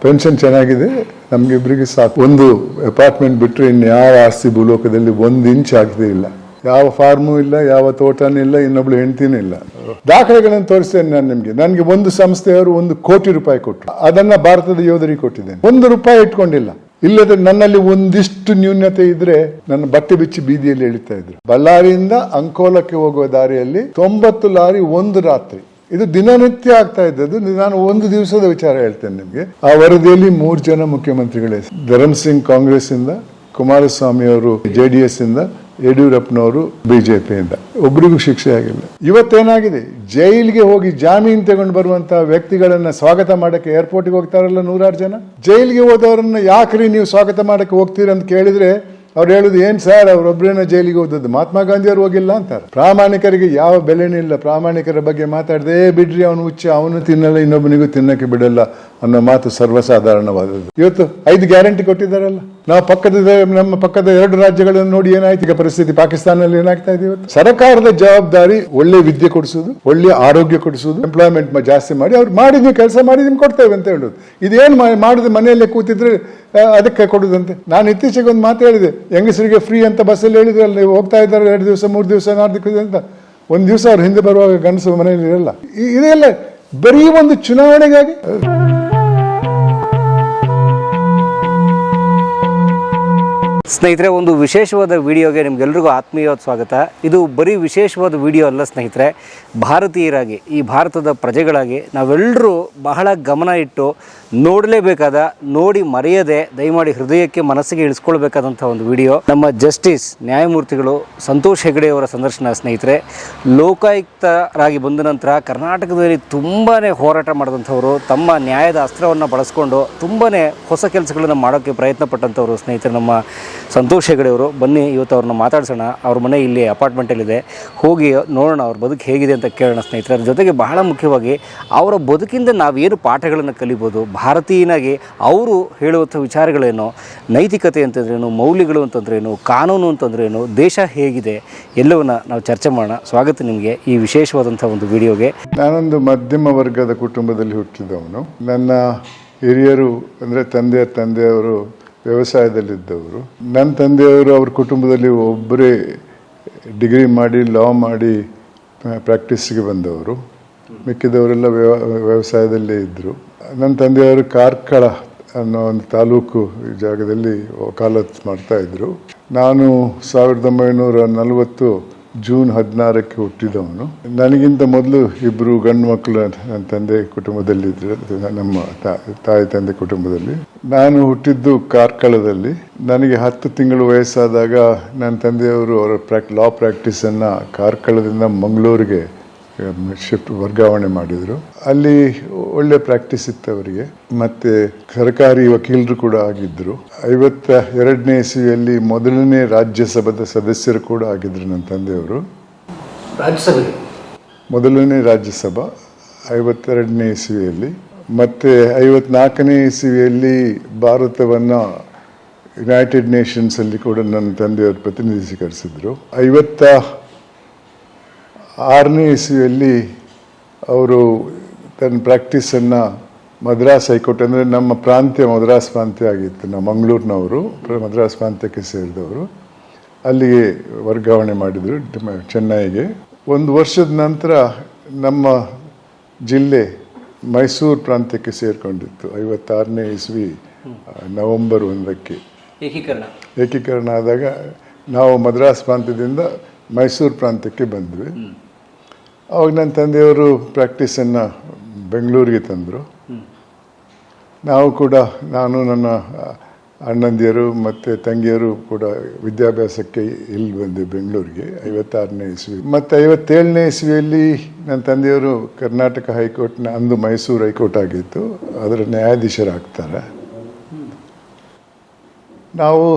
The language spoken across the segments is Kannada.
ಪೆನ್ಷನ್ ಚೆನ್ನಾಗಿದೆ, ನಮ್ಗಿಬ್ರಿಗೆ ಸಾಕು. ಒಂದು ಅಪಾರ್ಟ್ಮೆಂಟ್ ಬಿಟ್ಟರೆ ಇನ್ಯಾವ ಆಸ್ತಿ ಭೂಲೋಕದಲ್ಲಿ 1 ಇಂಚ್ ಆಗದೇ ಇಲ್ಲ. ಯಾವ ಫಾರ್ಮು ಇಲ್ಲ, ಯಾವ ತೋಟನೂ ಇಲ್ಲ, ಇನ್ನೊಬ್ಳು ಹೆಂಡ್ತಿನೂ ಇಲ್ಲ. ದಾಖಲೆಗಳನ್ನು ತೋರಿಸ್ತೇನೆ ನಾನು ನಿಮ್ಗೆ. ನನಗೆ ಒಂದು ಸಂಸ್ಥೆಯವರು 1 ಕೋಟಿ ರೂಪಾಯಿ ಕೊಟ್ಟರು. ಅದನ್ನ ಭಾರತದ ಯೋಧರಿಗೆ ಕೊಟ್ಟಿದ್ದೇನೆ. 1 ರೂಪಾಯಿ ಇಟ್ಕೊಂಡಿಲ್ಲ. ಇಲ್ಲದೆ ನನ್ನಲ್ಲಿ ಒಂದಿಷ್ಟು ನ್ಯೂನ್ಯತೆ ಇದ್ರೆ ನನ್ನ ಬಟ್ಟೆ ಬಿಚ್ಚಿ ಬೀದಿಯಲ್ಲಿ ಎಳಿತಾ ಇದ್ರು. ಬಳ್ಳಾರಿಯಿಂದ ಅಂಕೋಲಕ್ಕೆ ಹೋಗುವ ದಾರಿಯಲ್ಲಿ 90 ಲಾರಿ ಒಂದು ರಾತ್ರಿ. ಇದು ದಿನನಿತ್ಯ ಆಗ್ತಾ ಇದ್ದದ್ದು. ನಾನು ಒಂದು ದಿವಸದ ವಿಚಾರ ಹೇಳ್ತೇನೆ ನಿಮ್ಗೆ. ಆ ವರದಿಯಲ್ಲಿ 3 ಜನ ಮುಖ್ಯಮಂತ್ರಿಗಳೇ, ಧರಮ್ ಸಿಂಗ್ ಕಾಂಗ್ರೆಸ್ ಇಂದ, ಕುಮಾರಸ್ವಾಮಿ ಅವರು JDS ಇಂದ, ಯಡಿಯೂರಪ್ಪನವರು BJP-ಯಿಂದ. ಒಬ್ಬರಿಗೂ ಶಿಕ್ಷೆ ಆಗಿಲ್ಲ. ಇವತ್ತೇನಾಗಿದೆ, ಜೈಲಿಗೆ ಹೋಗಿ ಜಾಮೀನು ತಗೊಂಡು ಬರುವಂತಹ ವ್ಯಕ್ತಿಗಳನ್ನ ಸ್ವಾಗತ ಮಾಡಕ್ಕೆ ಏರ್ಪೋರ್ಟ್ಗೆ ಹೋಗ್ತಾರಲ್ಲ 100 ಜನ. ಜೈಲಿಗೆ ಹೋದವರನ್ನ ಯಾಕ್ರಿ ನೀವು ಸ್ವಾಗತ ಮಾಡಕ್ಕೆ ಹೋಗ್ತೀರಿ ಅಂತ ಕೇಳಿದ್ರೆ ಅವ್ರು ಹೇಳುದು, ಏನ್ ಸರ್ ಅವ್ರೊಬ್ರೇನ ಜೈಲಿಗೆ ಹೋದದ್ದು, ಮಹಾತ್ಮ ಗಾಂಧಿ ಅವರು ಹೋಗಿಲ್ಲ ಅಂತಾರೆ. ಪ್ರಾಮಾಣಿಕರಿಗೆ ಯಾವ ಬೆಲೆನೂ ಇಲ್ಲ. ಪ್ರಾಮಾಣಿಕರ ಬಗ್ಗೆ ಮಾತಾಡದೆ ಬಿಡ್ರಿ, ಅವನು ಹುಚ್ಚ, ಅವನು ತಿನ್ನಲ್ಲ, ಇನ್ನೊಬ್ಬನಿಗೂ ತಿನ್ನಕ್ಕೆ ಬಿಡಲ್ಲ ಅನ್ನೋ ಮಾತು ಸರ್ವಸಾಧಾರಣವಾದದ್ದು. ಇವತ್ತು 5 ಗ್ಯಾರಂಟಿ ಕೊಟ್ಟಿದ್ದಾರಲ್ಲ. ನಾವು ನಮ್ಮ ಪಕ್ಕದ 2 ರಾಜ್ಯಗಳನ್ನು ನೋಡಿ ಏನಾಯ್ತು ಈಗ ಪರಿಸ್ಥಿತಿ. ಪಾಕಿಸ್ತಾನದಲ್ಲಿ ಏನಾಗ್ತಾ ಇದೆ ಇವತ್ತು. ಸರ್ಕಾರದ ಜವಾಬ್ದಾರಿ ಒಳ್ಳೆ ವಿದ್ಯೆ ಕೊಡಿಸುದು, ಒಳ್ಳೆ ಆರೋಗ್ಯ ಕೊಡಿಸುದು, ಎಂಪ್ಲಾಯ್ಮೆಂಟ್ ಜಾಸ್ತಿ ಮಾಡಿ ಅವ್ರು ಮಾಡಿದ್ವಿ ಕೆಲಸ ಮಾಡಿ ನಿಮ್ಗೆ ಕೊಡ್ತೇವೆ ಅಂತ ಹೇಳುದು. ಇದೇನು ಮಾಡಿದ್ರೆ ಮನೆಯಲ್ಲೇ ಕೂತಿದ್ರೆ ಅದಕ್ಕೆ ಕೊಡುದಂತೆ. ನಾನು ಇತ್ತೀಚೆಗೆ ಒಂದು ಮಾತು ಹೇಳಿದೆ, ಹೆಂಗಸರಿಗೆ ಫ್ರೀ ಅಂತ ಬಸ್ಸಲ್ಲಿ ಹೇಳಿದ್ರಲ್ಲ, ನೀವು ಹೋಗ್ತಾ ಇದ್ದಾರೆ 2 ದಿವಸ 3 ದಿವಸ 4 ದಿವಸ ಅಂತ. 1 ದಿವಸ ಅವ್ರು ಹಿಂದೆ ಬರುವಾಗ ಗಂಡಸು ಮನೆಯಲ್ಲಿ ಇರಲ್ಲ. ಇದೆಲ್ಲ ಬರೀ ಒಂದು ಚುನಾವಣೆಗಾಗಿ. ಸ್ನೇಹಿತರೆ, ಒಂದು ವಿಶೇಷವಾದ ವಿಡಿಯೋಗೆ ನಿಮ್ಗೆಲ್ರಿಗೂ ಆತ್ಮೀಯವಾದ ಸ್ವಾಗತ. ಇದು ಬರೀ ವಿಶೇಷವಾದ ವಿಡಿಯೋ ಅಲ್ಲ ಸ್ನೇಹಿತರೆ. ಭಾರತೀಯರಾಗಿ, ಈ ಭಾರತದ ಪ್ರಜೆಗಳಾಗಿ ನಾವೆಲ್ಲರೂ ಬಹಳ ಗಮನ ಇಟ್ಟು ನೋಡಲೇಬೇಕಾದ, ನೋಡಿ ಮರೆಯದೆ ದಯಮಾಡಿ ಹೃದಯಕ್ಕೆ ಮನಸ್ಸಿಗೆ ಇಳಿಸ್ಕೊಳ್ಬೇಕಾದಂಥ ಒಂದು ವಿಡಿಯೋ. ನಮ್ಮ ಜಸ್ಟಿಸ್ ನ್ಯಾಯಮೂರ್ತಿಗಳು ಸಂತೋಷ್ ಹೆಗಡೆ ಅವರ ಸಂದರ್ಶನ ಸ್ನೇಹಿತರೆ. ಲೋಕಾಯುಕ್ತರಾಗಿ ಬಂದ ನಂತರ ಕರ್ನಾಟಕದಲ್ಲಿ ತುಂಬಾ ಹೋರಾಟ ಮಾಡಿದಂಥವರು, ತಮ್ಮ ನ್ಯಾಯದ ಅಸ್ತ್ರವನ್ನು ಬಳಸ್ಕೊಂಡು ತುಂಬಾ ಹೊಸ ಕೆಲಸಗಳನ್ನು ಮಾಡೋಕ್ಕೆ ಪ್ರಯತ್ನ ಪಟ್ಟಂಥವ್ರು ಸ್ನೇಹಿತರೆ ನಮ್ಮ ಸಂತೋಷ್ ಹೆಗಡೆ ಅವರು. ಬನ್ನಿ ಇವತ್ತು ಅವ್ರನ್ನ ಮಾತಾಡ್ಸೋಣ. ಅವ್ರ ಮನೆ ಇಲ್ಲಿ ಅಪಾರ್ಟ್ಮೆಂಟಲ್ಲಿದೆ, ಹೋಗಿ ನೋಡೋಣ ಅವ್ರ ಬದುಕು ಹೇಗಿದೆ ಅಂತ ಕೇಳೋಣ ಸ್ನೇಹಿತರೆ. ಅದ್ರ ಜೊತೆಗೆ ಬಹಳ ಮುಖ್ಯವಾಗಿ ಅವರ ಬದುಕಿಂದ ನಾವೇನು ಪಾಠಗಳನ್ನು ಕಲಿಬೋದು, ಭಾರತೀಯನಾಗಿ ಅವರು ಹೇಳುವಂಥ ವಿಚಾರಗಳೇನು, ನೈತಿಕತೆ ಅಂತಂದ್ರೇನು, ಮೌಲ್ಯಗಳು ಅಂತಂದ್ರೇನು, ಕಾನೂನು ಅಂತಂದ್ರೇನು, ದೇಶ ಹೇಗಿದೆ, ಎಲ್ಲವನ್ನ ನಾವು ಚರ್ಚೆ ಮಾಡೋಣ. ಸ್ವಾಗತ ನಿಮಗೆ ಈ ವಿಶೇಷವಾದಂಥ ಒಂದು ವಿಡಿಯೋಗೆ. ನಾನೊಂದು ಮಧ್ಯಮ ವರ್ಗದ ಕುಟುಂಬದಲ್ಲಿ ಹುಟ್ಟಿದವನು. ನನ್ನ ಹಿರಿಯರು ಅಂದರೆ ತಂದೆಯವರು ವ್ಯವಸಾಯದಲ್ಲಿದ್ದವರು. ನನ್ನ ತಂದೆಯವರು ಅವ್ರ ಕುಟುಂಬದಲ್ಲಿ ಒಬ್ಬರೇ ಡಿಗ್ರಿ ಮಾಡಿ ಲಾ ಮಾಡಿ ಪ್ರಾಕ್ಟೀಸ್ಗೆ ಬಂದವರು. ಮಿಕ್ಕಿದವರೆಲ್ಲ ವ್ಯವಸಾಯದಲ್ಲೇ ಇದ್ದರು. ನನ್ನ ತಂದೆಯವರು ಕಾರ್ಕಳ ಅನ್ನೋ ಒಂದು ತಾಲೂಕು ಜಾಗದಲ್ಲಿ ವಕಾಲತ್ ಮಾಡ್ತಾಯಿದ್ರು. ನಾನು 1940 ಜೂನ್ 16ಕ್ಕೆ ಹುಟ್ಟಿದವನು. ನನಗಿಂತ ಮೊದಲು 2 ಗಂಡು ಮಕ್ಕಳು ನನ್ನ ತಂದೆ ಕುಟುಂಬದಲ್ಲಿದ್ದರು, ನಮ್ಮ ತಾಯಿ ತಂದೆ ಕುಟುಂಬದಲ್ಲಿ. ನಾನು ಹುಟ್ಟಿದ್ದು ಕಾರ್ಕಳದಲ್ಲಿ. ನನಗೆ 10 ತಿಂಗಳು ವಯಸ್ಸಾದಾಗ ನನ್ನ ತಂದೆಯವರು ಅವರ ಲಾ ಪ್ರಾಕ್ಟೀಸನ್ನು ಕಾರ್ಕಳದಿಂದ ಮಂಗಳೂರಿಗೆ ವರ್ಗಾವಣೆ ಮಾಡಿದರು. ಅಲ್ಲಿ ಒಳ್ಳೆ ಪ್ರಾಕ್ಟೀಸ್ ಇತ್ತು ಅವರಿಗೆ. ಮತ್ತೆ ಸರ್ಕಾರಿ ವಕೀಲರು ಕೂಡ ಆಗಿದ್ದರು. 52ನೇ ಇಸವಿಯಲ್ಲಿ ಮೊದಲನೇ ರಾಜ್ಯಸಭಾದ ಸದಸ್ಯರು ಕೂಡ ಆಗಿದ್ರು ನನ್ನ ತಂದೆಯವರು. ಮೊದಲನೇ ರಾಜ್ಯಸಭಾ 52ನೇ ಇಸವಿಯಲ್ಲಿ. ಮತ್ತು 54ನೇ ಇಸವಿಯಲ್ಲಿ ಭಾರತವನ್ನು ಯುನೈಟೆಡ್ ನೇಷನ್ಸಲ್ಲಿ ಕೂಡ ನನ್ನ ತಂದೆಯವರು ಪ್ರತಿನಿಧೀಕರಿಸಿದ್ರು. 56ನೇ ಇಸವಿಯಲ್ಲಿ ಅವರು ತನ್ನ ಪ್ರಾಕ್ಟೀಸನ್ನು ಮದ್ರಾಸ್ ಹೈಕೋರ್ಟ್, ಅಂದರೆ ನಮ್ಮ ಪ್ರಾಂತ್ಯ ಮದ್ರಾಸ್ ಪ್ರಾಂತ್ಯ ಆಗಿತ್ತು, ನಾವು ಮಂಗಳೂರಿನವರು, ಮದ್ರಾಸ್ ಪ್ರಾಂತ್ಯಕ್ಕೆ ಸೇರಿದವರು, ಅಲ್ಲಿಗೆ ವರ್ಗಾವಣೆ ಮಾಡಿದರು ಚೆನ್ನೈಗೆ. 1 ವರ್ಷದ ನಂತರ ನಮ್ಮ ಜಿಲ್ಲೆ ಮೈಸೂರು ಪ್ರಾಂತ್ಯಕ್ಕೆ ಸೇರಿಕೊಂಡಿತ್ತು. 56ನೇ ಇಸವಿ ನವೆಂಬರ್ 1ಕ್ಕೆ ಏಕೀಕರಣ ಆದಾಗ ನಾವು ಮದ್ರಾಸ್ ಪ್ರಾಂತ್ಯದಿಂದ ಮೈಸೂರು ಪ್ರಾಂತ್ಯಕ್ಕೆ ಬಂದ್ವಿ. ಅವಾಗ ನನ್ನ ತಂದೆಯವರು ಪ್ರಾಕ್ಟೀಸನ್ನು ಬೆಂಗಳೂರಿಗೆ ತಂದರು. ನಾವು ಕೂಡ, ನಾನು ನನ್ನ ಅಣ್ಣಂದಿಯರು ಮತ್ತು ತಂಗಿಯರು ಕೂಡ ವಿದ್ಯಾಭ್ಯಾಸಕ್ಕೆ ಇಲ್ಲಿ ಬಂದೆ ಬೆಂಗಳೂರಿಗೆ 56ನೇ ಇಸವಿ. ಮತ್ತು 57ನೇ ಇಸವಿಯಲ್ಲಿ ನನ್ನ ತಂದೆಯವರು ಕರ್ನಾಟಕ ಹೈಕೋರ್ಟ್ನ, ಅಂದು ಮೈಸೂರು ಹೈಕೋರ್ಟ್ ಆಗಿತ್ತು, ಅದರ ನ್ಯಾಯಾಧೀಶರಾಗ್ತಾರೆ. ನಾವು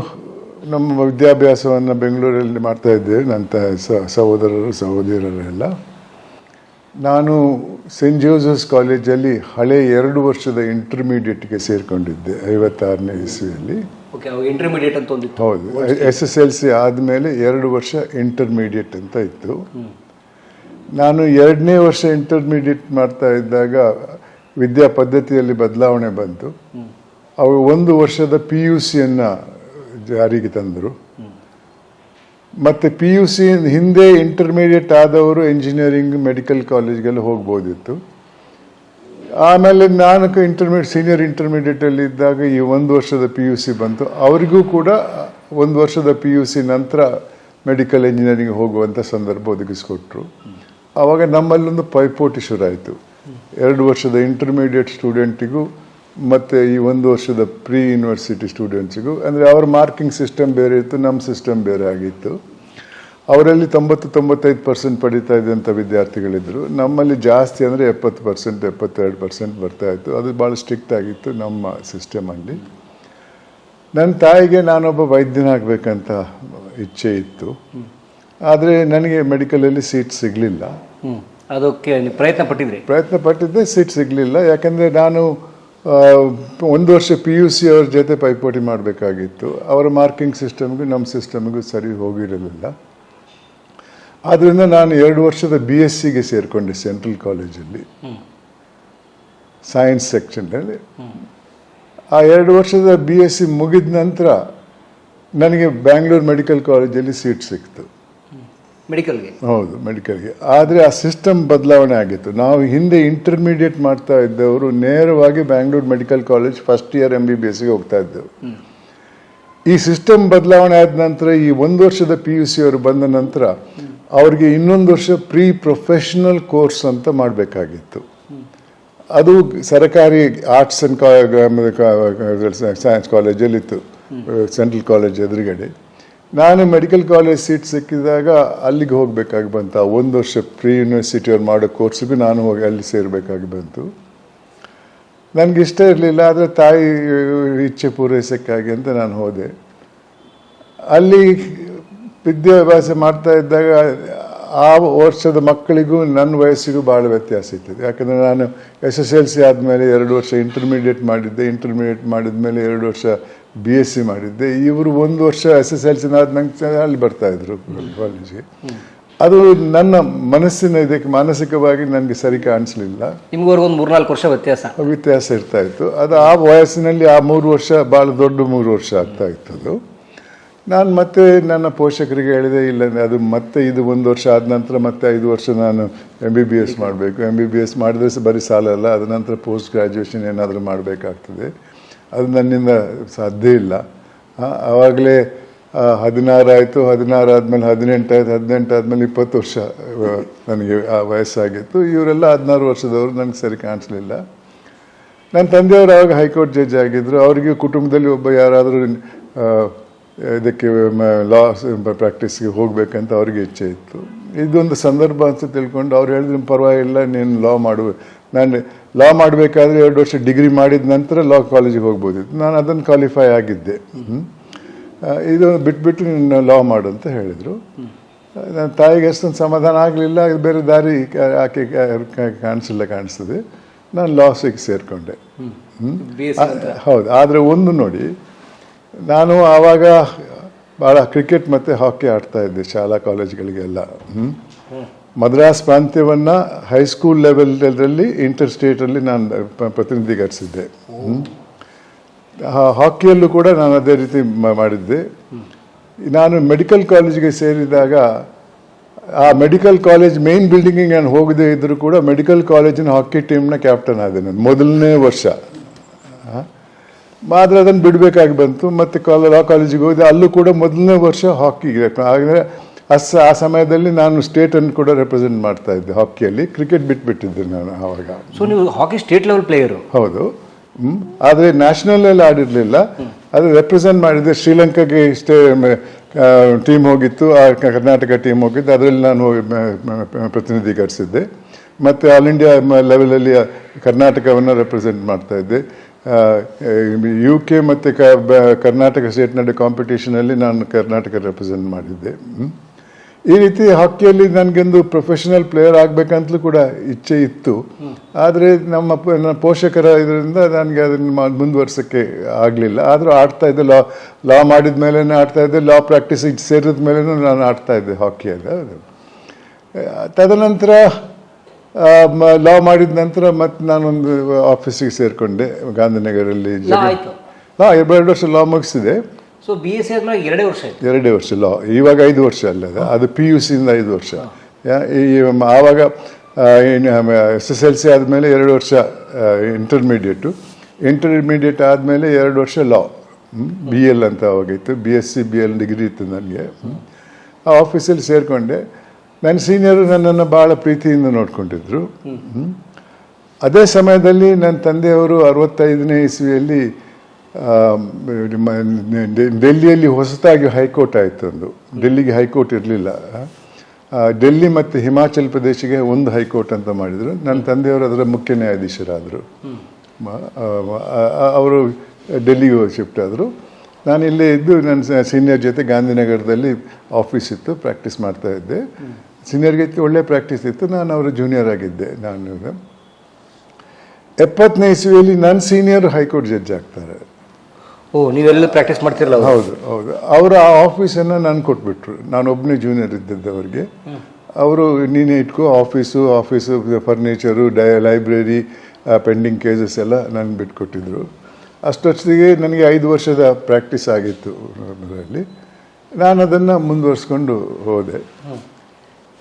ನಮ್ಮ ವಿದ್ಯಾಭ್ಯಾಸವನ್ನು ಬೆಂಗಳೂರಲ್ಲಿ ಮಾಡ್ತಾ ಇದ್ದೇವೆ, ನನ್ನ ಸಹೋದರರು ಸಹೋದರಿಯರೆಲ್ಲ. ನಾನು ಸೆಂಟ್ ಜೋಸೆಫ್ಸ್ ಕಾಲೇಜಲ್ಲಿ ಹಳೆ 2 ವರ್ಷದ ಇಂಟರ್ಮೀಡಿಯೇಟ್ಗೆ ಸೇರಿಕೊಂಡಿದ್ದೆ 56ನೇ ಇಸವಿಯಲ್ಲಿ. ಓಕೆ, ಅವಾಗ ಇಂಟರ್ಮೀಡಿಯೇಟ್ ಅಂತ ಒಂದಿತ್ತು. ಹೌದು, SSLC ಆದಮೇಲೆ 2 ವರ್ಷ ಇಂಟರ್ಮೀಡಿಯೇಟ್ ಅಂತ ಇತ್ತು. ನಾನು 2ನೇ ವರ್ಷ ಇಂಟರ್ಮೀಡಿಯೇಟ್ ಮಾಡ್ತಾ ಇದ್ದಾಗ ವಿದ್ಯಾ ಪದ್ಧತಿಯಲ್ಲಿ ಬದಲಾವಣೆ ಬಂತು. ಅವರು 1 ವರ್ಷದ PUCಯನ್ನು ಜಾರಿಗೆ ತಂದರು. ಮತ್ತು PUC ಹಿಂದೆ ಇಂಟರ್ಮೀಡಿಯೇಟ್ ಆದವರು ಇಂಜಿನಿಯರಿಂಗ್ ಮೆಡಿಕಲ್ ಕಾಲೇಜ್ಗೆಲ್ಲ ಹೋಗ್ಬೋದಿತ್ತು. ಆಮೇಲೆ ನಾನು ಸೀನಿಯರ್ ಇಂಟರ್ಮೀಡಿಯೇಟಲ್ಲಿ ಇದ್ದಾಗ ಈ 1 ವರ್ಷದ PUC ಬಂತು. ಅವರಿಗೂ ಕೂಡ 1 ವರ್ಷದ PUC ನಂತರ ಮೆಡಿಕಲ್ ಇಂಜಿನಿಯರಿಂಗ್ ಹೋಗುವಂಥ ಸಂದರ್ಭ ಒದಗಿಸ್ಕೊಟ್ರು. ಆವಾಗ ನಮ್ಮಲ್ಲೊಂದು ಪೈಪೋಟಿ ಶುರುವಾಯಿತು. 2 ವರ್ಷದ ಇಂಟರ್ಮೀಡಿಯೇಟ್ ಸ್ಟೂಡೆಂಟಿಗೂ ಮತ್ತು ಈ 1 ವರ್ಷದ ಪ್ರೀ ಯೂನಿವರ್ಸಿಟಿ ಸ್ಟೂಡೆಂಟ್ಸಿಗೂ, ಅಂದರೆ ಅವರ ಮಾರ್ಕಿಂಗ್ ಸಿಸ್ಟಮ್ ಬೇರೆ ಇತ್ತು, ನಮ್ಮ ಸಿಸ್ಟಮ್ ಬೇರೆ ಆಗಿತ್ತು. ಅವರಲ್ಲಿ 90-95% ಪಡೀತಾ ಇದ್ದಂಥ ವಿದ್ಯಾರ್ಥಿಗಳಿದ್ದರು. ನಮ್ಮಲ್ಲಿ ಜಾಸ್ತಿ ಅಂದರೆ 70%, 72% ಬರ್ತಾಯಿತ್ತು. ಅದು ಭಾಳ ಸ್ಟ್ರಿಕ್ಟ್ ಆಗಿತ್ತು ನಮ್ಮ ಸಿಸ್ಟಮಲ್ಲಿ. ನನ್ನ ತಾಯಿಗೆ ನಾನೊಬ್ಬ ವೈದ್ಯನಾಗಬೇಕಂತ ಇಚ್ಛೆ ಇತ್ತು. ಆದರೆ ನನಗೆ ಮೆಡಿಕಲಲ್ಲಿ ಸೀಟ್ ಸಿಗಲಿಲ್ಲ. ಅದಕ್ಕೆ ಪ್ರಯತ್ನ ಪಟ್ಟಿದ್ದೆ, ಸೀಟ್ ಸಿಗಲಿಲ್ಲ. ಯಾಕಂದರೆ ನಾನು 1 ವರ್ಷ PUC ಅವ್ರ ಜೊತೆ ಪೈಪೋಟಿ ಮಾಡಬೇಕಾಗಿತ್ತು. ಅವರ ಮಾರ್ಕಿಂಗ್ ಸಿಸ್ಟಮ್ಗೂ ನಮ್ಮ ಸಿಸ್ಟಮ್ಗೂ ಸರಿ ಹೋಗಿರಲಿಲ್ಲ. ಆದ್ದರಿಂದ ನಾನು 2 ವರ್ಷದ BScಗೆ ಸೇರಿಕೊಂಡೆ ಸೆಂಟ್ರಲ್ ಕಾಲೇಜಲ್ಲಿ, ಸೈನ್ಸ್ ಸೆಕ್ಷನ್ನಲ್ಲಿ. ಆ 2 ವರ್ಷದ BSc ಮುಗಿದ ನಂತರ ನನಗೆ ಬ್ಯಾಂಗ್ಳೂರು ಮೆಡಿಕಲ್ ಕಾಲೇಜಲ್ಲಿ ಸೀಟ್ ಸಿಕ್ತು, ಮೆಡಿಕಲ್ಗೆ. ಹೌದು, ಮೆಡಿಕಲ್ಗೆ. ಆದರೆ ಆ ಸಿಸ್ಟಮ್ ಬದಲಾವಣೆ ಆಗಿತ್ತು. ನಾವು ಹಿಂದೆ ಇಂಟರ್ಮೀಡಿಯೇಟ್ ಮಾಡ್ತಾ ಇದ್ದವರು ನೇರವಾಗಿ Bangalore medical college first year MBBSಗೆ ಹೋಗ್ತಾ ಇದ್ದೆವು. ಈ ಸಿಸ್ಟಮ್ ಬದಲಾವಣೆ ಆದ ನಂತರ ಈ 1 ವರ್ಷದ PUC ಅವರು ಬಂದ ನಂತರ ಅವ್ರಿಗೆ 1 ವರ್ಷ ಪ್ರೀ ಪ್ರೊಫೆಷನಲ್ ಕೋರ್ಸ್ ಅಂತ ಮಾಡಬೇಕಾಗಿತ್ತು. ಅದು ಸರ್ಕಾರಿ ಆರ್ಟ್ಸ್ ಆ್ಯಂಡ್ ಸೈನ್ಸ್ ಕಾಲೇಜಲ್ಲಿತ್ತು, ಸೆಂಟ್ರಲ್ ಕಾಲೇಜ್ ಎದುರುಗಡೆ. ನಾನು ಮೆಡಿಕಲ್ ಕಾಲೇಜ್ ಸೀಟ್ ಸಿಕ್ಕಿದಾಗ ಅಲ್ಲಿಗೆ ಹೋಗಬೇಕಾಗಿ ಬಂತು. ಆ 1 ವರ್ಷ ಪ್ರೀ ಯೂನಿವರ್ಸಿಟಿ ಅವ್ರು ಮಾಡೋ ಕೋರ್ಸಿಗೂ ನಾನು ಹೋಗಿ ಅಲ್ಲಿ ಸೇರಬೇಕಾಗಿ ಬಂತು. ನನಗಿಷ್ಟ ಇರಲಿಲ್ಲ, ಆದರೆ ತಾಯಿ ಇಚ್ಛೆ ಪೂರೈಸೋಕ್ಕಾಗಿ ಅಂತ ನಾನು ಹೋದೆ. ಅಲ್ಲಿ ವಿದ್ಯಾಭ್ಯಾಸ ಮಾಡ್ತಾ ಇದ್ದಾಗ ಆ ವರ್ಷದ ಮಕ್ಕಳಿಗೂ ನನ್ನ ವಯಸ್ಸಿಗೂ ಭಾಳ ವ್ಯತ್ಯಾಸ ಇರ್ತದೆ. ಯಾಕಂದರೆ ನಾನು SSLC ಆದಮೇಲೆ 2 ವರ್ಷ ಇಂಟರ್ಮೀಡಿಯೇಟ್ ಮಾಡಿದ್ದೆ. ಇಂಟರ್ಮೀಡಿಯೇಟ್ ಮಾಡಿದ ಮೇಲೆ 2 ವರ್ಷ BSc ಮಾಡಿದ್ದೆ. ಇವರು 1 ವರ್ಷ SSLC ಆದ ನಂತರ ಅಲ್ಲಿ ಬರ್ತಾಯಿದ್ರು ಕಾಲೇಜಿಗೆ. ಅದು ನನ್ನ ಇದಕ್ಕೆ ಮಾನಸಿಕವಾಗಿ ನನಗೆ ಸರಿ ಕಾಣಿಸ್ಲಿಲ್ಲ. ನಿಮ್ಗವ್ರಿಗೊಂದು 3-4 ವರ್ಷ ವ್ಯತ್ಯಾಸ ಇರ್ತಾ ಇತ್ತು. ಅದು ಆ ವಯಸ್ಸಿನಲ್ಲಿ ಆ 3 ವರ್ಷ ಭಾಳ ದೊಡ್ಡ 3 ವರ್ಷ ಆಗ್ತಾ ಇತ್ತು. ಅದು ನಾನು ಮತ್ತೆ ನನ್ನ ಪೋಷಕರಿಗೆ ಹೇಳಿದೆ, ಇಲ್ಲ ಅದು ಮತ್ತೆ ಇದು 1 ವರ್ಷ ಆದ ನಂತರ ಮತ್ತೆ 5 ವರ್ಷ ನಾನು MBBS ಮಾಡಬೇಕು. MBBS ಮಾಡಿದ್ರೆ ಬರೀ ಸಾಲಲ್ಲ, ಅದ ನಂತರ ಪೋಸ್ಟ್ ಗ್ರ್ಯಾಜುಯೇಷನ್ ಏನಾದರೂ ಮಾಡಬೇಕಾಗ್ತದೆ. ಅದು ನನ್ನಿಂದ ಸಾಧ್ಯ ಇಲ್ಲ. ಆವಾಗಲೇ 16 ಆಯಿತು, 16 ಆದಮೇಲೆ 18 ಆಯಿತು, 18 ಆದಮೇಲೆ 20 ವರ್ಷ ನನಗೆ ಆ ವಯಸ್ಸಾಗಿತ್ತು. ಇವರೆಲ್ಲ 16 ವರ್ಷದವರು, ನನಗೆ ಸರಿ ಕಾಣಿಸ್ಲಿಲ್ಲ. ನನ್ನ ತಂದೆಯವರು ಆವಾಗ ಹೈಕೋರ್ಟ್ ಜಡ್ಜ್ ಆಗಿದ್ದರು. ಅವರಿಗೆ ಕುಟುಂಬದಲ್ಲಿ ಒಬ್ಬ ಯಾರಾದರೂ ಇದಕ್ಕೆ ಲಾ ಪ್ರಾಕ್ಟೀಸ್ಗೆ ಹೋಗಬೇಕಂತ ಅವ್ರಿಗೆ ಇಚ್ಛೆ ಇತ್ತು. ಇದೊಂದು ಸಂದರ್ಭ ಅಂತ ತಿಳ್ಕೊಂಡು ಅವ್ರು ಹೇಳಿದ್ರು, ಪರವಾಗಿಲ್ಲ, ನೀನು ಲಾ ನಾನು ಲಾ ಮಾಡಬೇಕಾದ್ರೆ 2 ವರ್ಷ ಡಿಗ್ರಿ ಮಾಡಿದ ನಂತರ ಲಾ ಕಾಲೇಜಿಗೆ ಹೋಗ್ಬೋದಿತ್ತು. ನಾನು ಅದನ್ನು ಕ್ವಾಲಿಫೈ ಆಗಿದ್ದೆ. ಇದು ಬಿಟ್ಬಿಟ್ಟು ನೀನು ಲಾ ಮಾಡು ಅಂತ ಹೇಳಿದರು. ನನ್ನ ತಾಯಿಗೆ ಅಷ್ಟೊಂದು ಸಮಾಧಾನ ಆಗಲಿಲ್ಲ. ಬೇರೆ ದಾರಿ ಆಕೆ ಕಾಣಿಸ್ತದೆ. ನಾನು ಲಾಸಿಗೆ ಸೇರಿಕೊಂಡೆ. ಹೌದು. ಆದರೆ ಒಂದು ನೋಡಿ, ನಾನು ಆವಾಗ ಭಾಳ ಕ್ರಿಕೆಟ್ ಮತ್ತು ಹಾಕಿ ಆಡ್ತಾ ಇದ್ದೆ ಶಾಲಾ ಕಾಲೇಜ್ಗಳಿಗೆಲ್ಲ. ಮದ್ರಾಸ್ ಪ್ರಾಂತ್ಯವನ್ನು ಹೈಸ್ಕೂಲ್ ಲೆವೆಲಲ್ಲಿ ಇಂಟರ್ ಸ್ಟೇಟಲ್ಲಿ ನಾನು ಪ್ರತಿನಿಧೀಕರಿಸಿದ್ದೆ. ಹಾಕಿಯಲ್ಲೂ ಕೂಡ ನಾನು ಅದೇ ರೀತಿ ಮಾಡಿದ್ದೆ. ನಾನು ಮೆಡಿಕಲ್ ಕಾಲೇಜಿಗೆ ಸೇರಿದಾಗ ಆ ಮೆಡಿಕಲ್ ಕಾಲೇಜ್ ಮೇನ್ ಬಿಲ್ಡಿಂಗಿಗೆ ನಾನು ಹೋಗದೇ ಇದ್ದರೂ ಕೂಡ ಮೆಡಿಕಲ್ ಕಾಲೇಜಿನ ಹಾಕಿ ಟೀಮ್ನ ಕ್ಯಾಪ್ಟನ್ ಆದೆ ನಾನು ಮೊದಲನೇ ವರ್ಷ. ಆದರೆ ಅದನ್ನು ಬಿಡಬೇಕಾಗಿ ಬಂತು. ಮತ್ತು ಲಾ ಕಾಲೇಜಿಗೆ ಹೋದೆ, ಅಲ್ಲೂ ಕೂಡ ಮೊದಲನೇ ವರ್ಷ ಹಾಕಿಗೆ. ಆದರೆ ಆ ಸಮಯದಲ್ಲಿ ನಾನು ಸ್ಟೇಟನ್ನು ಕೂಡ ರೆಪ್ರೆಸೆಂಟ್ ಮಾಡ್ತಾ ಇದ್ದೆ ಹಾಕಿಯಲ್ಲಿ. ಕ್ರಿಕೆಟ್ ಬಿಟ್ಬಿಟ್ಟಿದ್ದೆ ನಾನು ಆವಾಗ. ಸೊ ನೀವು ಹಾಕಿ ಸ್ಟೇಟ್ ಲೆವೆಲ್ ಪ್ಲೇಯರು? ಹೌದು. ಆದರೆ ನ್ಯಾಷನಲಲ್ಲಿ ಆಡಿರಲಿಲ್ಲ. ಅದು ರೆಪ್ರೆಸೆಂಟ್ ಮಾಡಿದ್ದೆ. ಶ್ರೀಲಂಕಾಗೆ ಟೀಮ್ ಹೋಗಿತ್ತು, ಆ ಕರ್ನಾಟಕ ಟೀಮ್ ಹೋಗಿತ್ತು, ಅದರಲ್ಲಿ ನಾನು ಹೋಗಿ ಪ್ರತಿನಿಧೀಕರಿಸಿದ್ದೆ. ಮತ್ತು ಆಲ್ ಇಂಡಿಯಾ ಲೆವೆಲಲ್ಲಿ ಕರ್ನಾಟಕವನ್ನು ರೆಪ್ರೆಸೆಂಟ್ ಮಾಡ್ತಾಯಿದ್ದೆ. UK ಮತ್ತು ಕರ್ನಾಟಕ ಸ್ಟೇಟ್ ನಡುವೆ ಕಾಂಪಿಟೇಷನಲ್ಲಿ ನಾನು ಕರ್ನಾಟಕ ರೆಪ್ರೆಸೆಂಟ್ ಮಾಡಿದ್ದೆ. ಈ ರೀತಿ ಹಾಕಿಯಲ್ಲಿ ನನಗೊಂದು ಪ್ರೊಫೆಷನಲ್ ಪ್ಲೇಯರ್ ಆಗಬೇಕಂತಲೂ ಕೂಡ ಇಚ್ಛೆ ಇತ್ತು. ಆದರೆ ನನ್ನ ಪೋಷಕರ ಇದರಿಂದ ನನಗೆ ಅದನ್ನು ಮುಂದುವರ್ಸೋಕ್ಕೆ ಆಗಲಿಲ್ಲ. ಆದರೂ ಆಡ್ತಾ ಇದ್ದೆ, ಲಾ ಮಾಡಿದ ಮೇಲೇ ಆಡ್ತಾ ಇದ್ದೆ, ಲಾ ಪ್ರಾಕ್ಟೀಸಿಗೆ ಸೇರಿದ ಮೇಲೇ ನಾನು ಆಡ್ತಾ ಇದ್ದೆ ಹಾಕಿಯಲ್ಲಿ. ತದನಂತರ ಲಾ ಮಾಡಿದ ನಂತರ ಮತ್ತೆ ನಾನೊಂದು ಆಫೀಸಿಗೆ ಸೇರಿಕೊಂಡೆ ಗಾಂಧಿನಗರಲ್ಲಿ. 2 ವರ್ಷ ಲಾ ಮುಗಿಸಿದೆ. ಸೊ BSc ಆದ್ಮೇಲೆ 2 ವರ್ಷ ಆಯ್ತು. 2 ವರ್ಷ ಲಾ. ಇವಾಗ 5 ವರ್ಷ ಅಲ್ಲ, ಅದು PUC ಇಂದ 5 ವರ್ಷ. ಆವಾಗ SSLC ಆದಮೇಲೆ 2 ವರ್ಷ ಇಂಟರ್ಮೀಡಿಯೇಟ್ ಆದಮೇಲೆ 2 ವರ್ಷ ಲಾ. BL ಅಂತ ಅವಾಗಿತ್ತು, BSc BL ಡಿಗ್ರಿ ಇತ್ತು ನನಗೆ. ಆ ಆಫೀಸಲ್ಲಿ ಸೇರಿಕೊಂಡೆ. ನನ್ನ ಸೀನಿಯರು ನನ್ನನ್ನು ಭಾಳ ಪ್ರೀತಿಯಿಂದ ನೋಡ್ಕೊಂಡಿದ್ರು. ಅದೇ ಸಮಯದಲ್ಲಿ ನನ್ನ ತಂದೆಯವರು 65ನೇ ಇಸ್ವಿಯಲ್ಲಿ ಡೆಲ್ಲಿಯಲ್ಲಿ ಹೊಸತಾಗಿ ಹೈಕೋರ್ಟ್ ಆಯಿತು. ಡೆಲ್ಲಿಗೆ ಹೈಕೋರ್ಟ್ ಇರಲಿಲ್ಲ. ಡೆಲ್ಲಿ ಮತ್ತು ಹಿಮಾಚಲ್ ಪ್ರದೇಶಿಗೆ ಒಂದು ಹೈಕೋರ್ಟ್ ಅಂತ ಮಾಡಿದರು. ನನ್ನ ತಂದೆಯವರು ಅದರ ಮುಖ್ಯ ನ್ಯಾಯಾಧೀಶರಾದರು. ಅವರು ಡೆಲ್ಲಿಗೆ ಶಿಫ್ಟ್ ಆದರು. ನಾನು ಇಲ್ಲೇ ಇದ್ದು ನನ್ನ ಸೀನಿಯರ್ ಜೊತೆ ಗಾಂಧಿನಗರದಲ್ಲಿ ಆಫೀಸ್ ಇತ್ತು, ಪ್ರಾಕ್ಟೀಸ್ ಮಾಡ್ತಾ ಇದ್ದೆ. ಸೀನಿಯರ್ಗೆ ಒಳ್ಳೆ ಪ್ರಾಕ್ಟೀಸ್ ಇತ್ತು, ನಾನು ಅವರು ಜೂನಿಯರ್ ಆಗಿದ್ದೆ. ನಾನು 70ನೇ ಇಸ್ವಿಯಲ್ಲಿ ನನ್ನ ಸೀನಿಯರ್ ಹೈಕೋರ್ಟ್ ಜಡ್ಜ್ ಆಗ್ತಾರೆ. ನೀವೆಲ್ಲ ಪ್ರಾಕ್ಟೀಸ್ ಮಾಡ್ತಿರಲ್ಲ? ಹೌದು. ಅವರು ಆ ಆಫೀಸನ್ನು ನಾನು ಕೊಟ್ಬಿಟ್ರು. ನಾನು ಒಬ್ಬನೇ ಜೂನಿಯರ್ ಇದ್ದದ್ದು ಅವ್ರಿಗೆ. ಅವರು ನೀನೇ ಇಟ್ಕೋ office furniture, library, pending cases ಎಲ್ಲ ನನಗೆ ಬಿಟ್ಕೊಟ್ಟಿದ್ರು. ಅಷ್ಟೊತ್ತಿಗೆ ನನಗೆ 5 ವರ್ಷದ ಪ್ರಾಕ್ಟೀಸ್ ಆಗಿತ್ತು ಅದರಲ್ಲಿ. ನಾನು ಅದನ್ನು ಮುಂದುವರಿಸ್ಕೊಂಡು ಹೋದೆ.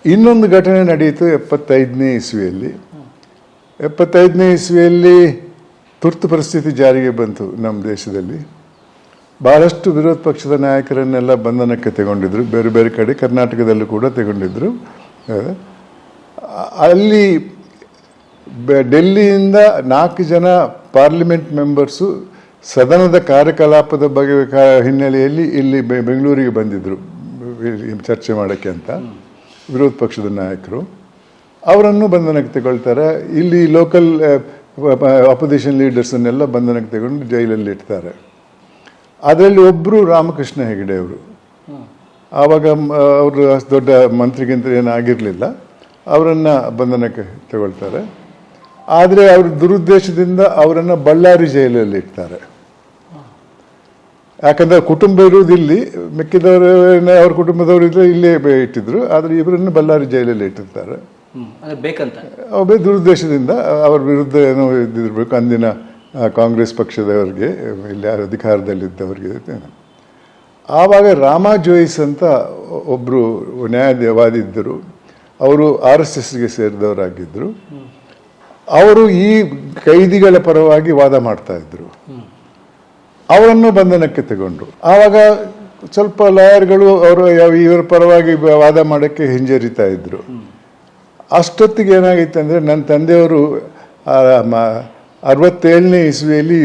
ಇನ್ನೊಂದು ಘಟನೆ ನಡೆಯಿತು 75ನೇ ಇಸ್ವಿಯಲ್ಲಿ. 75ನೇ ಇಸ್ವಿಯಲ್ಲಿ ತುರ್ತು ಪರಿಸ್ಥಿತಿ ಜಾರಿಗೆ ಬಂತು ನಮ್ಮ ದೇಶದಲ್ಲಿ. ಭಾಳಷ್ಟು ವಿರೋಧ ಪಕ್ಷದ ನಾಯಕರನ್ನೆಲ್ಲ ಬಂಧನಕ್ಕೆ ತಗೊಂಡಿದ್ರು. ಬೇರೆ ಬೇರೆ ಕಡೆ, ಕರ್ನಾಟಕದಲ್ಲೂ ಕೂಡ ತಗೊಂಡಿದ್ರು. ಅಲ್ಲಿ ಡೆಲ್ಲಿಯಿಂದ 4 ಜನ ಪಾರ್ಲಿಮೆಂಟ್ ಮೆಂಬರ್ಸು ಸದನದ ಕಾರ್ಯಕಲಾಪದ ಬಗ್ಗೆ ಹಿನ್ನೆಲೆಯಲ್ಲಿ ಇಲ್ಲಿ ಬೆಂಗಳೂರಿಗೆ ಬಂದಿದ್ದರು ಚರ್ಚೆ ಮಾಡೋಕ್ಕೆ ಅಂತ. ವಿರೋಧ ಪಕ್ಷದ ನಾಯಕರು ಅವರನ್ನು ಬಂಧನಕ್ಕೆ ತಗೊಳ್ತಾರೆ. ಇಲ್ಲಿ ಲೋಕಲ್ ಅಪೋಸಿಷನ್ ಲೀಡರ್ಸನ್ನೆಲ್ಲ ಬಂಧನಕ್ಕೆ ತಗೊಂಡು ಜೈಲಲ್ಲಿ ಇಡ್ತಾರೆ. ಅದರಲ್ಲಿ ಒಬ್ಬರು ರಾಮಕೃಷ್ಣ ಹೆಗಡೆ ಅವರು. ಆವಾಗ ಅವರು ಅಷ್ಟು ದೊಡ್ಡ ಮಂತ್ರಿಗಿಂತ ಏನಾಗಿರಲಿಲ್ಲ. ಅವರನ್ನು ಬಂಧನಕ್ಕೆ ತಗೊಳ್ತಾರೆ. ಆದರೆ ಅವ್ರ ದುರುದ್ದೇಶದಿಂದ ಅವರನ್ನು ಬಳ್ಳಾರಿ ಜೈಲಲ್ಲಿ ಇಡ್ತಾರೆ. ಯಾಕಂದರೆ ಕುಟುಂಬ ಇರುವುದು ಇಲ್ಲಿ, ಮಿಕ್ಕಿದವರು ಅವ್ರ ಕುಟುಂಬದವರು ಇಲ್ಲೇ ಇಟ್ಟಿದ್ರು. ಆದರೆ ಇವರನ್ನು ಬಳ್ಳಾರಿ ಜೈಲಲ್ಲಿ ಇಟ್ಟಿರ್ತಾರೆ ಬೇಕಂತ. ದುರುದ್ದೇಶದಿಂದ ಅವ್ರ ವಿರುದ್ಧ ಏನೋ ಇದ್ದಿರಬೇಕು ಅಂದಿನ ಕಾಂಗ್ರೆಸ್ ಪಕ್ಷದವ್ರಿಗೆ, ಇಲ್ಲಿ ಅಧಿಕಾರದಲ್ಲಿದ್ದವ್ರಿಗೆ. ಆವಾಗ ರಾಮಾ ಜೋಯಿಸ್ ಅಂತ ಒಬ್ಬರು ನ್ಯಾಯವಾದಿ ಇದ್ದರು. ಅವರು RSSಗೆ ಸೇರಿದವರಾಗಿದ್ದರು. ಅವರು ಈ ಕೈದಿಗಳ ಪರವಾಗಿ ವಾದ ಮಾಡ್ತಾ ಇದ್ರು. ಅವರನ್ನು ಬಂಧನಕ್ಕೆ ತಗೊಂಡ್ರು. ಆವಾಗ ಸ್ವಲ್ಪ ಲಾಯರ್ಗಳು ಅವರು ಇವರ ಪರವಾಗಿ ವಾದ ಮಾಡೋಕ್ಕೆ ಹಿಂಜರಿತಾ ಇದ್ರು. ಅಷ್ಟೊತ್ತಿಗೆ ಏನಾಗಿತ್ತು ಅಂದರೆ, ನನ್ನ ತಂದೆಯವರು 67ನೇ ಇಸ್ವಿಯಲ್ಲಿ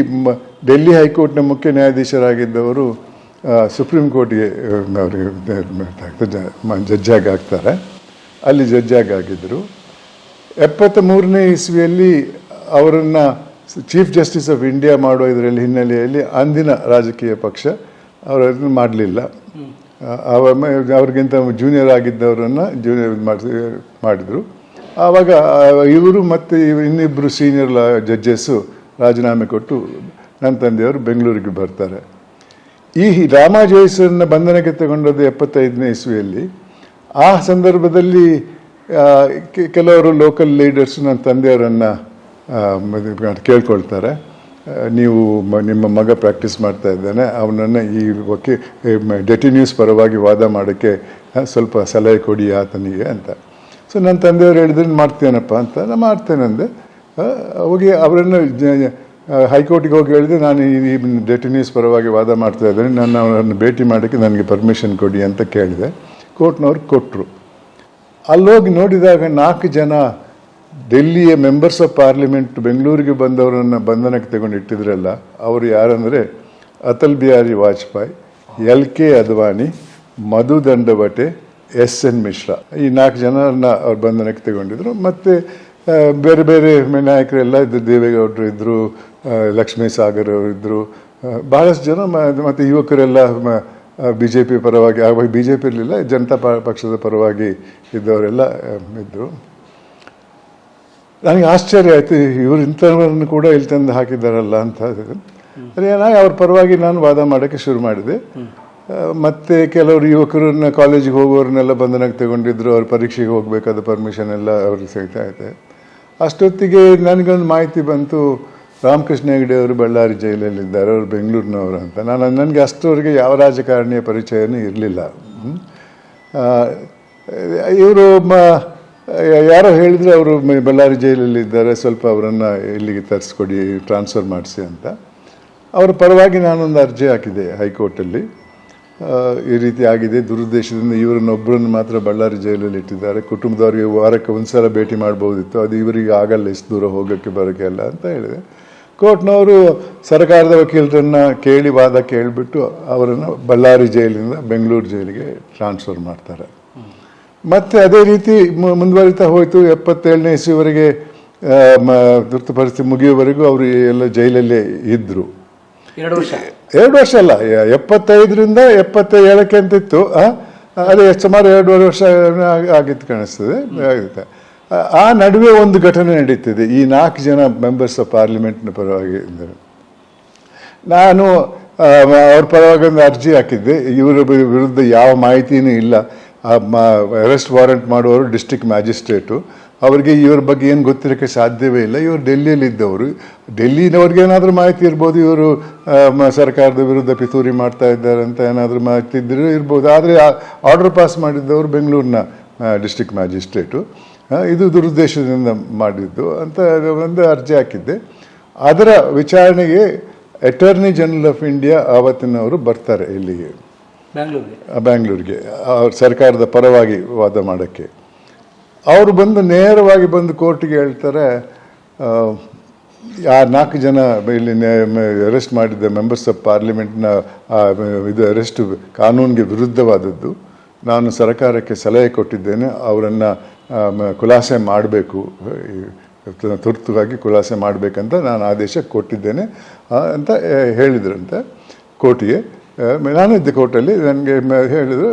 ಡೆಲ್ಲಿ ಹೈಕೋರ್ಟ್ನ ಮುಖ್ಯ ನ್ಯಾಯಾಧೀಶರಾಗಿದ್ದವರು ಸುಪ್ರೀಂ ಕೋರ್ಟ್ಗೆ ಜಡ್ಜಾಗಿ ಆಗ್ತಾರೆ. ಅಲ್ಲಿ ಜಡ್ಜಾಗಿ ಆಗಿದ್ದರು. 73ನೇ ಇಸ್ವಿಯಲ್ಲಿ ಅವರನ್ನು ಚೀಫ್ ಜಸ್ಟಿಸ್ ಆಫ್ ಇಂಡಿಯಾ ಮಾಡೋ ಇದರಲ್ಲಿ ಹಿನ್ನೆಲೆಯಲ್ಲಿ ಅಂದಿನ ರಾಜಕೀಯ ಪಕ್ಷ ಅವರನ್ನು ಮಾಡಲಿಲ್ಲ. ಅವ್ರಿಗಿಂತ ಜೂನಿಯರ್ ಆಗಿದ್ದವರನ್ನು ಜೂನಿಯರ್ ಮಾಡಿದರು. ಆವಾಗ ಇವರು ಮತ್ತು ಇನ್ನಿಬ್ಬರು ಸೀನಿಯರ್ ಜಡ್ಜಸ್ಸು ರಾಜೀನಾಮೆ ಕೊಟ್ಟು ನನ್ನ ತಂದೆಯವರು ಬೆಂಗಳೂರಿಗೆ ಬರ್ತಾರೆ. ಈ ರಾಮಾ ಜೋಯಿಸರನ್ನ ಬಂಧನಕ್ಕೆ ತಗೊಂಡದ್ದು 75ನೇ ಇಸ್ವಿಯಲ್ಲಿ. ಆ ಸಂದರ್ಭದಲ್ಲಿ ಕೆಲವರು ಲೋಕಲ್ ಲೀಡರ್ಸು ನನ್ನ ತಂದೆಯವರನ್ನು ಕೇಳ್ಕೊಳ್ತಾರೆ, ನೀವು ನಿಮ್ಮ ಮಗ ಪ್ರಾಕ್ಟೀಸ್ ಮಾಡ್ತಾ ಇದ್ದಾನೆ, ಅವನನ್ನು ಈ ಡೆಟಿನ್ಯೂಸ್ ಪರವಾಗಿ ವಾದ ಮಾಡೋಕ್ಕೆ ಸ್ವಲ್ಪ ಸಲಹೆ ಕೊಡಿ ಆತನಿಗೆ ಅಂತ. ಸೊ ನನ್ನ ತಂದೆಯವರು ಹೇಳಿದ್ರೆ ಮಾಡ್ತೇನಪ್ಪ ಅಂತ. ನಾನು ಮಾಡ್ತೇನೆಂದೆ. ಹೋಗಿ ಅವರನ್ನು ಹೈಕೋರ್ಟಿಗೆ ಹೋಗಿ ಹೇಳಿದೆ, ನಾನು ಈ ಡೆಟಿನ್ಯೂಸ್ ಪರವಾಗಿ ವಾದ ಮಾಡ್ತಾ ಇದ್ದೇನೆ, ನಾನು ಅವರನ್ನು ಭೇಟಿ ಮಾಡೋಕ್ಕೆ ನನಗೆ ಪರ್ಮಿಷನ್ ಕೊಡಿ ಅಂತ ಕೇಳಿದೆ. ಕೋರ್ಟ್ನವ್ರು ಕೊಟ್ಟರು. ಅಲ್ಲೋಗಿ ನೋಡಿದಾಗ 4 ಜನ ಡೆಲ್ಲಿಯ ಮೆಂಬರ್ಸ್ ಆಫ್ ಪಾರ್ಲಿಮೆಂಟ್ ಬೆಂಗಳೂರಿಗೆ ಬಂದವರನ್ನು ಬಂಧನಕ್ಕೆ ತಗೊಂಡು ಇಟ್ಟಿದ್ರಲ್ಲ, ಅವರು ಯಾರಂದರೆ ಅಟಲ್ ಬಿಹಾರಿ ವಾಜಪೇಯಿ, LK ಅದ್ವಾನಿ, ಮಧು ದಂಡವಟೆ, SN ಮಿಶ್ರಾ. ಈ 4 ಜನರನ್ನ ಅವ್ರು ಬಂಧನಕ್ಕೆ ತಗೊಂಡಿದ್ರು. ಮತ್ತು ಬೇರೆ ಬೇರೆ ನಾಯಕರೆಲ್ಲ ಇದ್ದರು. ದೇವೇಗೌಡರು ಇದ್ದರು, ಲಕ್ಷ್ಮೀ ಸಾಗರ್ ಅವರು ಇದ್ದರು, ಭಾಳಷ್ಟು ಜನ. ಮತ್ತು ಯುವಕರೆಲ್ಲ ಬಿ ಜೆ ಪಿ ಪರವಾಗಿ, ಆವಾಗ ಬಿ ಜೆ ಪಿ ಇರಲಿಲ್ಲ, ಜನತಾ ಪಕ್ಷದ ಪರವಾಗಿ ಇದ್ದವರೆಲ್ಲ ಇದ್ದರು. ನನಗೆ ಆಶ್ಚರ್ಯ ಆಯಿತು, ಇವರು ಇಂಥವ್ರನ್ನು ಕೂಡ ಇಲ್ಲಿ ತಂದು ಹಾಕಿದ್ದಾರಲ್ಲ ಅಂತ. ಅದೇನಾಗಿ ಅವ್ರ ಪರವಾಗಿ ನಾನು ವಾದ ಮಾಡೋಕ್ಕೆ ಶುರು ಮಾಡಿದೆ. ಮತ್ತು ಕೆಲವರು ಯುವಕರನ್ನ ಕಾಲೇಜಿಗೆ ಹೋಗೋರನ್ನೆಲ್ಲ ಬಂಧನಕ್ಕೆ ತಗೊಂಡಿದ್ರು, ಅವ್ರ ಪರೀಕ್ಷೆಗೆ ಹೋಗಬೇಕಾದ ಪರ್ಮಿಷನ್ ಎಲ್ಲ ಅವ್ರಿಗೆ ಸಿಗ್ತಾ ಇದೆ. ಅಷ್ಟೊತ್ತಿಗೆ ನನಗೊಂದು ಮಾಹಿತಿ ಬಂತು, ರಾಮಕೃಷ್ಣ ಹೆಗಡೆ ಅವರು ಬಳ್ಳಾರಿ ಜೈಲಲ್ಲಿದ್ದಾರೆ, ಅವರು ಬೆಂಗಳೂರಿನವರು ಅಂತ. ನನಗೆ ಅಷ್ಟರವರೆಗೆ ಯಾವ ರಾಜಕಾರಣಿಯ ಪರಿಚಯನೂ ಇರಲಿಲ್ಲ. ಇವರು ಯಾರೋ ಹೇಳಿದರೆ ಅವರು ಬಳ್ಳಾರಿ ಜೈಲಲ್ಲಿದ್ದಾರೆ, ಸ್ವಲ್ಪ ಅವರನ್ನು ಇಲ್ಲಿಗೆ ತರಿಸ್ಕೊಡಿ, ಟ್ರಾನ್ಸ್ಫರ್ ಮಾಡಿಸಿ ಅಂತ. ಅವರ ಪರವಾಗಿ ನಾನೊಂದು ಅರ್ಜಿ ಹಾಕಿದೆ ಹೈಕೋರ್ಟಲ್ಲಿ. ಈ ರೀತಿ ಆಗಿದೆ, ದುರುದ್ದೇಶದಿಂದ ಇವರನ್ನೊಬ್ಬರನ್ನು ಮಾತ್ರ ಬಳ್ಳಾರಿ ಜೈಲಲ್ಲಿ ಇಟ್ಟಿದ್ದಾರೆ, ಕುಟುಂಬದವರಿಗೆ ವಾರಕ್ಕೆ ಒಂದು ಸಲ ಭೇಟಿ ಮಾಡ್ಬೋದಿತ್ತು, ಅದು ಇವರಿಗೆ ಆಗಲ್ಲ, ಎಷ್ಟು ದೂರ ಹೋಗೋಕ್ಕೆ ಬರೋಕ್ಕೆ ಎಲ್ಲ ಅಂತ ಹೇಳಿದೆ. ಕೋರ್ಟ್ನವರು ಸರ್ಕಾರದ ವಕೀಲರನ್ನು ಕೇಳಿ ವಾದ ಕೇಳಿಬಿಟ್ಟು ಅವರನ್ನು ಬಳ್ಳಾರಿ ಜೈಲಿಂದ ಬೆಂಗಳೂರು ಜೈಲಿಗೆ ಟ್ರಾನ್ಸ್ಫರ್ ಮಾಡ್ತಾರೆ. ಮತ್ತು ಅದೇ ರೀತಿ ಮುಂದುವರಿತಾ ಹೋಯಿತು. 77ನೇ ಇಸ್ವಿವರೆಗೆ ತುರ್ತು ಪರಿಸ್ಥಿತಿ ಮುಗಿಯುವವರೆಗೂ ಅವರು ಎಲ್ಲ ಜೈಲಲ್ಲೇ ಇದ್ದರು. 2 ವರ್ಷ ಅಲ್ಲ, 75ರಿಂದ 77ಕ್ಕೆ ಅಂತಿತ್ತು. ಅದೇ ಸುಮಾರು 2.5 ವರ್ಷ ಆಗಿತ್ತು ಕಾಣಿಸ್ತದೆ. ಆ ನಡುವೆ ಒಂದು ಘಟನೆ ನಡೀತಿದೆ. ಈ 4 ಜನ ಮೆಂಬರ್ಸ್ ಆಫ್ ಪಾರ್ಲಿಮೆಂಟ್ನ ಪರವಾಗಿ ನಾನು ಅವ್ರ ಪರವಾಗಿ ಒಂದು ಅರ್ಜಿ ಹಾಕಿದ್ದೆ. ಇವರ ವಿರುದ್ಧ ಯಾವ ಮಾಹಿತಿಯೂ ಇಲ್ಲ. ಅರೆಸ್ಟ್ ವಾರೆಂಟ್ ಮಾಡುವವರು ಡಿಸ್ಟ್ರಿಕ್ಟ್ ಮ್ಯಾಜಿಸ್ಟ್ರೇಟು, ಅವರಿಗೆ ಇವ್ರ ಬಗ್ಗೆ ಏನು ಗೊತ್ತಿರೋಕ್ಕೆ ಸಾಧ್ಯವೇ ಇಲ್ಲ. ಇವರು ಡೆಲ್ಲಿಯಲ್ಲಿದ್ದವರು, ಡೆಲ್ಲಿನವ್ರಿಗೆ ಏನಾದರೂ ಮಾಹಿತಿ ಇರ್ಬೋದು, ಇವರು ಸರ್ಕಾರದ ವಿರುದ್ಧ ಪಿತೂರಿ ಮಾಡ್ತಾ ಇದ್ದಾರೆ ಅಂತ ಏನಾದರೂ ಮಾಹಿತಿ ಇದ್ದರೂ ಇರ್ಬೋದು. ಆದರೆ ಆರ್ಡರ್ ಪಾಸ್ ಮಾಡಿದ್ದವರು ಬೆಂಗಳೂರಿನ ಡಿಸ್ಟ್ರಿಕ್ಟ್ ಮ್ಯಾಜಿಸ್ಟ್ರೇಟು. ಇದು ದುರುದ್ದೇಶದಿಂದ ಮಾಡಿದ್ದು ಅಂತ ಒಂದು ಅರ್ಜಿ ಹಾಕಿದ್ದೆ. ಅದರ ವಿಚಾರಣೆಗೆ ಅಟಾರ್ನಿ ಜನರಲ್ ಆಫ್ ಇಂಡಿಯಾ ಆವತ್ತಿನವರು ಬರ್ತಾರೆ ಇಲ್ಲಿಗೆ, ಬ್ಯಾಂಗ್ಳೂರಿಗೆ, ಸರ್ಕಾರದ ಪರವಾಗಿ ವಾದ ಮಾಡೋಕ್ಕೆ. ಅವರು ನೇರವಾಗಿ ಬಂದು ಕೋರ್ಟಿಗೆ ಹೇಳ್ತಾರೆ, ಆ 4 ಜನ ಇಲ್ಲಿ ಅರೆಸ್ಟ್ ಮಾಡಿದ್ದ ಮೆಂಬರ್ಸ್ ಆಫ್ ಪಾರ್ಲಿಮೆಂಟ್ನ ಇದು ಅರೆಸ್ಟ್ ಕಾನೂನಿಗೆ ವಿರುದ್ಧವಾದದ್ದು. ನಾನು ಸರ್ಕಾರಕ್ಕೆ ಸಲಹೆ ಕೊಟ್ಟಿದ್ದೇನೆ, ಅವರನ್ನು ಖುಲಾಸೆ ಮಾಡಬೇಕು, ತುರ್ತುವಾಗಿ ಖುಲಾಸೆ ಮಾಡಬೇಕಂತ ನಾನು ಆದೇಶ ಕೊಟ್ಟಿದ್ದೇನೆ ಅಂತ ಹೇಳಿದ್ರಂತೆ ಕೋರ್ಟಿಗೆ. ನಾನಿದ್ದೆ ಕೋರ್ಟಲ್ಲಿ, ನನಗೆ ಹೇಳಿದರು.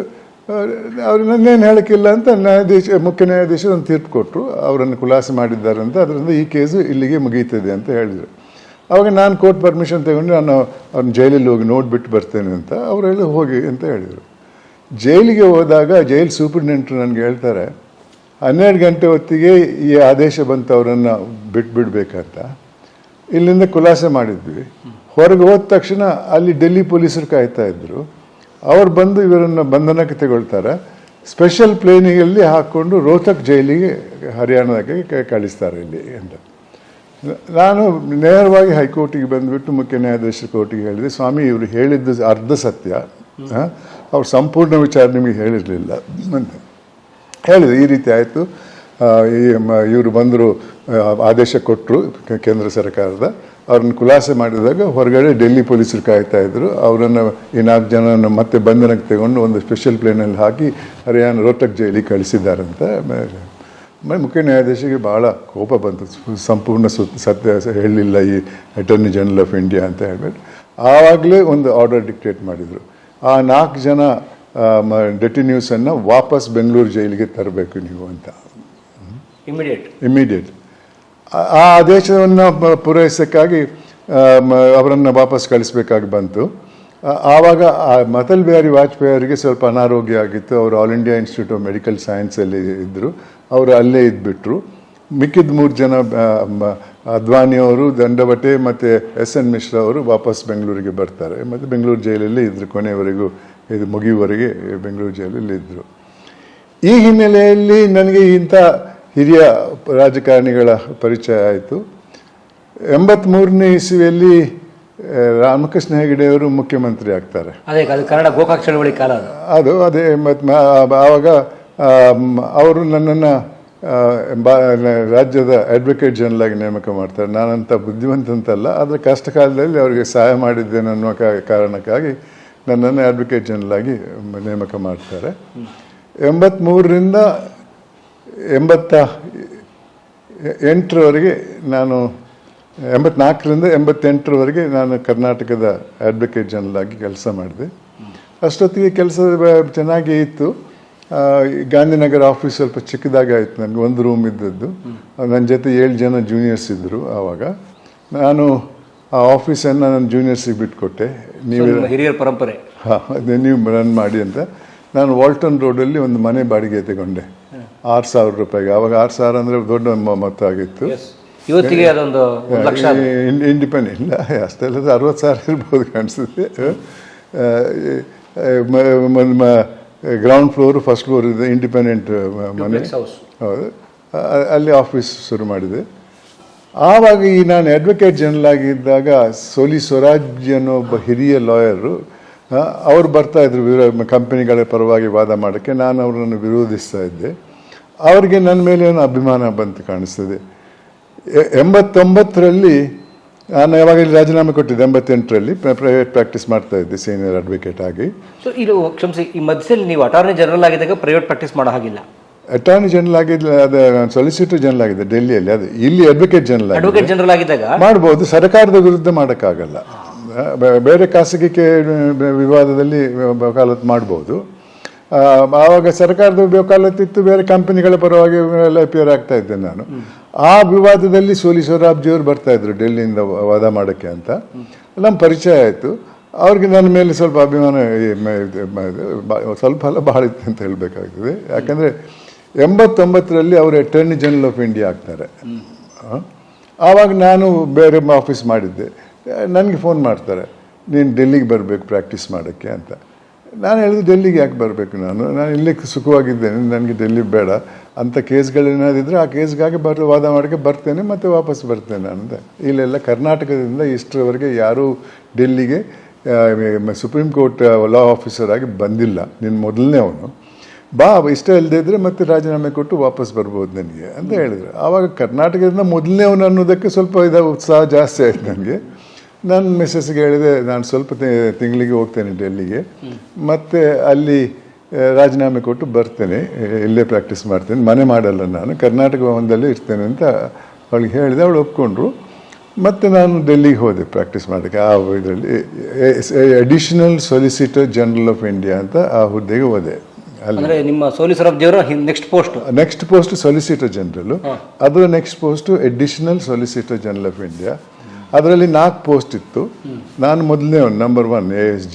ಅವ್ರು ನನ್ನೇನು ಹೇಳೋಕ್ಕಿಲ್ಲ ಅಂತ ಮುಖ್ಯ ನ್ಯಾಯಾಧೀಶರು ಒಂದು ತೀರ್ಪು ಕೊಟ್ಟರು, ಅವರನ್ನು ಖುಲಾಸೆ ಮಾಡಿದ್ದಾರೆ ಅಂತ. ಅದರಿಂದ ಈ ಕೇಸು ಇಲ್ಲಿಗೆ ಮುಗೀತದೆ ಅಂತ ಹೇಳಿದರು. ಆವಾಗ ನಾನು ಕೋರ್ಟ್ ಪರ್ಮಿಷನ್ ತಗೊಂಡು ನಾನು ಅವ್ರನ್ನ ಜೈಲಲ್ಲಿ ಹೋಗಿ ನೋಡಿಬಿಟ್ಟು ಬರ್ತೇನೆ ಅಂತ ಅವ್ರು ಹೇಳಿ ಹೋಗಿ ಅಂತ ಹೇಳಿದರು. ಜೈಲಿಗೆ ಹೋದಾಗ ಜೈಲು ಸೂಪರಿಂಟೆಂಡೆಂಟ್ರು ನನಗೆ ಹೇಳ್ತಾರೆ, 12 ಗಂಟೆ ಹೊತ್ತಿಗೆ ಈ ಆದೇಶ ಬಂತು ಅವರನ್ನು ಬಿಟ್ಬಿಡ್ಬೇಕಂತ. ಇಲ್ಲಿಂದ ಖುಲಾಸೆ ಮಾಡಿದ್ವಿ. ಹೊರಗೆ ಹೋದ ತಕ್ಷಣ ಅಲ್ಲಿ ಡೆಲ್ಲಿ ಪೊಲೀಸರು ಕಾಯ್ತಾ ಇದ್ದರು. ಅವ್ರು ಬಂದು ಇವರನ್ನು ಬಂಧನಕ್ಕೆ ತಗೊಳ್ತಾರೆ, ಸ್ಪೆಷಲ್ ಪ್ಲೇನಿಗಲ್ಲಿ ಹಾಕ್ಕೊಂಡು ರೋಹ್ತಕ್ ಜೈಲಿಗೆ ಹರಿಯಾಣಕ್ಕೆ ಕಳಿಸ್ತಾರೆ ಇಲ್ಲಿ ಅಂತ. ನಾನು ನೇರವಾಗಿ ಹೈಕೋರ್ಟಿಗೆ ಬಂದುಬಿಟ್ಟು ಮುಖ್ಯ ನ್ಯಾಯಾಧೀಶರ ಕೋರ್ಟಿಗೆ ಹೇಳಿದೆ, ಸ್ವಾಮಿ ಇವರು ಹೇಳಿದ್ದು ಅರ್ಧ ಸತ್ಯ, ಅವ್ರು ಸಂಪೂರ್ಣ ವಿಚಾರ ನಿಮಗೆ ಹೇಳಿರಲಿಲ್ಲ ಅಂತ ಹೇಳಿದೆ. ಈ ರೀತಿ ಆಯಿತು. ಇವರು ಬಂದರು, ಆದೇಶ ಕೊಟ್ಟರು ಕೇಂದ್ರ ಸರ್ಕಾರದ. ಅವ್ರನ್ನ ಖುಲಾಸೆ ಮಾಡಿದಾಗ ಹೊರಗಡೆ ಡೆಲ್ಲಿ ಪೊಲೀಸರು ಕಾಯ್ತಾ ಇದ್ರು. ಅವರನ್ನು ಈ 4 ಜನನ ಮತ್ತೆ ಬಂಧನಕ್ಕೆ ತಗೊಂಡು ಒಂದು ಸ್ಪೆಷಲ್ ಪ್ಲೇನಲ್ಲಿ ಹಾಕಿ ಹರಿಯಾಣ ರೋಹ್ತಕ್ ಜೈಲಿಗೆ ಕಳಿಸಿದ್ದಾರಂತ. ಮುಖ್ಯ ನ್ಯಾಯಾಧೀಶಿಗೆ ಭಾಳ ಕೋಪ ಬಂತು, ಸಂಪೂರ್ಣ ಸತ್ಯ ಹೇಳಲಿಲ್ಲ ಈ ಅಟಾರ್ನಿ ಜನರಲ್ ಆಫ್ ಇಂಡಿಯಾ ಅಂತ ಹೇಳ್ಬಿಟ್ಟು. ಆವಾಗಲೇ ಒಂದು ಆರ್ಡರ್ ಡಿಕ್ಟೇಟ್ ಮಾಡಿದರು, ಆ 4 ಜನ ಡೆಟಿನ್ಯೂಸನ್ನು ವಾಪಸ್ ಬೆಂಗಳೂರು ಜೈಲಿಗೆ ತರಬೇಕು ನೀವು ಅಂತ. ಇಮಿಡಿಯೇಟ್ ಆ ಆದೇಶವನ್ನು ಪೂರೈಸೋಕ್ಕಾಗಿ ಅವರನ್ನು ವಾಪಸ್ ಕಳಿಸ್ಬೇಕಾಗಿ ಬಂತು. ಆವಾಗ ಅಟಲ್ ಬಿಹಾರಿ ವಾಜಪೇಯಿ ಅವರಿಗೆ ಸ್ವಲ್ಪ ಅನಾರೋಗ್ಯ ಆಗಿತ್ತು. ಅವರು all India institute of medical ಸೈನ್ಸಲ್ಲಿ ಇದ್ದರು, ಅವರು ಅಲ್ಲೇ ಇದ್ದುಬಿಟ್ರು. ಮಿಕ್ಕಿದ 3 ಜನ ಅದ್ವಾನಿಯವರು, ದಂಡವಟೆ ಮತ್ತು SN ಮಿಶ್ರಾ ಅವರು ವಾಪಸ್ ಬೆಂಗಳೂರಿಗೆ ಬರ್ತಾರೆ. ಮತ್ತು ಬೆಂಗಳೂರು ಜೈಲಲ್ಲಿ ಇದ್ದರು ಕೊನೆಯವರೆಗೂ, ಇದು ಮುಗಿಯುವವರೆಗೆ ಬೆಂಗಳೂರು ಜೈಲಲ್ಲಿ ಇದ್ದರು. ಈ ಹಿನ್ನೆಲೆಯಲ್ಲಿ ನನಗೆ ಇಂಥ ಹಿರಿಯ ರಾಜಕಾರಣಿಗಳ ಪರಿಚಯ ಆಯಿತು. 83ನೇ ಇಸ್ವಿಯಲ್ಲಿ ರಾಮಕೃಷ್ಣ ಹೆಗಡೆಯವರು ಮುಖ್ಯಮಂತ್ರಿ ಆಗ್ತಾರೆ. ಕನ್ನಡ ಗೋಕಾಕ್ ಚಳವಳಿ ಕಾಲ ಅದು. ಅದೇ ಮತ್ತು ಆವಾಗ ಅವರು ನನ್ನನ್ನು ರಾಜ್ಯದ ಅಡ್ವೊಕೇಟ್ ಜನರಲ್ ಆಗಿ ನೇಮಕ ಮಾಡ್ತಾರೆ. ನಾನಂತ ಬುದ್ಧಿವಂತಂತಲ್ಲ, ಆದರೆ ಕಷ್ಟ ಕಾಲದಲ್ಲಿ ಅವರಿಗೆ ಸಹಾಯ ಮಾಡಿದ್ದೇನೆ ಅನ್ನೋ ಕಾರಣಕ್ಕಾಗಿ ನನ್ನನ್ನು ಅಡ್ವೊಕೇಟ್ ಜನರಲ್ ಆಗಿ ನೇಮಕ ಮಾಡ್ತಾರೆ. 83ರಿಂದ 88ರವರೆಗೆ ನಾನು 84ರಿಂದ 88ರವರೆಗೆ ನಾನು ಕರ್ನಾಟಕದ ಅಡ್ವೊಕೇಟ್ ಜನರಲ್ ಆಗಿ ಕೆಲಸ ಮಾಡಿದೆ. ಅಷ್ಟೊತ್ತಿಗೆ ಕೆಲಸ ಚೆನ್ನಾಗೇ ಇತ್ತು. ಗಾಂಧಿನಗರ ಆಫೀಸ್ ಸ್ವಲ್ಪ ಚಿಕ್ಕದಾಗಿ ಆಯಿತು, ನನಗೆ ಒಂದು ರೂಮ್ ಇದ್ದದ್ದು. ನನ್ನ ಜೊತೆ 7 ಜನ ಜೂನಿಯರ್ಸ್ ಇದ್ದರು. ಆವಾಗ ನಾನು ಆ ಆಫೀಸನ್ನು ನನ್ನ ಜೂನಿಯರ್ಸಿಗೆ ಬಿಟ್ಕೊಟ್ಟೆ. ಹಿರಿಯರ ಪರಂಪರೆ, ಅದೇ ನೀವು ರನ್ ಮಾಡಿ ಅಂತ. ನಾನು ವಾಲ್ಟನ್ ರೋಡಲ್ಲಿ ಒಂದು ಮನೆ ಬಾಡಿಗೆ ತಗೊಂಡೆ 6,000 ರೂಪಾಯಿಗೆ. ಆವಾಗ 6,000 ಅಂದರೆ ದೊಡ್ಡ ಮೊತ್ತ ಆಗಿತ್ತು. ಇವತ್ತಿಗೆ ಅದೊಂದು ಲಕ್ಷ. ಇಂಡಿಪೆಂಡೆಂಟ್ ಇಲ್ಲ, ಅಷ್ಟೆಲ್ಲ 60,000 ಇರ್ಬೋದು ಕಾಣಿಸುತ್ತೆ. ಗ್ರೌಂಡ್ ಫ್ಲೋರು, ಫಸ್ಟ್ ಫ್ಲೋರ್ ಇದೆ, ಇಂಡಿಪೆಂಡೆಂಟ್ ಮನೆ. ಹೌದು, ಅಲ್ಲಿ ಆಫೀಸ್ ಶುರು ಮಾಡಿದೆ. ಆವಾಗ ನಾನು ಅಡ್ವೊಕೇಟ್ ಜನರಲ್ ಆಗಿದ್ದಾಗ ಸೋಲಿ ಸ್ವರಾಜ್ ಅನ್ನೋ ಒಬ್ಬ ಹಿರಿಯ ಲಾಯರು ಅವ್ರು ಬರ್ತಾಯಿದ್ರು ಕಂಪನಿಗಳ ಪರವಾಗಿ ವಾದ ಮಾಡೋಕ್ಕೆ. ನಾನು ಅವರನ್ನು ವಿರೋಧಿಸ್ತಾ ಇದ್ದೆ. ಅವ್ರಿಗೆ ನನ್ನ ಮೇಲೆ ಒಂದು ಅಭಿಮಾನ ಬಂತು ಕಾಣಿಸ್ತದೆ. 89ರಲ್ಲಿ ನಾನು ಯಾವಾಗ ರಾಜೀನಾಮೆ ಕೊಟ್ಟಿದ್ದೆ. 88ರಲ್ಲಿ ಪ್ರೈವೇಟ್ ಪ್ರಾಕ್ಟೀಸ್ ಮಾಡ್ತಾ ಇದ್ದೆ ಸೀನಿಯರ್ ಅಡ್ವೊಕೇಟ್ ಆಗಿ. ಸೊ ಇದು ಕ್ಷಮಿಸಿ, ಈ ಮಧ್ಯದಲ್ಲಿ ನೀವು ಅಟಾರ್ನಿ ಜನರಲ್ ಆಗಿದ್ದಾಗ ಪ್ರೈವೇಟ್ ಪ್ರಾಕ್ಟೀಸ್ ಮಾಡೋ ಹಾಗಿಲ್ಲ. ಅಟಾರ್ನಿ ಜನರಲ್ ಆಗಿದ್ದ, ಅದು ಸಾಲಿಸಿಟರ್ ಜನರಲ್ ಆಗಿದೆ ಡೆಲ್ಲಿಯಲ್ಲಿ. ಅದು ಇಲ್ಲಿ ಅಡ್ವೊಕೇಟ್ ಜನರಲ್ ಆಗಿದ್ದಾಗ ಮಾಡ್ಬೋದು, ಸರ್ಕಾರದ ವಿರುದ್ಧ ಮಾಡೋಕ್ಕಾಗಲ್ಲ. ಬೇರೆ ಖಾಸಗಿ ವಿವಾದದಲ್ಲಿ ವಕಾಲತ್ತು ಮಾಡ್ಬೋದು. ಆವಾಗ ಸರ್ಕಾರದ ವಕಾಲತ್ತಿತ್ತು, ಬೇರೆ ಕಂಪನಿಗಳ ಪರವಾಗಿ ಎಲ್ಲ ಅಪಿಯರ್ ಆಗ್ತಾ ಇದ್ದೆ ನಾನು. ಆ ವಿವಾದದಲ್ಲಿ ಸೋಲಿ ಸ್ವರಾಬ್ಜಿಯವರು ಬರ್ತಾಯಿದ್ರು ಡೆಲ್ಲಿಯಿಂದ ವಾದ ಮಾಡೋಕ್ಕೆ ಅಂತ. ನಮ್ಮ ಪರಿಚಯ ಆಯಿತು. ಅವ್ರಿಗೆ ನನ್ನ ಮೇಲೆ ಸ್ವಲ್ಪ ಅಭಿಮಾನ, ಸ್ವಲ್ಪ ಅಲ್ಲ ಭಾಳ ಇತ್ತು ಅಂತ ಹೇಳಬೇಕಾಗ್ತದೆ. ಯಾಕಂದರೆ 89ರಲ್ಲಿ ಅವರು ಅಟಾರ್ನಿ ಜನರಲ್ ಆಫ್ ಇಂಡಿಯಾ ಆಗ್ತಾರೆ. ಆವಾಗ ನಾನು ಬೇರೆ ಆಫೀಸ್ ಮಾಡಿದ್ದೆ. ನನಗೆ ಫೋನ್ ಮಾಡ್ತಾರೆ, ನೀನು ಡೆಲ್ಲಿಗೆ ಬರಬೇಕು ಪ್ರಾಕ್ಟೀಸ್ ಮಾಡೋಕ್ಕೆ ಅಂತ. ನಾನು ಹೇಳಿದೆ, ಡೆಲ್ಲಿಗೆ ಯಾಕೆ ಬರಬೇಕು, ನಾನು ಇಲ್ಲೇ ಸುಖವಾಗಿದ್ದೇನೆ, ನನಗೆ ಡೆಲ್ಲಿ ಬೇಡ. ಅಂಥ ಕೇಸ್ಗಳೇನಾದಿದ್ರೆ ಆ ಕೇಸ್ಗಾಗಿ ವಾದ ಮಾಡೋಕ್ಕೆ ಬರ್ತೇನೆ, ಮತ್ತು ವಾಪಸ್ ಬರ್ತೇನೆ ಅಂತ. ಇಲ್ಲೆಲ್ಲ ಕರ್ನಾಟಕದಿಂದ ಇಷ್ಟರವರೆಗೆ ಯಾರೂ ಡೆಲ್ಲಿಗೆ ಸುಪ್ರೀಂ ಕೋರ್ಟ್ ಲಾ ಆಫೀಸರ್ ಆಗಿ ಬಂದಿಲ್ಲ, ನೀನು ಮೊದಲನೇ ಅವನು, ಬಾ, ಇಷ್ಟ ಇಲ್ಲದೇ ಇದ್ದರೆ ಮತ್ತೆ ರಾಜೀನಾಮೆ ಕೊಟ್ಟು ವಾಪಸ್ ಬರ್ಬೋದು ನನಗೆ ಅಂತ ಹೇಳಿದ್ರು. ಆವಾಗ ಕರ್ನಾಟಕದಿಂದ ಮೊದಲನೇ ಅವನು ಅನ್ನೋದಕ್ಕೆ ಸ್ವಲ್ಪ ಉತ್ಸಾಹ ಜಾಸ್ತಿ ಆಯಿತು ನನಗೆ. ನಾನು ಮಿಸ್ಸಸ್ಗೆ ಹೇಳಿದೆ, ನಾನು ಸ್ವಲ್ಪ ತಿಂಗಳಿಗೆ ಹೋಗ್ತೇನೆ ಡೆಲ್ಲಿಗೆ, ಮತ್ತು ಅಲ್ಲಿ ರಾಜೀನಾಮೆ ಕೊಟ್ಟು ಬರ್ತೇನೆ, ಇಲ್ಲೇ ಪ್ರಾಕ್ಟೀಸ್ ಮಾಡ್ತೇನೆ, ಮನೆ ಮಾಡಲ್ಲ, ನಾನು ಕರ್ನಾಟಕ ಭವನದಲ್ಲೇ ಇರ್ತೇನೆ ಅಂತ ಅವಳಿಗೆ ಹೇಳಿದೆ. ಅವಳು ಒಪ್ಕೊಂಡ್ರು. ಮತ್ತು ನಾನು ಡೆಲ್ಲಿಗೆ ಹೋದೆ ಪ್ರಾಕ್ಟೀಸ್ ಮಾಡೋಕ್ಕೆ. ಆ ಇದರಲ್ಲಿ additional solicitor general of India ಅಂತ ಆ ಹುದ್ದೆಗೆ ಹೋದೆ. ಅಲ್ಲಿ ನಿಮ್ಮ ಸೋಲಿ ಸ್ವರಾಬ್ಜಿಯವರ ನೆಕ್ಸ್ಟ್ ಪೋಸ್ಟ್ ಸಾಲಿಸಿಟರ್ ಜನರಲ್, ಅದರ next post additional solicitor general of India. ಅದರಲ್ಲಿ 4 ಪೋಸ್ಟ್ ಇತ್ತು. ನಾನು ಮೊದಲನೇ ನಂಬರ್ 1 ASG.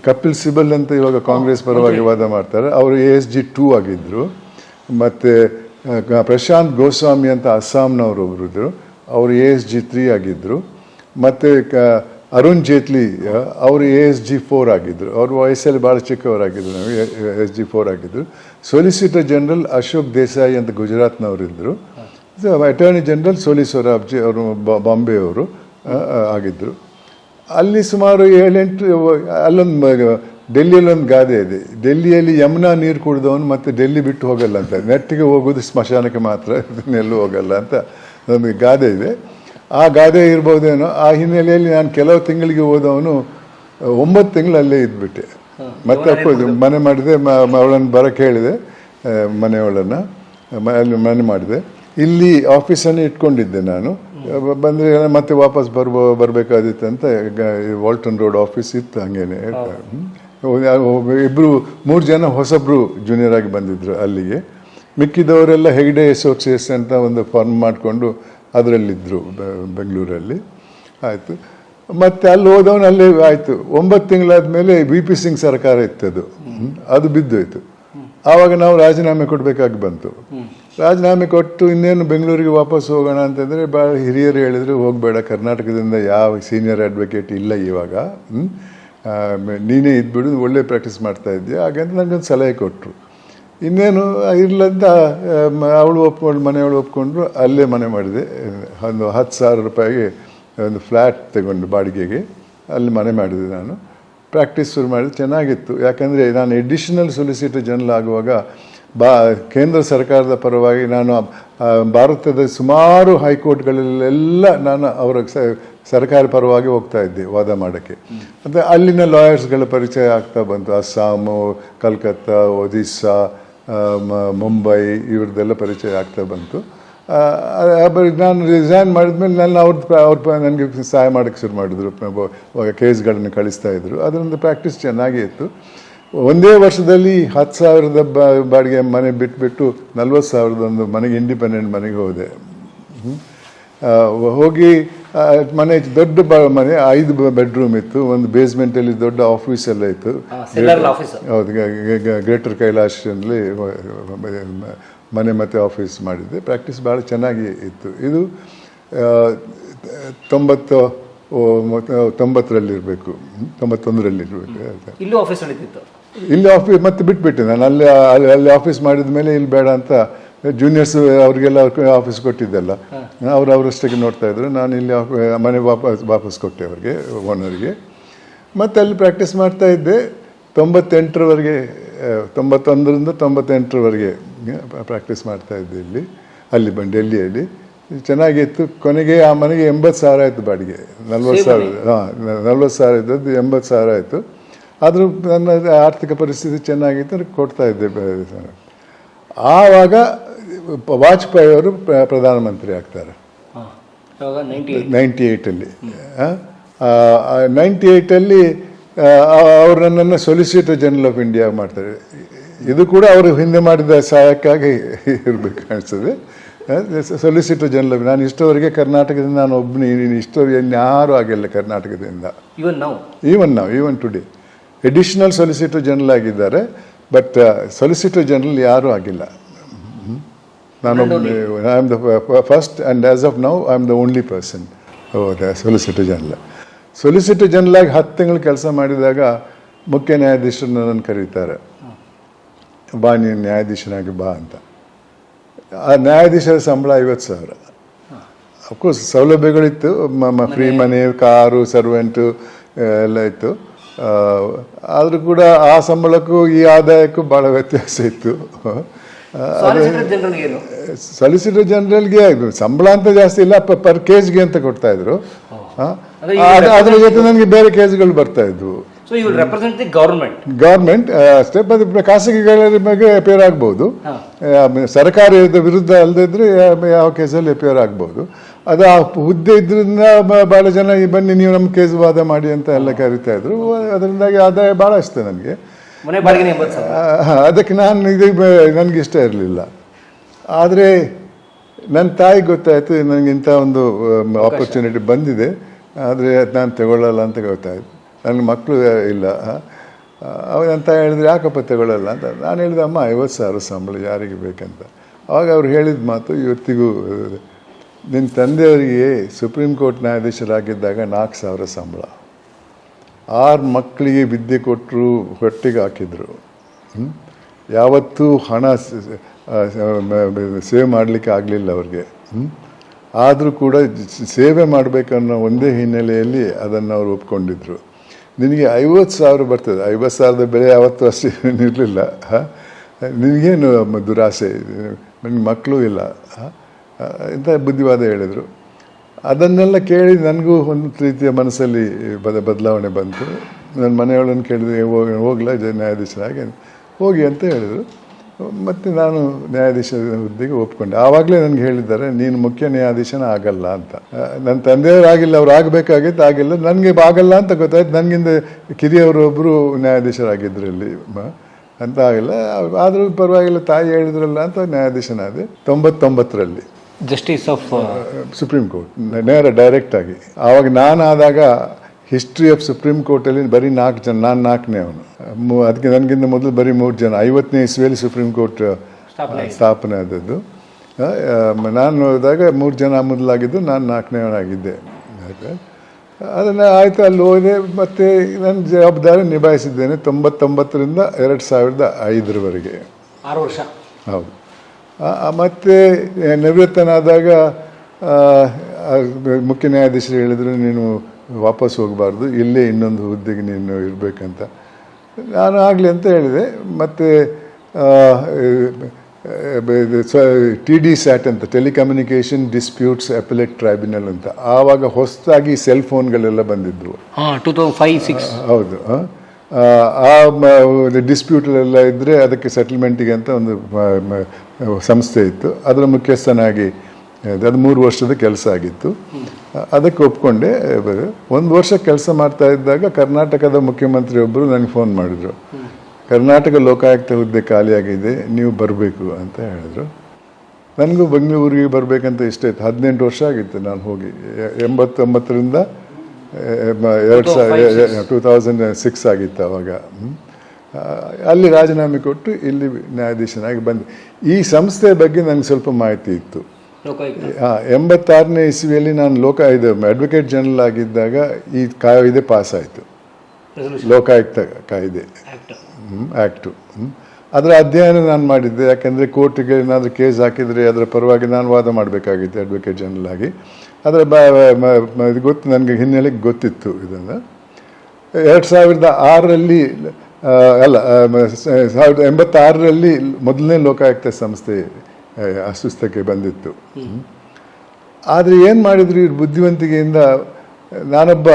ಕಪಿಲ್ ಸಿಬಲ್ ಅಂತ ಇವಾಗ ಕಾಂಗ್ರೆಸ್ ಪರವಾಗಿ ವಾದ ಮಾಡ್ತಾರೆ, ಅವರು ASG 2 ಆಗಿದ್ದರು. ಮತ್ತು ಪ್ರಶಾಂತ್ ಗೋಸ್ವಾಮಿ ಅಂತ ಅಸ್ಸಾಂನವರು ಒಬ್ಬರು ಇದ್ದರು, ಅವರು ASG 3 ಆಗಿದ್ದರು. ಮತ್ತು ಅರುಣ್ ಜೇಟ್ಲಿ ಅವರು ASG 4 ಆಗಿದ್ದರು. ಅವರು ವಯಸ್ಸಲ್ಲಿ ಭಾಳ ಚಿಕ್ಕವರಾಗಿದ್ದರು, ASG 4 ಆಗಿದ್ದರು. ಸೊಲಿಸಿಟರ್ ಜನರಲ್ ಅಶೋಕ್ ದೇಸಾಯಿ ಅಂತ ಗುಜರಾತ್ನವರಿದ್ದರು. ಅಟಾರ್ನಿ ಜನರಲ್ ಸೋಲಿ ಸ್ವರಾಬ್ಜಿ ಅವರು ಬಾಂಬೆಯವರು ಆಗಿದ್ದರು. ಅಲ್ಲಿ ಸುಮಾರು 7-8 ಅಲ್ಲೊಂದು ಡೆಲ್ಲಿಯಲ್ಲಿ ಒಂದು ಗಾದೆ ಇದೆ, ಡೆಲ್ಲಿಯಲ್ಲಿ ಯಮುನಾ ನೀರು ಕುಡಿದವನು ಮತ್ತು ಡೆಲ್ಲಿ ಬಿಟ್ಟು ಹೋಗಲ್ಲ ಅಂತ, ನೆಟ್ಟಿಗೆ ಹೋಗೋದು ಸ್ಮಶಾನಕ್ಕೆ ಮಾತ್ರ, ಎಲ್ಲೂ ಹೋಗಲ್ಲ ಅಂತ ಒಂದು ಗಾದೆ ಇದೆ. ಆ ಗಾದೆ ಇರ್ಬೋದೇನೋ. ಆ ಹಿನ್ನೆಲೆಯಲ್ಲಿ ನಾನು ಕೆಲವು ತಿಂಗಳಿಗೆ ಹೋದವನು 9 ತಿಂಗಳು ಅಲ್ಲೇ ಇದ್ಬಿಟ್ಟೆ. ಮತ್ತೆ ಅಪ್ಪೋದು ಮನೆ ಮಾಡಿದೆ, ಅವಳನ್ನು ಬರೋಕ್ಕೆ ಹೇಳಿದೆ, ಮನೆಯವಳನ್ನು ಅಲ್ಲಿ ಮನೆ ಮಾಡಿದೆ. ಇಲ್ಲಿ ಆಫೀಸನ್ನು ಇಟ್ಕೊಂಡಿದ್ದೆ ನಾನು. ಬಂದರೆ ಮತ್ತೆ ವಾಪಸ್ ಬರಬೇಕಾದಿತ್ತು ಅಂತ ವಾಲ್ಟನ್ ರೋಡ್ ಆಫೀಸ್ ಇತ್ತು, ಹಾಗೇನೆ. 3 ಜನ ಹೊಸಬ್ರು ಜೂನಿಯರ್ ಆಗಿ ಬಂದಿದ್ದರು ಅಲ್ಲಿಗೆ. ಮಿಕ್ಕಿದವರೆಲ್ಲ ಹೆಗ್ಡೆ ಅಸೋಸಿಯೇಟ್ಸ್ ಅಂತ ಒಂದು ಫಾರ್ಮ್ ಮಾಡಿಕೊಂಡು ಅದರಲ್ಲಿದ್ದರು ಬೆಂಗಳೂರಲ್ಲಿ. ಆಯಿತು. ಮತ್ತು ಅಲ್ಲಿ ಹೋದವನು ಅಲ್ಲೇ ಆಯಿತು. 9 ತಿಂಗಳಾದಮೇಲೆ VP ಸಿಂಗ್ ಸರ್ಕಾರ ಇತ್ತದು, ಅದು ಬಿದ್ದೋಯ್ತು. ಆವಾಗ ನಾವು ರಾಜೀನಾಮೆ ಕೊಡಬೇಕಾಗಿ ಬಂತು. ರಾಜೀನಾಮೆ ಕೊಟ್ಟು ಇನ್ನೇನು ಬೆಂಗಳೂರಿಗೆ ವಾಪಸ್ ಹೋಗೋಣ ಅಂತಂದರೆ ಭಾಳ ಹಿರಿಯರು ಹೇಳಿದರು, ಹೋಗಬೇಡ, ಕರ್ನಾಟಕದಿಂದ ಯಾವ ಸೀನಿಯರ್ ಅಡ್ವೊಕೇಟ್ ಇಲ್ಲ ಇವಾಗ, ನೀನೇ ಇದ್ಬಿಡು, ಒಳ್ಳೆ ಪ್ರಾಕ್ಟೀಸ್ ಮಾಡ್ತಾ ಇದ್ದೀಯ ಹಾಗಂತ ನನಗೊಂದು ಸಲಹೆ ಕೊಟ್ಟರು. ಇನ್ನೇನು ಇರಲಂತ ಅವಳು ಒಪ್ಕೊಂಡು, ಮನೆಯವಳು ಒಪ್ಕೊಂಡ್ರು. ಅಲ್ಲೇ ಮನೆ ಮಾಡಿದೆ. ಒಂದು 10,000 ರೂಪಾಯಿಗೆ ಒಂದು ಫ್ಲ್ಯಾಟ್ ತಗೊಂಡು ಬಾಡಿಗೆಗೆ ಅಲ್ಲಿ ಮನೆ ಮಾಡಿದೆ. ನಾನು ಪ್ರಾಕ್ಟೀಸ್ ಶುರು ಮಾಡಿದೆ. ಚೆನ್ನಾಗಿತ್ತು. ಯಾಕಂದರೆ ನಾನು ಎಡಿಷನಲ್ ಸೊಲಿಸಿಟರ್ ಜನರಲ್ ಆಗುವಾಗ ಕೇಂದ್ರ ಸರ್ಕಾರದ ಪರವಾಗಿ ನಾನು ಭಾರತದ ಸುಮಾರು ಹೈಕೋರ್ಟ್ಗಳಲ್ಲೆಲ್ಲ ನಾನು ಅವರ ಸರ್ಕಾರ ಪರವಾಗಿ ಹೋಗ್ತಾ ಇದ್ದೆ ವಾದ ಮಾಡೋಕ್ಕೆ. ಮತ್ತು ಅಲ್ಲಿನ ಲಾಯರ್ಸ್ಗಳ ಪರಿಚಯ ಆಗ್ತಾ ಬಂತು. ಅಸ್ಸಾಮು, ಕಲ್ಕತ್ತಾ, ಒಡಿಸ್ಸಾ, ಮುಂಬೈ ಇವ್ರದ್ದೆಲ್ಲ ಪರಿಚಯ ಆಗ್ತಾ ಬಂತು. ನಾನು ರಿಸೈನ್ ಮಾಡಿದ್ಮೇಲೆ ಅವ್ರು ನನಗೆ ಸಹಾಯ ಮಾಡೋಕ್ಕೆ ಶುರು ಮಾಡಿದ್ರು. ಕೇಸ್ಗಳನ್ನು ಕಳಿಸ್ತಾಯಿದ್ರು. ಅದರಿಂದ ಪ್ರಾಕ್ಟೀಸ್ ಚೆನ್ನಾಗೇ ಇತ್ತು. ಒಂದೇ ವರ್ಷದಲ್ಲಿ 10,000 ಬಾಡಿಗೆ ಮನೆ ಬಿಟ್ಬಿಟ್ಟು 40,000 ಒಂದು ಮನೆಗೆ ಇಂಡಿಪೆಂಡೆಂಟ್ ಮನೆಗೆ ಹೋದೆ. ಹೋಗಿ ಮನೆ ದೊಡ್ಡ ಮನೆ 5 ಬೆಡ್ರೂಮ್ ಇತ್ತು, ಒಂದು ಬೇಸ್ಮೆಂಟಲ್ಲಿ ದೊಡ್ಡ ಆಫೀಸ್ ಎಲ್ಲ ಇತ್ತು. ಹೌದು, ಗ್ರೇಟರ್ ಕೈಲಾಶಲ್ಲಿ ಮನೆ ಮತ್ತು ಆಫೀಸ್ ಮಾಡಿದ್ದೆ. ಪ್ರಾಕ್ಟೀಸ್ ಭಾಳ ಚೆನ್ನಾಗಿ ಇತ್ತು. ಇದು 90ರಲ್ಲಿರಬೇಕು, 91ರಲ್ಲಿರಬೇಕು. ಇಲ್ಲಿ ಆಫೀಸ್ ಮತ್ತೆ ಬಿಟ್ಬಿಟ್ಟೆ ನಾನು. ಅಲ್ಲಿ ಆಫೀಸ್ ಮಾಡಿದ ಮೇಲೆ ಇಲ್ಲಿ ಬೇಡ ಅಂತ ಜೂನಿಯರ್ಸ್ ಅವ್ರಿಗೆಲ್ಲ ಆಫೀಸ್ ಕೊಟ್ಟಿದ್ದೆಲ್ಲ, ಅವರಷ್ಟಕ್ಕೆ ನೋಡ್ತಾ ಇದ್ರು. ನಾನು ಇಲ್ಲಿ ಮನೆ ವಾಪಸ್ ಕೊಟ್ಟೆ ಅವ್ರಿಗೆ, ಓನರ್ಗೆ. ಮತ್ತು ಅಲ್ಲಿ ಪ್ರಾಕ್ಟೀಸ್ ಮಾಡ್ತಾ ಇದ್ದೆ 98ರವರೆಗೆ, 91ರಿಂದ 98ರವರೆಗೆ ಪ್ರಾಕ್ಟೀಸ್ ಮಾಡ್ತಾ ಇದ್ದೆ ಅಲ್ಲಿ ಡೆಲ್ಲಿಯಲ್ಲಿ. ಚೆನ್ನಾಗಿತ್ತು. ಕೊನೆಗೆ ಆ ಮನೆಗೆ 80,000 ಆಯಿತು ಬಾಡಿಗೆ. 40,000 ಇದ್ದದ್ದು 80,000 ಆಯಿತು. ಆದರೂ ನನ್ನ ಆರ್ಥಿಕ ಪರಿಸ್ಥಿತಿ ಚೆನ್ನಾಗಿತ್ತು, ಕೊಡ್ತಾ ಇದ್ದೆ. ಆವಾಗ ವಾಜಪೇಯಿ ಅವರು ಪ್ರಧಾನಮಂತ್ರಿ ಆಗ್ತಾರೆ 98ಅಲ್ಲಿ. 98ಅಲ್ಲಿ ಅವರು ನನ್ನನ್ನು ಸೊಲಿಸಿಟರ್ ಜನರಲ್ ಆಫ್ ಇಂಡಿಯಾ ಮಾಡ್ತಾರೆ. ಇದು ಕೂಡ ಅವರು ಹಿಂದೆ ಮಾಡಿದ ಸಹಾಯಕ್ಕಾಗಿ ಇರಬೇಕು ಕಾಣಿಸ್ತದೆ. Solicitor general. ನಾನು ಇಷ್ಟವರೆಗೆ ಕರ್ನಾಟಕದಿಂದ ನಾನು ಒಬ್ಬನೇ, ಇಷ್ಟವರೆಗೆ ಇನ್ಯಾರೂ ಆಗಿಲ್ಲ ಕರ್ನಾಟಕದಿಂದ. Even today additional solicitor general ಆಗಿದ್ದಾರೆ, ಬಟ್ ಸೊಲಿಸಿಟರ್ ಜನರಲ್ ಯಾರೂ ಆಗಿಲ್ಲ. ನಾನೊಬ್ಬನೇ. I am the first and as of now I am the only person solicitor general. Solicitor general ಆಗಿ 10 ತಿಂಗಳು ಕೆಲಸ ಮಾಡಿದಾಗ ಮುಖ್ಯ ನ್ಯಾಯಾಧೀಶರು ನನ್ನನ್ನು ಕರೀತಾರೆ, ಬಾ ನೀನು ನ್ಯಾಯಾಧೀಶನಾಗಿ ಬಾ ಅಂತ. ಆ ನ್ಯಾಯಾಧೀಶರ ಸಂಬಳ 50,000. ಅಫ್ಕೋರ್ಸ್ ಸೌಲಭ್ಯಗಳಿತ್ತು, ಫ್ರೀ ಮನೆ, ಕಾರು, ಸರ್ವೆಂಟು ಎಲ್ಲ ಇತ್ತು. ಆದರೂ ಕೂಡ ಆ ಸಂಬಳಕ್ಕೂ ಈ ಆದಾಯಕ್ಕೂ ಭಾಳ ವ್ಯತ್ಯಾಸ ಇತ್ತು. ಸಾಲಿಸಿಟರ್ ಜನರಲ್ಗೆ ಸಂಬಳ ಅಂತ ಜಾಸ್ತಿ ಇಲ್ಲ, ಪರ್ ಕೇಸ್ಗೆ ಅಂತ ಕೊಡ್ತಾ ಇದ್ರು. ಅದ್ರ ಜೊತೆ ನನಗೆ ಬೇರೆ ಕೇಸ್ಗಳು ಬರ್ತಾ ಇದ್ವು. ಗೌರ್ಮೆಂಟ್ ಅಷ್ಟೇ. ಖಾಸಗಿಗಳ ಬಗ್ಗೆ ಅಪೇರ್ ಆಗ್ಬೋದು, ಸರ್ಕಾರದ ವಿರುದ್ಧ ಅಲ್ಲದಿದ್ರೆ ಯಾವ ಕೇಸಲ್ಲಿ ಅಪೇರ್ ಆಗ್ಬೋದು. ಅದು ಆ ಹುದ್ದೆ ಇದ್ರಿಂದ ಭಾಳ ಜನ ಬನ್ನಿ ನೀವು ನಮ್ಮ ಕೇಸ್ ವಾದ ಮಾಡಿ ಅಂತ ಎಲ್ಲ ಕರಿತಾ ಇದ್ರು. ಅದರಿಂದಾಗಿ ಆದಾಯ ಭಾಳ ಇಷ್ಟ ನನಗೆ. ಅದಕ್ಕೆ ನನಗೆ ಇಷ್ಟ ಇರಲಿಲ್ಲ. ಆದರೆ ನನ್ನ ತಾಯಿಗೆ ಗೊತ್ತಾಯಿತು ನನಗೆ ಇಂಥ ಒಂದು ಆಪರ್ಚುನಿಟಿ ಬಂದಿದೆ, ಆದರೆ ನಾನು ತಗೊಳ್ಳಲ್ಲ ಅಂತ ಗೊತ್ತಾಯಿತು. ನನಗೆ ಮಕ್ಕಳು ಇಲ್ಲ. ಅವಾಗ ಅಂತ ಹೇಳಿದ್ರೆ ಯಾಕಪ್ಪ ತಗೊಳ್ಳಲ್ಲ ಅಂತ. ನಾನು ಹೇಳಿದೆ, ಅಮ್ಮ 50,000 ಸಂಬಳ ಯಾರಿಗೆ ಬೇಕಂತ. ಆವಾಗ ಅವ್ರು ಹೇಳಿದ ಮಾತು ಇವತ್ತಿಗೂ, ನಿನ್ನ ತಂದೆಯವರಿಗೆ ಸುಪ್ರೀಂ ಕೋರ್ಟ್ ನ್ಯಾಯಾಧೀಶರಾಗಿದ್ದಾಗ 4,000 ಸಂಬಳ, 6 ಮಕ್ಕಳಿಗೆ ವಿದ್ಯೆ ಕೊಟ್ಟರು, ಹೊಟ್ಟೆಗೆ ಹಾಕಿದ್ರು. ಯಾವತ್ತೂ ಹಣ ಸೇವ್ ಮಾಡಲಿಕ್ಕೆ ಆಗಲಿಲ್ಲ ಅವ್ರಿಗೆ. ಆದರೂ ಕೂಡ ಸೇವೆ ಮಾಡಬೇಕನ್ನೋ ಒಂದೇ ಹಿನ್ನೆಲೆಯಲ್ಲಿ ಅದನ್ನು ಅವರು ಒಪ್ಕೊಂಡಿದ್ರು. ನಿನಗೆ 50,000 ಬರ್ತದೆ, 50,000 ಬೆಲೆ ಯಾವತ್ತೂ ಅಷ್ಟೇ ಇರಲಿಲ್ಲ. ನಿನಗೇನು ದುರಾಸೆ, ನನಗೆ ಮಕ್ಕಳೂ ಇಲ್ಲ ಇಂಥ ಬುದ್ಧಿವಾದ ಹೇಳಿದರು. ಅದನ್ನೆಲ್ಲ ಕೇಳಿ ನನಗೂ ಒಂದು ರೀತಿಯ ಮನಸ್ಸಲ್ಲಿ ಬದಲಾವಣೆ ಬಂತು. ನನ್ನ ಮನೆಯೊಳನ್ನು ಕೇಳಿದೆ, ಹೋಗ್ಲಾ ನ್ಯಾಯಾಧೀಶರಾಗಿ ಹೋಗಿ ಅಂತ ಹೇಳಿದರು. ಮತ್ತು ನಾನು ನ್ಯಾಯಾಧೀಶ ಹುದ್ದೆಗೆ ಒಪ್ಕೊಂಡೆ. ಆವಾಗಲೇ ನನಗೆ ಹೇಳಿದ್ದಾರೆ, ನೀನು ಮುಖ್ಯ ನ್ಯಾಯಾಧೀಶನ ಆಗಲ್ಲ ಅಂತ. ನನ್ನ ತಂದೆಯವರು ಆಗಿಲ್ಲ, ಅವ್ರು ಆಗಬೇಕಾಗಿತ್ತು, ಆಗಿಲ್ಲ. ನನಗೆ ಆಗಲ್ಲ ಅಂತ ಗೊತ್ತಾಯ್ತು. ನನಗಿಂತ ಕಿರಿಯವರು ಒಬ್ಬರು ನ್ಯಾಯಾಧೀಶರಾಗಿದ್ದರು ಇಲ್ಲಿ ಅಂತ ಆಗಿಲ್ಲ. ಆದರೂ ಪರವಾಗಿಲ್ಲ, ತಾಯಿ ಹೇಳಿದ್ರಲ್ಲ ಅಂತ ನ್ಯಾಯಾಧೀಶನಾದೆ 99ರಲ್ಲಿ. ಜಸ್ಟಿಸ್ ಆಫ್ ಸುಪ್ರೀಂ ಕೋರ್ಟ್ ನೇರ ಡೈರೆಕ್ಟ್ ಆಗಿ. ಆವಾಗ ನಾನಾದಾಗ ಹಿಸ್ಟ್ರಿ ಆಫ್ ಸುಪ್ರೀಂ ಕೋರ್ಟಲ್ಲಿ ಬರೀ 4 ಜನ, ನಾನು 4ನೇ ಅವನು. ಅದಕ್ಕೆ ನನಗಿಂತ ಮೊದಲು ಬರೀ 3 ಜನ. 50ನೇ ಇಸ್ವಿಯಲ್ಲಿ ಸುಪ್ರೀಂ ಕೋರ್ಟ್ ಸ್ಥಾಪನೆ ಆದದ್ದು. ನಾನು ಹೋದಾಗ 3 ಜನ ಮೊದಲಾಗಿದ್ದು, ನಾನು 4ನೇವನಾಗಿದ್ದೆ. ಅದನ್ನು ಆಯಿತು, ಅಲ್ಲಿ ಹೋದೆ. ಮತ್ತು ನನ್ನ ಜವಾಬ್ದಾರಿ ನಿಭಾಯಿಸಿದ್ದೇನೆ 99ರಿಂದ 2005ರವರೆಗೆ, 6 ವರ್ಷ. ಹೌದು. ಮತ್ತು ನಿವೃತ್ತನಾದಾಗ ಮುಖ್ಯ ನ್ಯಾಯಾಧೀಶರು ಹೇಳಿದರು, ನೀನು ವಾಪಸ್ ಹೋಗಬಾರ್ದು, ಇಲ್ಲೇ ಇನ್ನೊಂದು ಹುದ್ದೆಗೆ ನೀನು ಇರಬೇಕಂತ. ನಾನು ಆಗಲಿ ಅಂತ ಹೇಳಿದೆ. ಮತ್ತು TDSAT ಅಂತ, ಟೆಲಿಕಮ್ಯುನಿಕೇಷನ್ ಡಿಸ್ಪ್ಯೂಟ್ಸ್ ಅಪೆಲೇಟ್ ಟ್ರೈಬ್ಯುನಲ್ ಅಂತ, ಆವಾಗ ಹೊಸದಾಗಿ ಸೆಲ್ ಫೋನ್ಗಳೆಲ್ಲ ಬಂದಿದ್ವು. 2005-06. ಹೌದು. ಆ ಡಿಸ್ಪ್ಯೂಟೆಲ್ಲ ಇದ್ದರೆ ಅದಕ್ಕೆ ಸೆಟಲ್ಮೆಂಟಿಗೆ ಅಂತ ಒಂದು ಸಂಸ್ಥೆ ಇತ್ತು. ಅದರ ಮುಖ್ಯಸ್ಥನಾಗಿ ಅದು 3 ವರ್ಷದ ಕೆಲಸ ಆಗಿತ್ತು. ಅದಕ್ಕೆ ಒಪ್ಕೊಂಡೆ. 1 ವರ್ಷ ಕೆಲಸ ಮಾಡ್ತಾ ಇದ್ದಾಗ ಕರ್ನಾಟಕದ ಮುಖ್ಯಮಂತ್ರಿ ಒಬ್ಬರು ನನಗೆ ಫೋನ್ ಮಾಡಿದರು. ಕರ್ನಾಟಕ ಲೋಕಾಯುಕ್ತ ಹುದ್ದೆ ಖಾಲಿಯಾಗಿದೆ, ನೀವು ಬರಬೇಕು ಅಂತ ಹೇಳಿದ್ರು. ನನಗೂ ಬೆಂಗಳೂರಿಗೆ ಬರಬೇಕಂತ ಇಷ್ಟ ಇತ್ತು. 18 ವರ್ಷ ಆಗಿತ್ತು ನಾನು ಹೋಗಿ. 89ರಿಂದ 2006 ಆಗಿತ್ತು ಅವಾಗ. ಅಲ್ಲಿ ರಾಜೀನಾಮೆ ಕೊಟ್ಟು ಇಲ್ಲಿ ನ್ಯಾಯಾಧೀಶನಾಗಿ ಬಂದೆ. ಈ ಸಂಸ್ಥೆಯ ಬಗ್ಗೆ ನನಗೆ ಸ್ವಲ್ಪ ಮಾಹಿತಿ ಇತ್ತು. 86ನೇ ಇಸ್ವಿಯಲ್ಲಿ ನಾನು ಅಡ್ವೊಕೇಟ್ ಜನರಲ್ ಆಗಿದ್ದಾಗ ಈ ಕಾಯ್ದೆ ಪಾಸ್ ಆಯಿತು, ಲೋಕಾಯುಕ್ತ ಕಾಯ್ದೆ ಆ್ಯಕ್ಟು. ಅದರ ಅಧ್ಯಯನ ನಾನು ಮಾಡಿದ್ದೆ. ಯಾಕೆಂದರೆ ಕೋರ್ಟಿಗೆ ಏನಾದರೂ ಕೇಸ್ ಹಾಕಿದರೆ ಅದರ ಪರವಾಗಿ ನಾನು ವಾದ ಮಾಡಬೇಕಾಗಿತ್ತು ಅಡ್ವೊಕೇಟ್ ಜನರಲ್ ಆಗಿ. ಅದರ ಇದು ಗೊತ್ತು ನನಗೆ, ಹಿನ್ನೆಲೆ ಗೊತ್ತಿತ್ತು ಇದನ್ನು. 2006ರಲ್ಲಿ 1986ರಲ್ಲಿ ಮೊದಲನೇ ಲೋಕಾಯುಕ್ತ ಸಂಸ್ಥೆ ಅಸ್ತಿತ್ವಕ್ಕೆ ಬಂದಿತ್ತು. ಆದರೆ ಏನು ಮಾಡಿದ್ರು ಇವ್ರ ಬುದ್ಧಿವಂತಿಕೆಯಿಂದ, ನಾನೊಬ್ಬ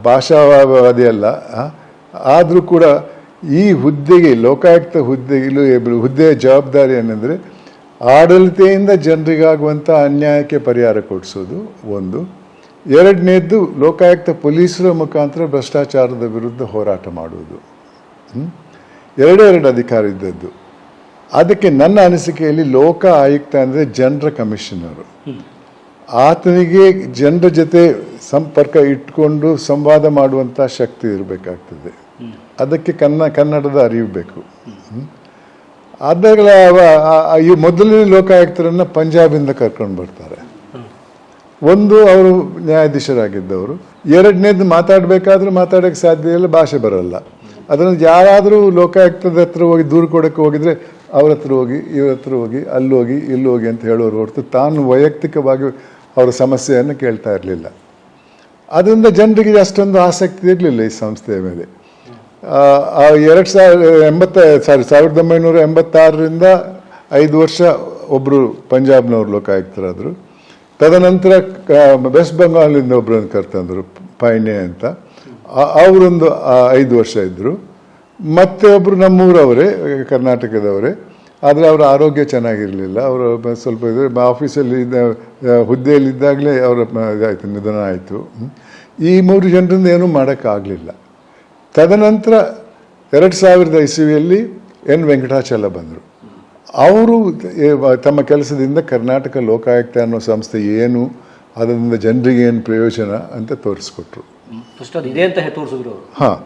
ಭಾಷಾವಾದಿ ಅಲ್ಲ, ಆದರೂ ಕೂಡ ಈ ಹುದ್ದೆಗೆ, ಲೋಕಾಯುಕ್ತ ಹುದ್ದೆಯ ಜವಾಬ್ದಾರಿ ಏನಂದರೆ ಆಡಳಿತೆಯಿಂದ ಜನರಿಗಾಗುವಂಥ ಅನ್ಯಾಯಕ್ಕೆ ಪರಿಹಾರ ಕೊಡಿಸೋದು ಒಂದು. ಎರಡನೇದ್ದು ಲೋಕಾಯುಕ್ತ ಪೊಲೀಸರ ಮುಖಾಂತರ ಭ್ರಷ್ಟಾಚಾರದ ವಿರುದ್ಧ ಹೋರಾಟ ಮಾಡುವುದು. ಎರಡು ಅಧಿಕಾರ ಇದ್ದದ್ದು. ಅದಕ್ಕೆ ನನ್ನ ಅನಿಸಿಕೆಯಲ್ಲಿ ಲೋಕ ಆಯುಕ್ತ ಅಂದರೆ ಜನರ ಕಮಿಷನರು. ಆತನಿಗೆ ಜನರ ಜೊತೆ ಸಂಪರ್ಕ ಇಟ್ಕೊಂಡು ಸಂವಾದ ಮಾಡುವಂಥ ಶಕ್ತಿ ಇರಬೇಕಾಗ್ತದೆ. ಅದಕ್ಕೆ ಕನ್ನಡದ ಅರಿವು ಬೇಕು. ಅದರ ಈ ಮೊದಲನೇ ಲೋಕಾಯುಕ್ತರನ್ನು ಪಂಜಾಬಿಂದ ಕರ್ಕೊಂಡು ಬರ್ತಾರೆ. ಒಂದು, ಅವರು ನ್ಯಾಯಾಧೀಶರಾಗಿದ್ದವರು. ಎರಡನೇದು, ಮಾತಾಡಬೇಕಾದ್ರೂ ಮಾತಾಡೋಕ್ಕೆ ಸಾಧ್ಯ ಇಲ್ಲ, ಭಾಷೆ ಬರೋಲ್ಲ. ಅದನ್ನು ಯಾರಾದರೂ ಲೋಕಾಯುಕ್ತದ ಹತ್ರ ಹೋಗಿ ದೂರು ಕೊಡೋಕ್ಕೆ ಹೋಗಿದರೆ ಅವ್ರ ಹತ್ರ ಹೋಗಿ, ಇವ್ರ ಹತ್ರ ಹೋಗಿ, ಅಲ್ಲೋಗಿ ಇಲ್ಲೋಗಿ ಅಂತ ಹೇಳೋರು ಹೊರತು ತಾನು ವೈಯಕ್ತಿಕವಾಗಿ ಅವರ ಸಮಸ್ಯೆಯನ್ನು ಕೇಳ್ತಾ ಇರಲಿಲ್ಲ. ಅದರಿಂದ ಜನರಿಗೆ ಅಷ್ಟೊಂದು ಆಸಕ್ತಿ ಇರಲಿಲ್ಲ ಈ ಸಂಸ್ಥೆಯ ಮೇಲೆ. 1986ರಿಂದ 5 ವರ್ಷ ಒಬ್ಬರು ಪಂಜಾಬ್ನವರು ಲೋಕಾಯುಕ್ತರಾದರು. ತದನಂತರ ವೆಸ್ಟ್ ಬೆಂಗಾಲಿಂದ ಒಬ್ಬರನ್ನು ಕರ್ತಂದರು, ಪೈನೆ ಅಂತ. ಅವರೊಂದು 5 ವರ್ಷ ಇದ್ದರು. ಮತ್ತೆ ಒಬ್ಬರು ನಮ್ಮೂರವರೇ, ಕರ್ನಾಟಕದವರೇ. ಆದರೆ ಅವರ ಆರೋಗ್ಯ ಚೆನ್ನಾಗಿರಲಿಲ್ಲ. ಅವರು ಸ್ವಲ್ಪ ಆಫೀಸಲ್ಲಿ ಹುದ್ದೆಯಲ್ಲಿದ್ದಾಗಲೇ ಅವರ ಇದಾಯಿತು, ನಿಧನ ಆಯಿತು. ಈ 3 ಜನರಿಂದ ಏನೂ ಮಾಡೋಕ್ಕಾಗಲಿಲ್ಲ. ತದನಂತರ 2000 ಇಸವಿಯಲ್ಲಿ ಎನ್ ವೆಂಕಟಾಚಲ ಬಂದರು. ಅವರು ತಮ್ಮ ಕೆಲಸದಿಂದ ಕರ್ನಾಟಕ ಲೋಕಾಯುಕ್ತ ಅನ್ನೋ ಸಂಸ್ಥೆ ಏನು, ಅದರಿಂದ ಜನರಿಗೆ ಏನು ಪ್ರಯೋಜನ ಅಂತ ತೋರಿಸ್ಕೊಟ್ರು. ಹಾಂ,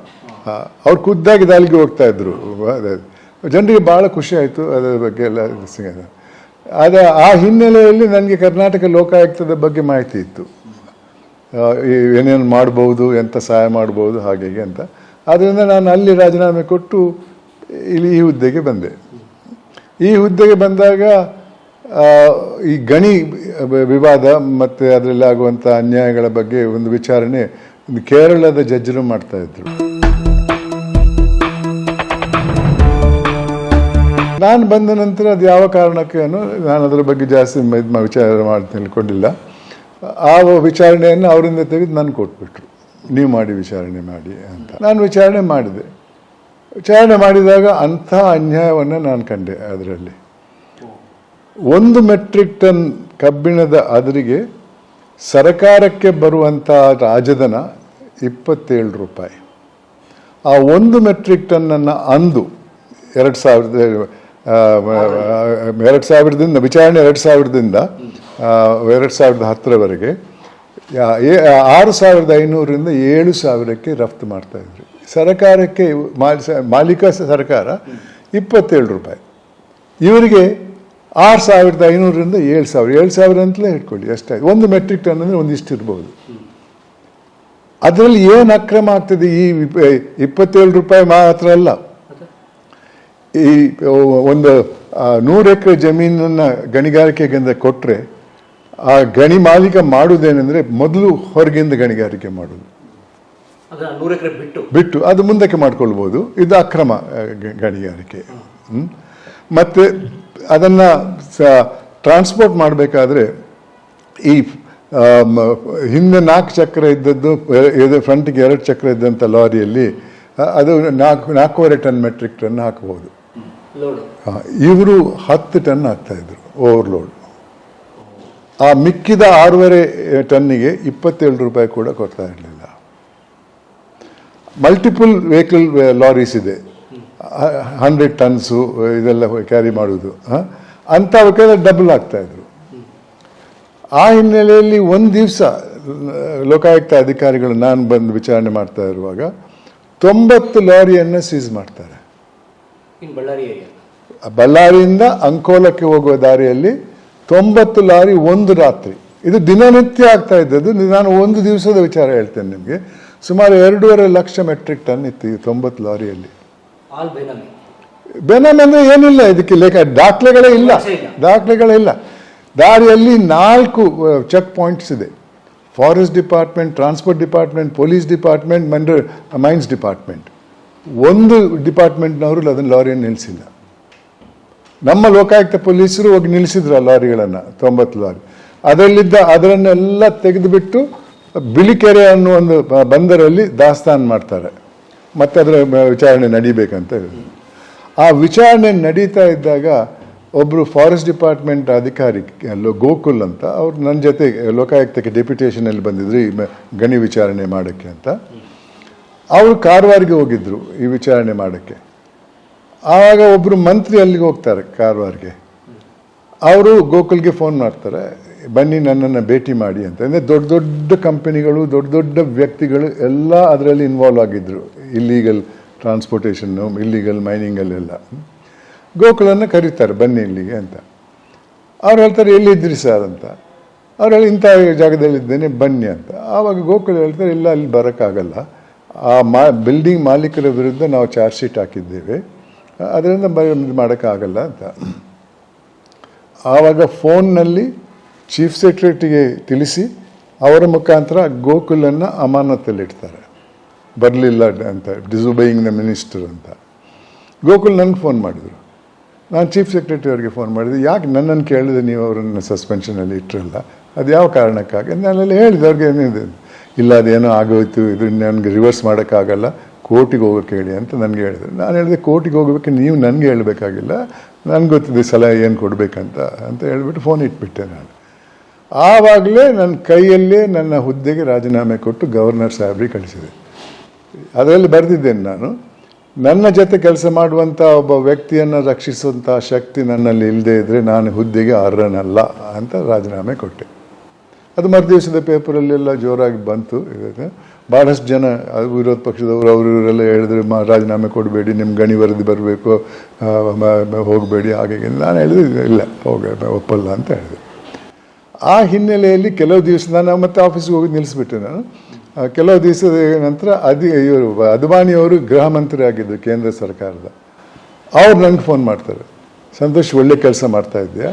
ಅವ್ರು ಖುದ್ದಾಗಿ ದಾಳಿಗೆ ಹೋಗ್ತಾ ಇದ್ರು. ಜನರಿಗೆ ಭಾಳ ಖುಷಿ ಆಯಿತು ಅದರ ಬಗ್ಗೆ ಎಲ್ಲ. ಆ ಹಿನ್ನೆಲೆಯಲ್ಲಿ ನನಗೆ ಕರ್ನಾಟಕ ಲೋಕಾಯುಕ್ತದ ಬಗ್ಗೆ ಮಾಹಿತಿ ಇತ್ತು. ಏನೇನು ಮಾಡ್ಬೋದು, ಎಂಥ ಸಹಾಯ ಮಾಡ್ಬೋದು, ಹಾಗೆ ಅಂತ. ಆದ್ದರಿಂದ ನಾನು ಅಲ್ಲಿ ರಾಜೀನಾಮೆ ಕೊಟ್ಟು ಇಲ್ಲಿ ಈ ಹುದ್ದೆಗೆ ಬಂದೆ. ಈ ಹುದ್ದೆಗೆ ಬಂದಾಗ ಈ ಗಣಿ ವಿವಾದ ಮತ್ತು ಅದರಲ್ಲಿ ಆಗುವಂಥ ಅನ್ಯಾಯಗಳ ಬಗ್ಗೆ ಒಂದು ವಿಚಾರಣೆ ಒಂದು ಕೇರಳದ ಜಡ್ಜರು ಮಾಡ್ತಾಯಿದ್ರು. ನಾನು ಬಂದ ನಂತರ ಅದು ಯಾವ ಕಾರಣಕ್ಕೇನು ನಾನು ಅದರ ಬಗ್ಗೆ ಜಾಸ್ತಿ ವಿಚಾರ ಮಾಡಿ ತಿಳ್ಕೊಂಡಿಲ್ಲ. ಆ ವಿಚಾರಣೆಯನ್ನು ಅವರಿಂದ ತೆಗೆದು ನಾನು ಕೊಟ್ಬಿಟ್ರು, ನೀವು ಮಾಡಿ ವಿಚಾರಣೆ ಮಾಡಿ ಅಂತ. ನಾನು ವಿಚಾರಣೆ ಮಾಡಿದೆ. ವಿಚಾರಣೆ ಮಾಡಿದಾಗ ಅಂಥ ಅನ್ಯಾಯವನ್ನು ನಾನು ಕಂಡೆ. ಅದರಲ್ಲಿ 1 ಮೆಟ್ರಿಕ್ ಟನ್ ಕಬ್ಬಿಣದ ಅದರಿಗೆ ಸರಕಾರಕ್ಕೆ ಬರುವಂಥ ರಾಜಧನ 27 ರೂಪಾಯಿ. ಆ 1 ಮೆಟ್ರಿಕ್ ಟನ್ನನ್ನು ಅಂದು 2000ದಿಂದ ವಿಚಾರಣೆ 2000ದಿಂದ 2010ರವರೆಗೆ 6500ರಿಂದ 7000ಕ್ಕೆ ರಫ್ತು ಮಾಡ್ತಾಯಿದ್ರು. ಸರಕಾರಕ್ಕೆ ಮಾಲೀಕ ಸರ್ಕಾರ 27 ರೂಪಾಯಿ. ಇವರಿಗೆ 6500ರಿಂದ 7000 ಅಂತಲೇ ಇಟ್ಕೊಳ್ಳಿ, ಎಷ್ಟಾಯ್ತು. 1 ಮೆಟ್ರಿಕ್ ಟನ್ ಅಂದರೆ ಒಂದಿಷ್ಟು ಇರ್ಬೋದು. ಅದರಲ್ಲಿ ಏನು ಅಕ್ರಮ ಆಗ್ತದೆ? ಈ 27 ರೂಪಾಯಿ ಮಾತ್ರ ಅಲ್ಲ. ಈ ಒಂದು 100 ಎಕರೆ ಜಮೀನನ್ನು ಗಣಿಗಾರಿಕೆಗೆ ಕೊಟ್ಟರೆ ಆ ಗಣಿ ಮಾಲೀಕ ಮಾಡುವುದೇನೆಂದರೆ ಮೊದಲು ಹೊರಗಿಂದ ಗಣಿಗಾರಿಕೆ ಮಾಡೋದು, ಬಿಟ್ಟು ಅದು ಮುಂದಕ್ಕೆ ಮಾಡ್ಕೊಳ್ಬೋದು. ಇದು ಅಕ್ರಮ ಗಣಿಗಾರಿಕೆ. ಮತ್ತು ಅದನ್ನು ಟ್ರಾನ್ಸ್ಪೋರ್ಟ್ ಮಾಡಬೇಕಾದ್ರೆ ಈ ಹಿಂದೆ 4 ಚಕ್ರ ಇದ್ದದ್ದು, ಫ್ರಂಟಿಗೆ 2 ಚಕ್ರ ಇದ್ದಂಥ ಲಾರಿಯಲ್ಲಿ ಅದು 4.25 ಟನ್ ಮೆಟ್ರಿಕ್ ಟನ್ ಹಾಕಬಹುದು. ಇವರು 10 ಟನ್ ಹಾಕ್ತಾಯಿದ್ರು ಓವರ್ಲೋಡ್. ಆ ಮಿಕ್ಕಿದ 6.5 ಟನ್ನಿಗೆ 27 ರೂಪಾಯಿ ಕೂಡ ಕೊಡ್ತಾ ಇರಲಿಲ್ಲ. ಮಲ್ಟಿಪಲ್ ವೆಹಿಕಲ್ ಲಾರೀಸ್ ಇದೆ 100 ಟನ್ಸು ಇದೆಲ್ಲ ಕ್ಯಾರಿ ಮಾಡೋದು, ಅಂಥವಕ್ಕೆಲ್ಲ ಡಬಲ್ ಆಗ್ತಾಯಿದ್ರು. ಆ ಹಿನ್ನೆಲೆಯಲ್ಲಿ ಒಂದು ದಿವಸ ಲೋಕಾಯುಕ್ತ ಅಧಿಕಾರಿಗಳು ನಾನು ಬಂದು ವಿಚಾರಣೆ ಮಾಡ್ತಾ ಇರುವಾಗ 90 ಲಾರಿಯನ್ನು ಸೀಸ್ ಮಾಡ್ತಾರೆ. ಬಳ್ಳಾರಿಯಿಂದ ಅಂಕೋಲಕ್ಕೆ ಹೋಗುವ ದಾರಿಯಲ್ಲಿ 90 ಲಾರಿ ಒಂದು ರಾತ್ರಿ. ಇದು ದಿನನಿತ್ಯ ಆಗ್ತಾ ಇದ್ದದ್ದು. ನಾನು ಒಂದು ದಿವಸದ ವಿಚಾರ ಹೇಳ್ತೇನೆ ನಿಮಗೆ. ಸುಮಾರು 2.5 ಲಕ್ಷ ಮೆಟ್ರಿಕ್ ಟನ್ ಇತ್ತು ಈ 90 ಲಾರಿಯಲ್ಲಿ. ಬೇನಾಮಿ ಅಂದರೆ ಏನಿಲ್ಲ, ಇದಕ್ಕೆ ದಾಖಲೆಗಳೇ ಇಲ್ಲ. ದಾರಿಯಲ್ಲಿ 4 ಚೆಕ್ ಪಾಯಿಂಟ್ಸ್ ಇದೆ. Forest department, transport department, police department, mains department. ಒಂದು ಡಿಪಾರ್ಟ್ಮೆಂಟ್ನವರು ಅದನ್ನು ಲಾರಿಯನ್ನು ನಿಲ್ಲಿಸಿಲ್ಲ. ನಮ್ಮ ಲೋಕಾಯುಕ್ತ ಪೊಲೀಸರು ಹೋಗಿ ನಿಲ್ಲಿಸಿದ್ರು ಆ ಲಾರಿಗಳನ್ನು, 90 ಲಾರಿ. ಅದರನ್ನೆಲ್ಲ ತೆಗೆದುಬಿಟ್ಟು ಬಿಳಿಕೆರೆ ಅನ್ನೋ ಒಂದು ಬಂದರಲ್ಲಿ ದಾಸ್ತಾನು ಮಾಡ್ತಾರೆ. ಮತ್ತೆ ಅದರ ವಿಚಾರಣೆ ನಡೀಬೇಕಂತ ಹೇಳಿದ್ರು. ಆ ವಿಚಾರಣೆ ನಡೀತಾ ಇದ್ದಾಗ ಒಬ್ಬರು ಫಾರೆಸ್ಟ್ ಡಿಪಾರ್ಟ್ಮೆಂಟ್ ಅಧಿಕಾರಿ ಗೋಕುಲ್ ಅಂತ, ಅವ್ರು ನನ್ನ ಜೊತೆ ಲೋಕಾಯುಕ್ತಕ್ಕೆ ಡೆಪ್ಯುಟೇಷನಲ್ಲಿ ಬಂದಿದ್ರು ಈ ಗಣಿ ವಿಚಾರಣೆ ಮಾಡೋಕ್ಕೆ ಅಂತ. ಅವರು ಕಾರವಾರಿಗೆ ಹೋಗಿದ್ರು ಈ ವಿಚಾರಣೆ ಮಾಡೋಕ್ಕೆ. ಆವಾಗ ಒಬ್ಬರು ಮಂತ್ರಿ ಅಲ್ಲಿಗೆ ಹೋಗ್ತಾರೆ ಕಾರವಾರಿಗೆ. ಅವರು ಗೋಕುಲ್ಗೆ ಫೋನ್ ಮಾಡ್ತಾರೆ, ಬನ್ನಿ ನನ್ನನ್ನು ಭೇಟಿ ಮಾಡಿ ಅಂತ. ಅಂದರೆ ದೊಡ್ಡ ದೊಡ್ಡ ಕಂಪನಿಗಳು, ದೊಡ್ಡ ದೊಡ್ಡ ವ್ಯಕ್ತಿಗಳು ಎಲ್ಲ ಅದರಲ್ಲಿ ಇನ್ವಾಲ್ವ್ ಆಗಿದ್ದರು. Illegal ಟ್ರಾನ್ಸ್ಪೋರ್ಟೇಷನ್ನು, illegal ಮೈನಿಂಗಲ್ಲೆಲ್ಲ. ಗೋಕುಲನ್ನು ಕರೀತಾರೆ, ಬನ್ನಿ ಇಲ್ಲಿಗೆ ಅಂತ. ಅವ್ರು ಹೇಳ್ತಾರೆ, ಎಲ್ಲಿದ್ದಿರಿ ಸರ್ ಅಂತ. ಅವ್ರು ಹೇಳಿ, ಇಂಥ ಜಾಗದಲ್ಲಿದ್ದೇನೆ ಬನ್ನಿ ಅಂತ. ಆವಾಗ ಗೋಕುಲ ಹೇಳ್ತಾರೆ, ಇಲ್ಲ ಅಲ್ಲಿ ಬರೋಕ್ಕಾಗಲ್ಲ, ಆ ಬಿಲ್ಡಿಂಗ್ ಮಾಲೀಕರ ವಿರುದ್ಧ ನಾವು ಚಾರ್ಜ್ ಶೀಟ್ ಹಾಕಿದ್ದೇವೆ, ಅದರಿಂದ ಮಾಡೋಕ್ಕಾಗಲ್ಲ ಅಂತ. ಆವಾಗ ಫೋನ್ನಲ್ಲಿ ಚೀಫ್ ಸೆಕ್ರೆಟರಿಗೆ ತಿಳಿಸಿ ಅವರ ಮುಖಾಂತರ ಗೋಕುಲನ್ನು ಅಮಾನತಲ್ಲಿಡ್ತಾರೆ. ಬರಲಿಲ್ಲ ಅಂತ, ಡಿಸೊಬೇಯಿಂಗ್ ದ ಮಿನಿಸ್ಟರ್ ಅಂತ. ಗೋಕುಲ್ ನನಗೆ ಫೋನ್ ಮಾಡಿದರು. ನಾನು ಚೀಫ್ ಸೆಕ್ರೆಟರಿ ಅವರಿಗೆ ಫೋನ್ ಮಾಡಿದೆ, ಯಾಕೆ ನನ್ನನ್ನು ಕೇಳಿದೆ ನೀವು ಅವರನ್ನು ಸಸ್ಪೆನ್ಷನಲ್ಲಿ ಇಟ್ಟರಲ್ಲ, ಅದು ಯಾವ ಕಾರಣಕ್ಕಾಗಿ ನಾನೆಲ್ಲ ಹೇಳಿದೆ ಅವ್ರಿಗೆ. ಏನಿದೆ, ಇಲ್ಲ ಅದೇನೋ ಆಗೋಯ್ತು, ಇದು ನನಗೆ ರಿವರ್ಸ್ ಮಾಡೋಕ್ಕಾಗಲ್ಲ, ಕೋರ್ಟಿಗೆ ಹೋಗೋಕ್ಕೆ ಹೇಳಿ ಅಂತ ನನಗೆ ಹೇಳಿದ್ರು. ನಾನು ಹೇಳಿದೆ, ಕೋರ್ಟಿಗೆ ಹೋಗಬೇಕು ನೀವು ನನಗೆ ಹೇಳಬೇಕಾಗಿಲ್ಲ, ನನಗೆ ಗೊತ್ತಿದೆ ಸಲಹೆ ಏನು ಕೊಡಬೇಕಂತ ಅಂತ ಹೇಳಿಬಿಟ್ಟು ಫೋನ್ ಇಟ್ಬಿಟ್ಟೆ ನಾನು. ಆವಾಗಲೇ ನನ್ನ ಕೈಯಲ್ಲೇ ನನ್ನ ಹುದ್ದೆಗೆ ರಾಜೀನಾಮೆ ಕೊಟ್ಟು ಗವರ್ನರ್ ಸಾಹೇಬ್ರಿಗೆ ಕಳಿಸಿದೆ. ಅದರಲ್ಲಿ ಬರೆದಿದ್ದೇನೆ ನಾನು, ನನ್ನ ಜೊತೆ ಕೆಲಸ ಮಾಡುವಂಥ ಒಬ್ಬ ವ್ಯಕ್ತಿಯನ್ನು ರಕ್ಷಿಸುವಂಥ ಶಕ್ತಿ ನನ್ನಲ್ಲಿ ಇಲ್ಲದೆ ಇದ್ದರೆ ನಾನು ಹುದ್ದೆಗೆ ಅರ್ಹನಲ್ಲ ಅಂತ ರಾಜೀನಾಮೆ ಕೊಟ್ಟೆ. ಅದು ಮರುದಿವಸದ ಪೇಪರಲ್ಲೆಲ್ಲ ಜೋರಾಗಿ ಬಂತು. ಭಾಳಷ್ಟು ಜನ ವಿರೋಧ ಪಕ್ಷದವರು ಇವರೆಲ್ಲ ಹೇಳಿದ್ರು, ರಾಜೀನಾಮೆ ಕೊಡಬೇಡಿ, ನಿಮ್ಮ ಗಣಿ ವರದಿ ಬರಬೇಕು, ಹೋಗಬೇಡಿ, ಹಾಗೆ. ನಾನು ಹೇಳಿದೆ, ಇಲ್ಲ ಒಪ್ಪಲ್ಲ ಅಂತ ಹೇಳಿದೆ. ಆ ಹಿನ್ನೆಲೆಯಲ್ಲಿ ಕೆಲವು ದಿವಸ ನಾನು ಮತ್ತೆ ಆಫೀಸ್ಗೆ ಹೋಗಿ ನಿಲ್ಲಿಸ್ಬಿಟ್ಟೆ. ನಾನು ಕೆಲವು ದಿವಸದ ನಂತರ ಇವರು ಅದ್ವಾನಿಯವರು ಗೃಹ ಮಂತ್ರಿ ಆಗಿದ್ದರು ಕೇಂದ್ರ ಸರ್ಕಾರದ. ಅವ್ರು ನನಗೆ ಫೋನ್ ಮಾಡ್ತಾರೆ, ಸಂತೋಷ್ ಒಳ್ಳೆ ಕೆಲಸ ಮಾಡ್ತಾ ಇದೆಯಾ,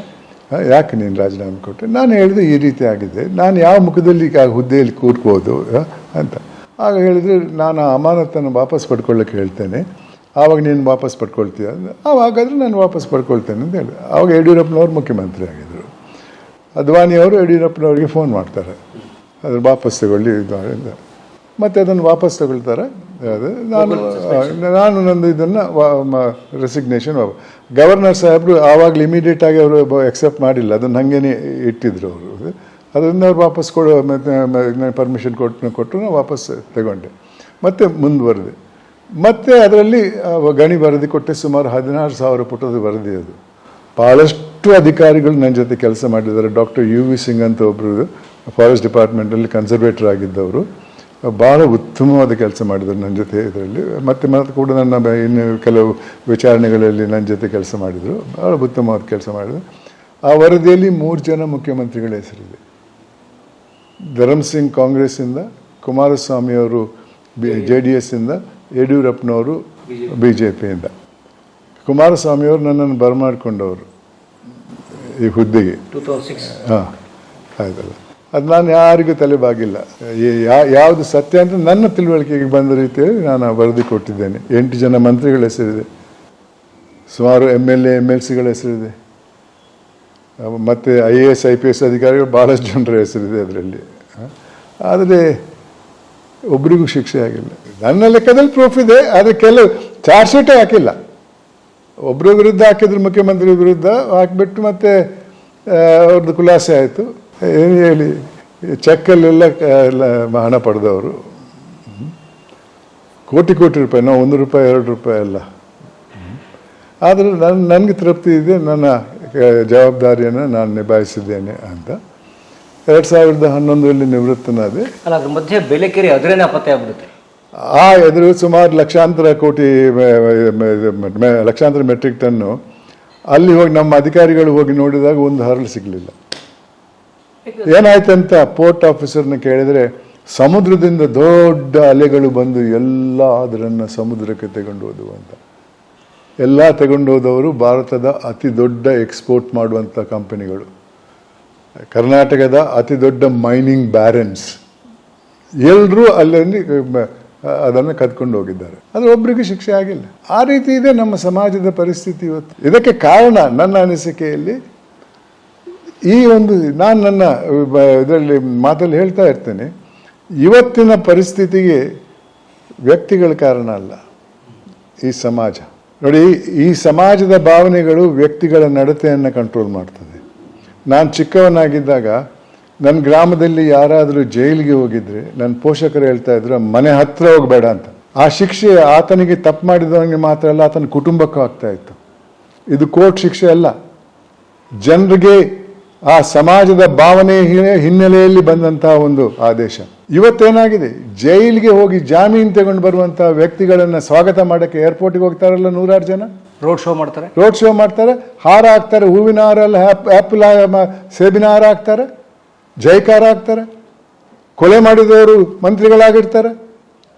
ಯಾಕೆ ನೀನು ರಾಜೀನಾಮೆ ಕೊಟ್ಟೆ? ನಾನು ಹೇಳಿದೆ, ಈ ರೀತಿ ಆಗಿದೆ, ನಾನು ಯಾವ ಮುಖದಲ್ಲಿ ಹುದ್ದೆಯಲ್ಲಿ ಕೂರ್ಬೋದು ಅಂತ. ಆಗ ಹೇಳಿದರೆ, ನಾನು ಅಮಾನತನ್ನು ವಾಪಸ್ ಪಡ್ಕೊಳ್ಳೋಕ್ಕೆ ಹೇಳ್ತೇನೆ, ಆವಾಗ ನೀನು ವಾಪಸ್ ಪಡ್ಕೊಳ್ತೀಯ. ಆವಾಗಾದರೆ ನಾನು ವಾಪಸ್ ಪಡ್ಕೊಳ್ತೇನೆ ಅಂತ ಹೇಳಿದೆ. ಆವಾಗ ಯಡಿಯೂರಪ್ಪನವ್ರು ಮುಖ್ಯಮಂತ್ರಿ ಆಗಿದ್ದರು. ಅದ್ವಾನಿಯವರು ಯಡಿಯೂರಪ್ಪನವ್ರಿಗೆ ಫೋನ್ ಮಾಡ್ತಾರೆ, ಅದ್ರ ವಾಪಸ್ ತಗೊಳ್ಳಿ ಅಂತ. ಮತ್ತು ಅದನ್ನು ವಾಪಸ್ ತಗೊಳ್ತಾರೆ. ಅದು ನಾನು ನಂದು ಇದನ್ನು ರೆಸಿಗ್ನೇಷನ್ ಗವರ್ನರ್ ಸಾಹೇಬರು ಆವಾಗಲೂ ಇಮಿಡಿಯೇಟಾಗಿ ಅವರು ಎಕ್ಸೆಪ್ಟ್ ಮಾಡಿಲ್ಲ, ಅದನ್ನು ಹಾಗೇನೆ ಇಟ್ಟಿದ್ರು ಅವರು. ಅದರಿಂದ ಅವ್ರು ವಾಪಸ್ ಪರ್ಮಿಷನ್ ಕೊಟ್ಟರು, ನಾನು ವಾಪಸ್ ತಗೊಂಡೆ, ಮತ್ತು ಮುಂದುವರೆದೆ. ಮತ್ತು ಅದರಲ್ಲಿ ಗಣಿ ವರದಿ ಕೊಟ್ಟೆ, ಸುಮಾರು 16,000 ಪುಟದ ವರದಿ ಅದು. ಭಾಳಷ್ಟು ಅಧಿಕಾರಿಗಳು ನನ್ನ ಜೊತೆ ಕೆಲಸ ಮಾಡಿದ್ದಾರೆ. ಡಾಕ್ಟರ್ ಯು ವಿ ಸಿಂಗ್ ಅಂತ ಒಬ್ಬರು ಫಾರೆಸ್ಟ್ ಡಿಪಾರ್ಟ್ಮೆಂಟಲ್ಲಿ ಕನ್ಸರ್ವೇಟರ್ ಆಗಿದ್ದವರು, ಭಾಳ ಉತ್ತಮವಾದ ಕೆಲಸ ಮಾಡಿದರು ನನ್ನ ಜೊತೆ ಇದರಲ್ಲಿ. ಮತ್ತೆ ಕೂಡ ನನ್ನ ಇನ್ನು ಕೆಲವು ವಿಚಾರಣೆಗಳಲ್ಲಿ ನನ್ನ ಜೊತೆ ಕೆಲಸ ಮಾಡಿದರು, ಭಾಳ ಉತ್ತಮವಾದ ಕೆಲಸ ಮಾಡಿದರು. ಆ ವರದಿಯಲ್ಲಿ 3 ಜನ ಮುಖ್ಯಮಂತ್ರಿಗಳ ಹೆಸರಿದೆ. ಧರ್ಮಸಿಂಗ್ ಕಾಂಗ್ರೆಸ್ಸಿಂದ, ಕುಮಾರಸ್ವಾಮಿಯವರು JDS ಇಂದ, ಯಡಿಯೂರಪ್ಪನವರು BJPಯಿಂದ. ಕುಮಾರಸ್ವಾಮಿಯವರು ನನ್ನನ್ನು ಬರಮಾಡಿಕೊಂಡವರು ಈ ಹುದ್ದೆಗೆ. 2006 ಹಾಂ, ಆಯ್ತಲ್ಲ. ಅದು ನಾನು ಯಾರಿಗೂ ತಲೆಬಾಗಿಲ್ಲ. ಯಾವುದು ಸತ್ಯ ಅಂತ ನನ್ನ ತಿಳುವಳಿಕೆಗೆ ಬಂದ ರೀತಿಯಲ್ಲಿ ನಾನು ವರದಿ ಕೊಟ್ಟಿದ್ದೇನೆ. 8 ಜನ ಮಂತ್ರಿಗಳ ಹೆಸರಿದೆ, ಸುಮಾರು MLA MLCಗಳ ಹೆಸರಿದೆ, ಮತ್ತು IAS IPS ಅಧಿಕಾರಿಗಳು ಭಾಳಷ್ಟು ಜನರ ಹೆಸರಿದೆ ಅದರಲ್ಲಿ. ಆದರೆ ಒಬ್ರಿಗೂ ಶಿಕ್ಷೆ ಆಗಿಲ್ಲ. ನನ್ನ ಲೆಕ್ಕದಲ್ಲಿ ಪ್ರೂಫ್ ಇದೆ, ಆದರೆ ಕೆಲವು ಚಾರ್ಜ್ ಶೀಟೇ ಹಾಕಿಲ್ಲ. ಒಬ್ಬರ ವಿರುದ್ಧ ಹಾಕಿದ್ರು, ಮುಖ್ಯಮಂತ್ರಿ ವಿರುದ್ಧ ಹಾಕಿಬಿಟ್ಟು ಮತ್ತೆ ಅವ್ರದ್ದು ಖುಲಾಸೆ ಆಯಿತು. ಏನು ಹೇಳಿ, ಚೆಕ್ಕಲ್ಲೆಲ್ಲ ಹಣ ಪಡೆದವರು ಕೋಟಿ ರೂಪಾಯಿ, ನಾವು 1 ರೂಪಾಯಿ 2 ರೂಪಾಯಿ ಅಲ್ಲ, ಆದರೆ ನನಗೆ ತೃಪ್ತಿ ಇದೆ, ನನ್ನ ಜವಾಬ್ದಾರಿಯನ್ನು ನಾನು ನಿಭಾಯಿಸಿದ್ದೇನೆ ಅಂತ. 2011ರಲ್ಲಿ ನಿವೃತ್ತನಾದೆ. ಅಲ್ಲ, ಅದ್ರ ಮಧ್ಯೆ ಬೇಲೆಕೇರಿ ಅದ್ರೇನೆ ಅಪತ್ತೆ ಆಗ್ಬಿಡುತ್ತೆ. ಆ ಎದುರು ಸುಮಾರು ಲಕ್ಷಾಂತರ ಮೆಟ್ರಿಕ್ ಟನ್ನು. ಅಲ್ಲಿ ಹೋಗಿ ನಮ್ಮ ಅಧಿಕಾರಿಗಳು ಹೋಗಿ ನೋಡಿದಾಗ ಒಂದು ಹರಳು ಸಿಗಲಿಲ್ಲ. ಏನಾಯ್ತಂತ ಪೋರ್ಟ್ ಆಫೀಸರ್ನ ಕೇಳಿದರೆ, ಸಮುದ್ರದಿಂದ ದೊಡ್ಡ ಅಲೆಗಳು ಬಂದು ಎಲ್ಲ ಅದರನ್ನು ಸಮುದ್ರಕ್ಕೆ ತಗೊಂಡು ಹೋದವು ಅಂತ. ಎಲ್ಲ ತಗೊಂಡು ಹೋದವರು ಭಾರತದ ಅತಿ ದೊಡ್ಡ ಎಕ್ಸ್ಪೋರ್ಟ್ ಮಾಡುವಂಥ ಕಂಪನಿಗಳು, ಕರ್ನಾಟಕದ ಅತಿ ದೊಡ್ಡ ಮೈನಿಂಗ್ ಬ್ಯಾರನ್ಸ್, ಎಲ್ಲರೂ ಅಲ್ಲಿ ಅದನ್ನು ಕದ್ಕೊಂಡು ಹೋಗಿದ್ದಾರೆ. ಅದು ಒಬ್ಬರಿಗೂ ಶಿಕ್ಷೆ ಆಗಿಲ್ಲ. ಆ ರೀತಿ ಇದೆ ನಮ್ಮ ಸಮಾಜದ ಪರಿಸ್ಥಿತಿ ಇವತ್ತು. ಇದಕ್ಕೆ ಕಾರಣ ನನ್ನ ಅನಿಸಿಕೆಯಲ್ಲಿ ಈ ಒಂದು, ನಾನು ನನ್ನ ಇದರಲ್ಲಿ ಮಾತಲ್ಲಿ ಹೇಳ್ತಾ ಇರ್ತೇನೆ, ಇವತ್ತಿನ ಪರಿಸ್ಥಿತಿಗೆ ವ್ಯಕ್ತಿಗಳ ಕಾರಣ ಅಲ್ಲ, ಈ ಸಮಾಜ. ನೋಡಿ, ಈ ಸಮಾಜದ ಭಾವನೆಗಳು ವ್ಯಕ್ತಿಗಳ ನಡತೆಯನ್ನು ಕಂಟ್ರೋಲ್ ಮಾಡ್ತದೆ. ನಾನು ಚಿಕ್ಕವನಾಗಿದ್ದಾಗ ನನ್ನ ಗ್ರಾಮದಲ್ಲಿ ಯಾರಾದರೂ ಜೈಲಿಗೆ ಹೋಗಿದ್ರೆ ನನ್ನ ಪೋಷಕರು ಹೇಳ್ತಾ ಇದ್ರು, ಮನೆ ಹತ್ರ ಹೋಗಬೇಡ ಅಂತ. ಆ ಶಿಕ್ಷೆ ಆತನಿಗೆ ತಪ್ಪು ಮಾಡಿದವನಿಗೆ ಮಾತ್ರ ಅಲ್ಲ, ಆತನ ಕುಟುಂಬಕ್ಕೂ ಆಗ್ತಾ ಇತ್ತು. ಇದು ಕೋರ್ಟ್ ಶಿಕ್ಷೆ ಅಲ್ಲ, ಜನರಿಗೆ ಆ ಸಮಾಜದ ಭಾವನೆ ಹಿನ್ನೆಲೆಯಲ್ಲಿ ಬಂದಂತಹ ಒಂದು ಆದೇಶ. ಇವತ್ತೇನಾಗಿದೆ, ಜೈಲಿಗೆ ಹೋಗಿ ಜಾಮೀನು ತಗೊಂಡು ಬರುವಂತಹ ವ್ಯಕ್ತಿಗಳನ್ನು ಸ್ವಾಗತ ಮಾಡೋಕ್ಕೆ ಏರ್ಪೋರ್ಟಿಗೆ ಹೋಗ್ತಾರಲ್ಲ ನೂರಾರು ಜನ, ರೋಡ್ ಶೋ ಮಾಡ್ತಾರೆ, ಹಾರ ಹಾಕ್ತಾರೆ, ಹೂವಿನ ಹಾರ ಅಲ್ಲ, ಆ್ಯಪಲ್ ಸೇಬಿನ ಹಾರ ಹಾಕ್ತಾರೆ, ಜೈಕಾರ ಹಾಕ್ತಾರೆ. ಕೊಲೆ ಮಾಡಿದವರು ಮಂತ್ರಿಗಳಾಗಿರ್ತಾರೆ,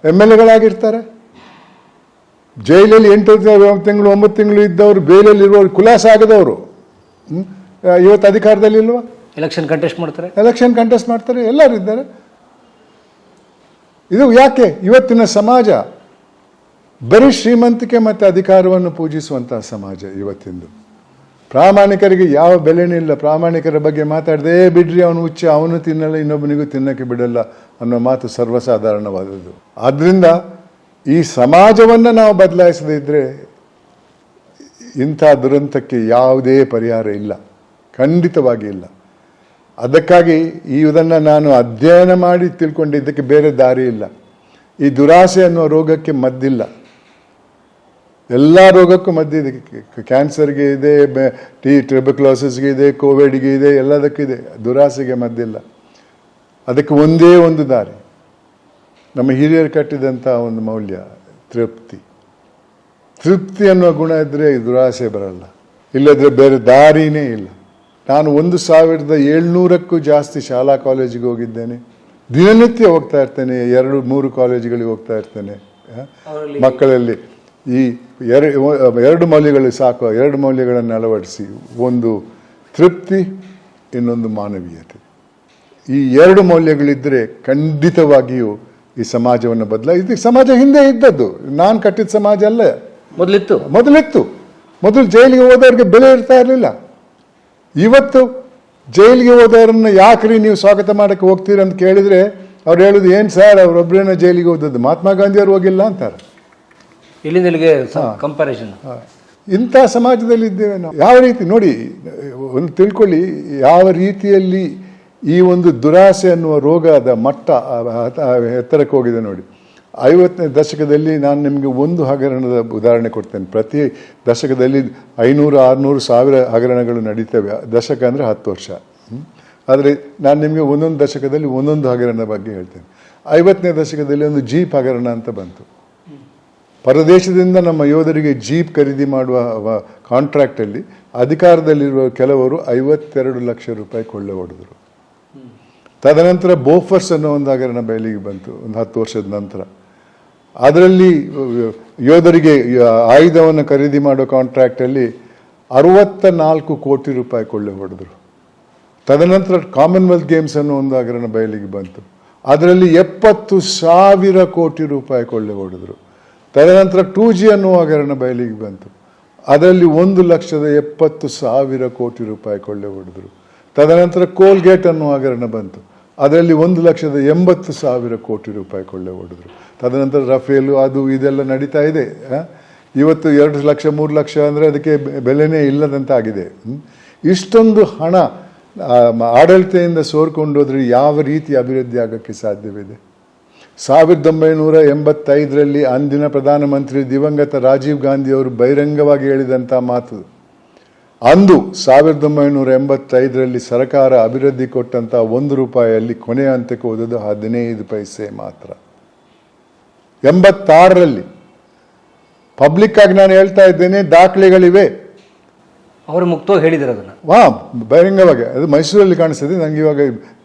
MLAಗಳಾಗಿರ್ತಾರೆ. ಜೈಲಲ್ಲಿ 8 ತಿಂಗಳು 9 ತಿಂಗಳು ಇದ್ದವರು, ಬೇಲಲ್ಲಿರುವವರು, ಖುಲಾಸ ಆಗದವರು ಇವತ್ತು ಅಧಿಕಾರದಲ್ಲಿ ಇಲ್ವಾ? ಎಲೆಕ್ಷನ್ ಕಂಟೆಸ್ಟ್ ಮಾಡ್ತಾರೆ, ಎಲ್ಲರೂ ಇದ್ದಾರೆ. ಇದು ಯಾಕೆ? ಇವತ್ತಿನ ಸಮಾಜ ಬರೀ ಶ್ರೀಮಂತಿಕೆ ಮತ್ತು ಅಧಿಕಾರವನ್ನು ಪೂಜಿಸುವಂತಹ ಸಮಾಜ ಇವತ್ತಿಂದು. ಪ್ರಾಮಾಣಿಕರಿಗೆ ಯಾವ ಬೆಲೆನೂ ಇಲ್ಲ. ಪ್ರಾಮಾಣಿಕರ ಬಗ್ಗೆ ಮಾತಾಡದೆ ಬಿಡ್ರಿ, ಅವನು ಹುಚ್ಚ, ಅವನು ತಿನ್ನಲ್ಲ, ಇನ್ನೊಬ್ಬನಿಗೂ ತಿನ್ನಕ್ಕೆ ಬಿಡಲ್ಲ ಅನ್ನೋ ಮಾತು ಸರ್ವಸಾಧಾರಣವಾದದ್ದು. ಆದ್ದರಿಂದ ಈ ಸಮಾಜವನ್ನು ನಾವು ಬದಲಾಯಿಸದೇ ಇದ್ದರೆ ಇಂಥ ದುರಂತಕ್ಕೆ ಯಾವುದೇ ಪರಿಹಾರ ಇಲ್ಲ, ಖಂಡಿತವಾಗಿ ಇಲ್ಲ. ಅದಕ್ಕಾಗಿ ಇದನ್ನು ನಾನು ಅಧ್ಯಯನ ಮಾಡಿ ತಿಳ್ಕೊಂಡಿದ್ದಕ್ಕೆ ಬೇರೆ ದಾರಿ ಇಲ್ಲ. ಈ ದುರಾಸೆ ಅನ್ನೋ ರೋಗಕ್ಕೆ ಮದ್ದಿಲ್ಲ. ಎಲ್ಲ ರೋಗಕ್ಕೂ ಮದ್ದಿದೆ. ಕ್ಯಾನ್ಸರ್ಗೆ ಇದೆ, ಟ್ಯೂಬರ್ಕ್ಯುಲೋಸಿಸ್ಗೆ ಇದೆ, ಕೋವಿಡ್ಗೆ ಇದೆ, ಎಲ್ಲದಕ್ಕಿದೆ. ದುರಾಸೆಗೆ ಮದ್ದಿಲ್ಲ. ಅದಕ್ಕೆ ಒಂದೇ ಒಂದು ದಾರಿ, ನಮ್ಮ ಹಿರಿಯರು ಕಟ್ಟಿದಂಥ ಒಂದು ಮೌಲ್ಯ, ತೃಪ್ತಿ. ತೃಪ್ತಿ ಅನ್ನೋ ಗುಣ ಇದ್ದರೆ ದುರಾಸೆ ಬರಲ್ಲ, ಇಲ್ಲದ್ರೆ ಬೇರೆ ದಾರಿನೇ ಇಲ್ಲ. ನಾನು 1700ಕ್ಕೂ ಜಾಸ್ತಿ ಶಾಲಾ ಕಾಲೇಜಿಗೆ ಹೋಗಿದ್ದೇನೆ. ದಿನನಿತ್ಯ ಹೋಗ್ತಾ ಇರ್ತೇನೆ, 2-3 ಕಾಲೇಜುಗಳಿಗೆ ಹೋಗ್ತಾ ಇರ್ತೇನೆ. ಮಕ್ಕಳಲ್ಲಿ ಈ 2 ಮೌಲ್ಯಗಳು ಸಾಕು. 2 ಮೌಲ್ಯಗಳನ್ನು ಅಳವಡಿಸಿ, ಒಂದು ತೃಪ್ತಿ, ಇನ್ನೊಂದು ಮಾನವೀಯತೆ. ಈ 2 ಮೌಲ್ಯಗಳಿದ್ದರೆ ಖಂಡಿತವಾಗಿಯೂ ಈ ಸಮಾಜವನ್ನು ಇದು ಸಮಾಜ ಹಿಂದೆ ಇದ್ದದ್ದು, ನಾನು ಕಟ್ಟಿದ ಸಮಾಜ ಅಲ್ಲ. ಮೊದಲು ಜೈಲಿಗೆ ಹೋದವ್ರಿಗೆ ಬೆಲೆ ಇರ್ತಾ ಇರಲಿಲ್ಲ. ಇವತ್ತು ಜೈಲಿಗೆ ಹೋದವ್ರನ್ನ ಯಾಕ್ರಿ ನೀವು ಸ್ವಾಗತ ಮಾಡೋಕ್ಕೆ ಹೋಗ್ತೀರಿ ಅಂತ ಕೇಳಿದರೆ ಅವ್ರು ಹೇಳೋದು, ಏನು ಸರ್ ಅವರೊಬ್ಬರೇನ ಜೈಲಿಗೆ ಹೋದದ್ದು, ಮಹಾತ್ಮ ಗಾಂಧಿಯವರು ಹೋಗಿಲ್ಲ ಅಂತಾರೆ. ಕಂಪ್ಯಾರಿಸನ್. ಇಂಥ ಸಮಾಜದಲ್ಲಿ ಇದ್ದೇವೆ ನಾವು. ಯಾವ ರೀತಿ ನೋಡಿ, ಒಂದು ತಿಳ್ಕೊಳ್ಳಿ, ಯಾವ ರೀತಿಯಲ್ಲಿ ಈ ಒಂದು ದುರಾಸೆ ಅನ್ನುವ ರೋಗದ ಮಟ್ಟ ಎತ್ತರಕ್ಕೆ ಹೋಗಿದೆ ನೋಡಿ. 50ನೇ ದಶಕದಲ್ಲಿ ನಾನು ನಿಮಗೆ ಒಂದು ಹಗರಣದ ಉದಾಹರಣೆ ಕೊಡ್ತೇನೆ. ಪ್ರತಿ ದಶಕದಲ್ಲಿ 500, 600, 1000 ಹಗರಣಗಳು ನಡೀತವೆ. ದಶಕ ಅಂದರೆ 10 ವರ್ಷ. ಆದರೆ ನಾನು ನಿಮಗೆ ಒಂದೊಂದು ದಶಕದಲ್ಲಿ ಒಂದೊಂದು ಹಗರಣದ ಬಗ್ಗೆ ಹೇಳ್ತೇನೆ. 50ನೇ ದಶಕದಲ್ಲಿ ಒಂದು ಜೀಪ್ ಹಗರಣ ಅಂತ ಬಂತು. ಪರದೇಶದಿಂದ ನಮ್ಮ ಯೋಧರಿಗೆ ಜೀಪ್ ಖರೀದಿ ಮಾಡುವ ಕಾಂಟ್ರಾಕ್ಟಲ್ಲಿ ಅಧಿಕಾರದಲ್ಲಿರುವ ಕೆಲವರು 52 ಲಕ್ಷ ರೂಪಾಯಿ ಕೊಳ್ಳೆ ಹೊಡೆದರು. ತದನಂತರ ಬೋಫರ್ಸ್ ಅನ್ನೋ ಒಂದು ಹಗರಣ ಬಯಲಿಗೆ ಬಂತು ಒಂದು 10 ವರ್ಷದ ನಂತರ. ಅದರಲ್ಲಿ ಯೋಧರಿಗೆ ಆಯುಧವನ್ನು ಖರೀದಿ ಮಾಡೋ ಕಾಂಟ್ರಾಕ್ಟಲ್ಲಿ 64 ಕೋಟಿ ರೂಪಾಯಿ ಕೊಳ್ಳೆ ಹೊಡೆದರು. ತದನಂತರ ಕಾಮನ್ವೆಲ್ತ್ ಗೇಮ್ಸ್ ಅನ್ನೋ ಒಂದು ಹಗರಣ ಬಯಲಿಗೆ ಬಂತು. ಅದರಲ್ಲಿ 70,000 ಕೋಟಿ ರೂಪಾಯಿ ಕೊಳ್ಳೆ ಹೊಡೆದರು. ತದನಂತರ 2G ಅನ್ನುವ ಹಗರಣ ಬಯಲಿಗೆ ಬಂತು. ಅದರಲ್ಲಿ 1,70,000 ಕೋಟಿ ರೂಪಾಯಿ ಕೊಳ್ಳೆ ಹೊಡೆದರು. ತದನಂತರ ಕೋಲ್ಗೇಟ್ ಅನ್ನುವ ಹಗರಣ ಬಂತು. ಅದರಲ್ಲಿ 1,80,000 ಕೋಟಿ ರೂಪಾಯಿ ಕೊಳ್ಳೆ ಹೊಡೆದರು. ತದನಂತರ ರಫೇಲು, ಅದು ಇದೆಲ್ಲ ನಡೀತಾ ಇದೆ. ಇವತ್ತು 2 ಲಕ್ಷ 3 ಲಕ್ಷ ಅಂದರೆ ಅದಕ್ಕೆ ಬೆಲೆನೇ ಇಲ್ಲದಂತಾಗಿದೆ. ಇಷ್ಟೊಂದು ಹಣ ಆಡಳಿತದಿಂದ ಸೋರ್ಕೊಂಡೋದ್ರೆ ಯಾವ ರೀತಿ ಅಭಿವೃದ್ಧಿ ಆಗೋಕ್ಕೆ ಸಾಧ್ಯವಿದೆ? 1985ರಲ್ಲಿ ಅಂದಿನ ಪ್ರಧಾನಮಂತ್ರಿ ದಿವಂಗತ ರಾಜೀವ್ ಗಾಂಧಿಯವರು ಬಹಿರಂಗವಾಗಿ ಹೇಳಿದಂಥ ಮಾತು. ಅಂದು 1985ರಲ್ಲಿ ಸರ್ಕಾರ ಅಭಿವೃದ್ಧಿ ಕೊಟ್ಟಂಥ ₹1 ಕೊನೆಯ ಹಂತಕ್ಕೆ ಹೋದದ್ದು 15 ಪೈಸೆ ಮಾತ್ರ. 86ರಲ್ಲಿ ಪಬ್ಲಿಕ್ ಆಗಿ ನಾನು ಹೇಳ್ತಾ ಇದ್ದೇನೆ, ದಾಖಲೆಗಳಿವೆ. ಅವರು ಮುಕ್ತವಾಗಿ ಹೇಳಿದ್ರು ಅದನ್ನು. ಬಹಿರಂಗವಾಗಿ. ಅದು ಮೈಸೂರಲ್ಲಿ ಕಾಣಿಸ್ತದೆ, ನನಗೆ ಇವಾಗ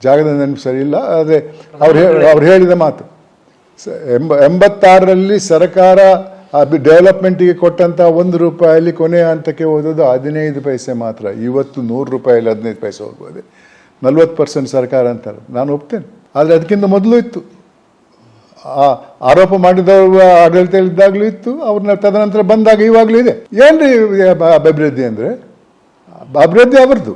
ಜಾಗದ ನೆನಪು ಸರಿ ಇಲ್ಲ. ಅದೇ ಅವ್ರು ಹೇಳಿದ ಮಾತು. 86ರಲ್ಲಿ ಸರ್ಕಾರ ಡೆವಲಪ್ಮೆಂಟಿಗೆ ಕೊಟ್ಟಂಥ ₹1 ಕೊನೆಯ ಹಂತಕ್ಕೆ ಹೋದದ್ದು 15 ಪೈಸೆ ಮಾತ್ರ. ಇವತ್ತು ₹100 15 ಪೈಸೆ ಹೋಗ್ಬೋದು. 40% ಸರ್ಕಾರ ಅಂತಾರೆ, ನಾನು ಒಪ್ತೇನೆ. ಆದರೆ ಅದಕ್ಕಿಂತ ಮೊದಲು ಇತ್ತು. ಆರೋಪ ಮಾಡಿದವರು ಆಡಳಿತದಲ್ಲಿದ್ದಾಗಲೂ ಇತ್ತು, ಅವ್ರನ್ನ ತದನಂತರ ಬಂದಾಗ ಇವಾಗಲೂ ಇದೆ. ಏನ್ರಿ ಅಭಿವೃದ್ಧಿ ಅಂದರೆ? ಅಭಿವೃದ್ಧಿ ಅವರದು.